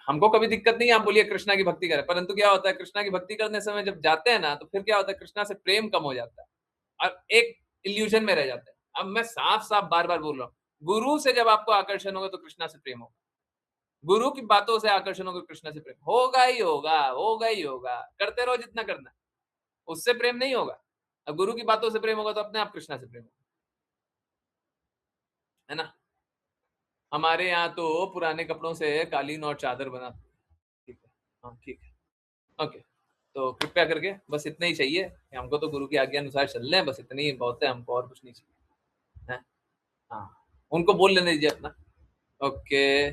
हमको कभी दिक्कत नहीं है, आप बोलिए कृष्णा की भक्ति करें, परंतु क्या होता है, कृष्णा की भक्ति करने समय जब जाते हैं ना, तो फिर क्या होता है, कृष्णा से प्रेम कम हो जाता है और एक इल्यूजन में रह जाते हैं। अब मैं साफ बार बार बोल रहा हूँ, गुरु से जब आपको आकर्षण होगा तो कृष्णा से प्रेम होगा, गुरु की बातों से आकर्षण होगा, कृष्णा से प्रेम होगा ही होगा, करते रहो जितना करना है, उससे प्रेम नहीं होगा। अब गुरु की बातों से प्रेम होगा तो अपने आप कृष्णा से प्रेम होगा, है ना। हमारे यहाँ तो पुराने कपड़ों से कालीन और चादर बनाते हैं, ठीक है। हाँ ठीक है, ओके। तो कृपया करके बस इतना ही चाहिए, हमको तो गुरु की आज्ञा अनुसार चल रहे हैं, बस इतना ही बहुत है, हमको और कुछ नहीं चाहिए, है। हाँ, उनको बोल लेने दीजिए अपना। ओके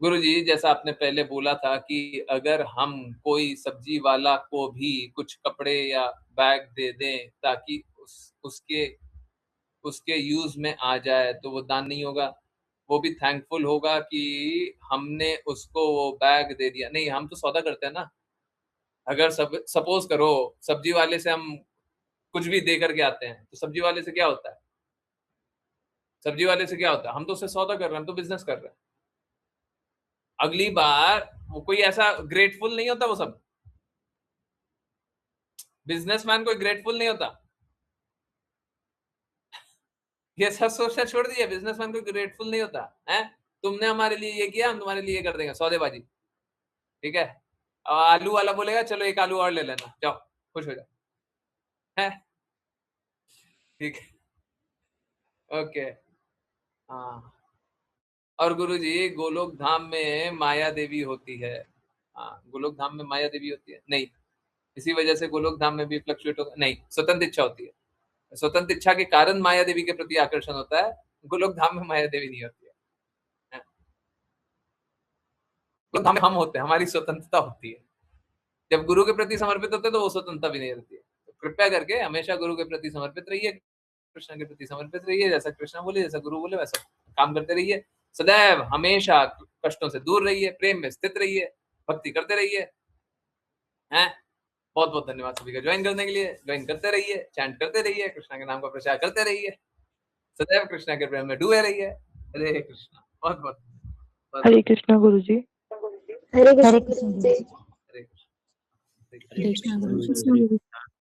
गुरुजी, जैसा आपने पहले बोला था कि अगर हम कोई सब्जी वाला को भी कुछ कपड़े या बैग दे दें ताकि उसके यूज में आ जाए तो वो दान नहीं होगा, वो भी थैंकफुल होगा कि हमने उसको वो बैग दे दिया। नहीं, हम तो सौदा करते हैं ना, अगर सपोज करो सब्जी वाले से हम कुछ भी दे करके आते हैं, तो सब्जी वाले से क्या होता है, हम तो उससे सौदा कर रहे हैं, हम तो बिजनेस कर रहे हैं। अगली बार वो कोई ऐसा ग्रेटफुल नहीं होता, वो सब बिजनेसमैन कोई ग्रेटफुल नहीं होता, ये सब सोचना छोड़ दीजिए, बिजनेसमैन कोई ग्रेटफुल नहीं होता है। तुमने हमारे लिए ये किया, हम तुम्हारे लिए ये कर देंगे, सौदेबाजी, ठीक है। आलू वाला बोलेगा चलो एक आलू और ले लेना, जाओ खुश हो जाओ, है ठीक है। ओके, हाँ। और गुरुजी, गोलोक धाम में माया देवी होती है। हाँ, गोलोक धाम में माया देवी होती है नहीं, इसी वजह से गोलोक धाम में भी फ्लक्चुएट होगा नहीं, स्वतंत्र इच्छा होती है। स्वतंत्र इच्छा के कारण माया देवी के प्रति आकर्षण होता है, गोलोक धाम में माया देवी नहीं होती है। गोलोक धाम में हम होते हैं, हमारी स्वतंत्रता होती है। जब गुरु के प्रति समर्पित होते हैं तो वो स्वतंत्रता भी नहीं रहती है। तो कृपया करके हमेशा गुरु के प्रति समर्पित रहिए, कृष्ण के प्रति समर्पित रहिए, जैसा कृष्ण बोले, जैसा गुरु बोले वैसा काम करते रहिए। सदैव हमेशा कष्टों से दूर रहिए, प्रेम में स्थित रहिए, भक्ति करते रहिए, हैं। बहुत बहुत धन्यवाद सभी का ज्वाइन करने के लिए। ज्वाइन करते रहिए, चैंट करते रहिए, कृष्णा के नाम का प्रचार करते रहिए, सदैव कृष्णा के प्रेम में डूबे रहिए। हरे कृष्णा। बहुत बहुत हरे कृष्णा गुरु जी। हरे हरे कृष्ण कृष्ण गुरु जी। गुरु जी। हरे कृष्ण। हरे कृष्ण गुरु जी।